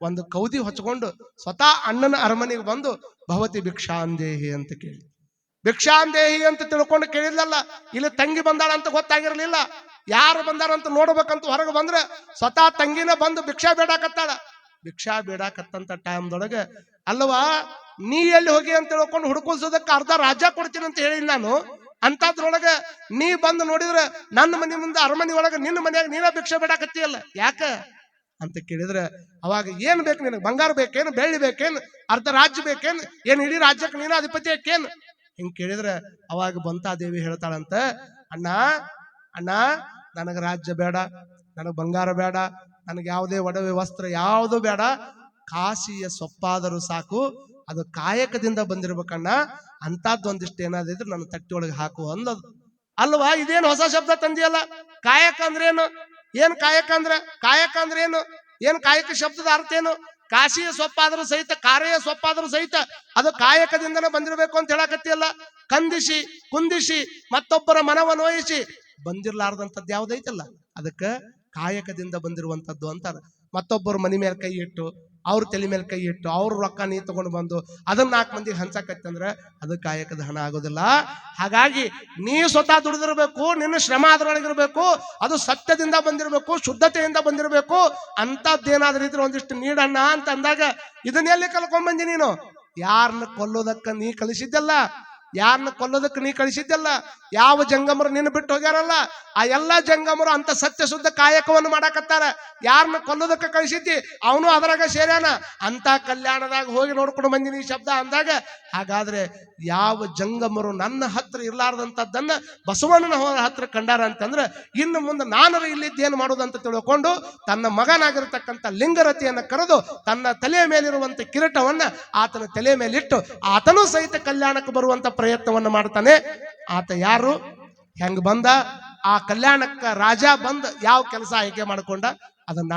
ಒಂದು ಕೌದಿ ಹೊಚ್ಕೊಂಡು ಸ್ವತಃ ಅಣ್ಣನ ಅರಮನೆಗೆ ಬಂದು ಭವತಿ ಭಿಕ್ಷಾಂದೇಹಿ ಅಂತ ಕೇಳಿ, ಭಿಕ್ಷಾಂದೇಹಿ ಅಂತ ತಿಳ್ಕೊಂಡು ಕೇಳಿದ್ಲಲ್ಲ. ಇಲ್ಲಿ ತಂಗಿ ಬಂದಾಳ ಅಂತ ಗೊತ್ತಾಗಿರ್ಲಿಲ್ಲ. ಯಾರು ಬಂದಾರಂತ ನೋಡ್ಬೇಕಂತ ಹೊರಗೆ ಬಂದ್ರೆ ಸ್ವತಃ ತಂಗಿನ ಬಂದು ಭಿಕ್ಷಾ ಬೇಡಾಕತ್ತಾಳ. ಭಿಕ್ಷಾ ಬೇಡಾಕತ್ತಂತ ಟೈಮ್ದೊಳಗೆ ಅಲ್ವಾ ನೀ ಎಲ್ಲಿ ಹೋಗಿ ಅಂತ ತಿಳ್ಕೊಂಡು ಹುಡುಕೋಸೋದಕ್ಕೆ ಅರ್ಧ ರಾಜ್ಯ ಕೊಡ್ತೀನಿ ಅಂತ ಹೇಳಿ ನಾನು. ಅಂತದ್ರೊಳಗೆ ನೀ ಬಂದು ನೋಡಿದ್ರೆ ನನ್ನ ಮನೆ ಮುಂದೆ ಅರಮನೆ ಒಳಗೆ ನಿನ್ನ ಮನೆಯಾಗ ನೀನ ಭಿಕ್ಷೆ ಬೇಡಾಕತ್ತೀಯಲ್ಲ ಯಾಕ ಅಂತ ಕೇಳಿದ್ರೆ ಅವಾಗ ಏನ್ ಬೇಕು ನಿನಗೆ? ಬಂಗಾರ ಬೇಕೇನು, ಬೆಳ್ಳಿ ಬೇಕೇನು, ಅರ್ಧ ರಾಜ್ಯ ಬೇಕೇನು, ಏನ್ ಇಡೀ ರಾಜ್ಯಕ್ಕೆ ನೀನ ಅಧಿಪತಿ ಯಾಕೇನು ಹಿಂಗ್ ಕೇಳಿದ್ರೆ ಅವಾಗ ಬಂತಾದೇವಿ ಹೇಳ್ತಾಳಂತ, ಅಣ್ಣ ಅಣ್ಣ ನನಗ ರಾಜ್ಯ ಬೇಡ, ನನಗ್ ಬಂಗಾರ ಬೇಡ, ನನಗೆ ಯಾವುದೇ ಒಡವೆ ವಸ್ತ್ರ ಯಾವುದು ಬೇಡ, ಕಾಶಿಯ ಸೊಪ್ಪಾದರೂ ಸಾಕು, ಅದು ಕಾಯಕದಿಂದ ಬಂದಿರ್ಬೇಕಣ್ಣ. ಅಂತದ್ದೊಂದಿಷ್ಟು ಏನಾದಿದ್ರೆ ನನ್ನ ತಟ್ಟಿಯೊಳಗೆ ಹಾಕು ಅಂದದು ಅಲ್ವಾ. ಇದೇನು ಹೊಸ ಶಬ್ದ ತಂದಿಯಲ್ಲ? ಕಾಯಕ ಅಂದ್ರೇನು? ಏನ್ ಕಾಯಕ ಅಂದ್ರೆ? ಕಾಯಕ ಅಂದ್ರೆ ಏನು ಕಾಯಕ ಶಬ್ದದ ಅರ್ಥ ಏನು? ಕಾಶಿಯ ಸೊಪ್ಪಾದ್ರೂ ಸಹಿತ, ಕಾರೆಯ ಸೊಪ್ಪಾದ್ರೂ ಸಹಿತ ಅದು ಕಾಯಕದಿಂದನೇ ಬಂದಿರಬೇಕು ಅಂತ ಹೇಳಕತ್ತಿಯಲ್ಲ. ಕಂದಿಸಿ ಕುಂದಿಸಿ ಮತ್ತೊಬ್ಬರ ಮನವ ನೋಯಿಸಿ ಬಂದಿರ್ಲಾರ್ದಂಥದ್ದು ಯಾವ್ದೈತಲ್ಲ ಅದಕ್ಕೆ ಕಾಯಕದಿಂದ ಬಂದಿರುವಂತದ್ದು ಅಂತಾರ. ಮತ್ತೊಬ್ಬರು ಮನಿ ಮೇಲೆ ಕೈ ಇಟ್ಟು, ಅವ್ರ ತಲೆ ಮೇಲೆ ಕೈ ಇಟ್ಟು, ಅವ್ರ ರೊಕ್ಕ ನೀ ತಗೊಂಡು ಬಂದು ಅದನ್ನ 4 ಮಂದಿಗೆ ಹಂಚಕತ್ತಂದ್ರೆ ಅದು ಕಾಯಕದ ಹಣ ಆಗೋದಿಲ್ಲ. ಹಾಗಾಗಿ ನೀ ಸ್ವತಃ ದುಡಿದಿರ್ಬೇಕು, ನಿನ್ನ ಶ್ರಮ ಅದ್ರೊಳಗಿರ್ಬೇಕು, ಅದು ಸತ್ಯದಿಂದ ಬಂದಿರಬೇಕು, ಶುದ್ಧತೆಯಿಂದ ಬಂದಿರಬೇಕು. ಅಂತದ್ದೇನಾದ್ರೂ ಇದ್ರೆ ಒಂದಿಷ್ಟು ನೀಡಣ್ಣ ಅಂತ ಅಂದಾಗ ಇದನ್ನೆಲ್ಲಿ ಕಲ್ಕೊಂಡ್ಬಂದಿ ನೀನು? ಯಾರನ್ನ ಕೊಲ್ಲೋದಕ್ಕ ನೀ ಕಳಿಸಿದ್ದಲ್ಲ, ಯಾರನ್ನ ಕೊಲ್ಲೋದಕ್ಕೆ ನೀ ಕಳಿಸಿದ್ದಲ್ಲ. ಯಾವ ಜಂಗಮರು ನಿನ್ನ ಬಿಟ್ಟು ಹೋಗ್ಯಾರಲ್ಲ ಆ ಎಲ್ಲಾ ಜಂಗಮರು ಅಂತ ಸತ್ಯ ಶುದ್ಧ ಕಾಯಕವನ್ನು ಮಾಡಾಕತ್ತಾರ. ಯಾರನ್ನ ಕೊಲ್ಲೋದಕ್ಕೆ ಕಳಿಸಿದ್ದಿ ಅವನು ಅದರಾಗ ಸೇರ್ಯಾನ. ಅಂತ ಕಲ್ಯಾಣದಾಗ ಹೋಗಿ ನೋಡ್ಕೊಂಡು ಬಂದಿನಿ ಈ ಶಬ್ದ ಅಂದಾಗ, ಹಾಗಾದ್ರೆ ಯಾವ ಜಂಗಮರು ನನ್ನ ಹತ್ರ ಇರ್ಲಾರ್ದಂಥದ್ದನ್ನ ಬಸವಣ್ಣನ ಹತ್ರ ಕಂಡಾರ ಅಂತಂದ್ರೆ ಇನ್ನು ಮುಂದೆ ನಾನು ಇಲ್ಲಿದ್ದೇನು ಮಾಡೋದಂತ ತಿಳ್ಕೊಂಡು ತನ್ನ ಮಗನಾಗಿರ್ತಕ್ಕಂಥ ಲಿಂಗರತಿಯನ್ನ ಕರೆದು ತನ್ನ ತಲೆಯ ಮೇಲಿರುವಂತ ಕಿರೀಟವನ್ನ ಆತನ ತಲೆ ಮೇಲಿಟ್ಟು ಆತನೂ ಸಹಿತ ಕಲ್ಯಾಣಕ್ಕೆ ಬರುವಂತ ಪ್ರಯತ್ನವನ್ನ ಮಾಡ್ತಾನೆ. ಆತ ಯಾರು, ಹೆಂಗ್ ಬಂದ, ಆ ಕಲ್ಯಾಣಕ್ಕ ರಾಜ ಬಂದ ಯಾವ ಕೆಲಸ ಆಯ್ಕೆ ಮಾಡ್ಕೊಂಡ ಅದನ್ನ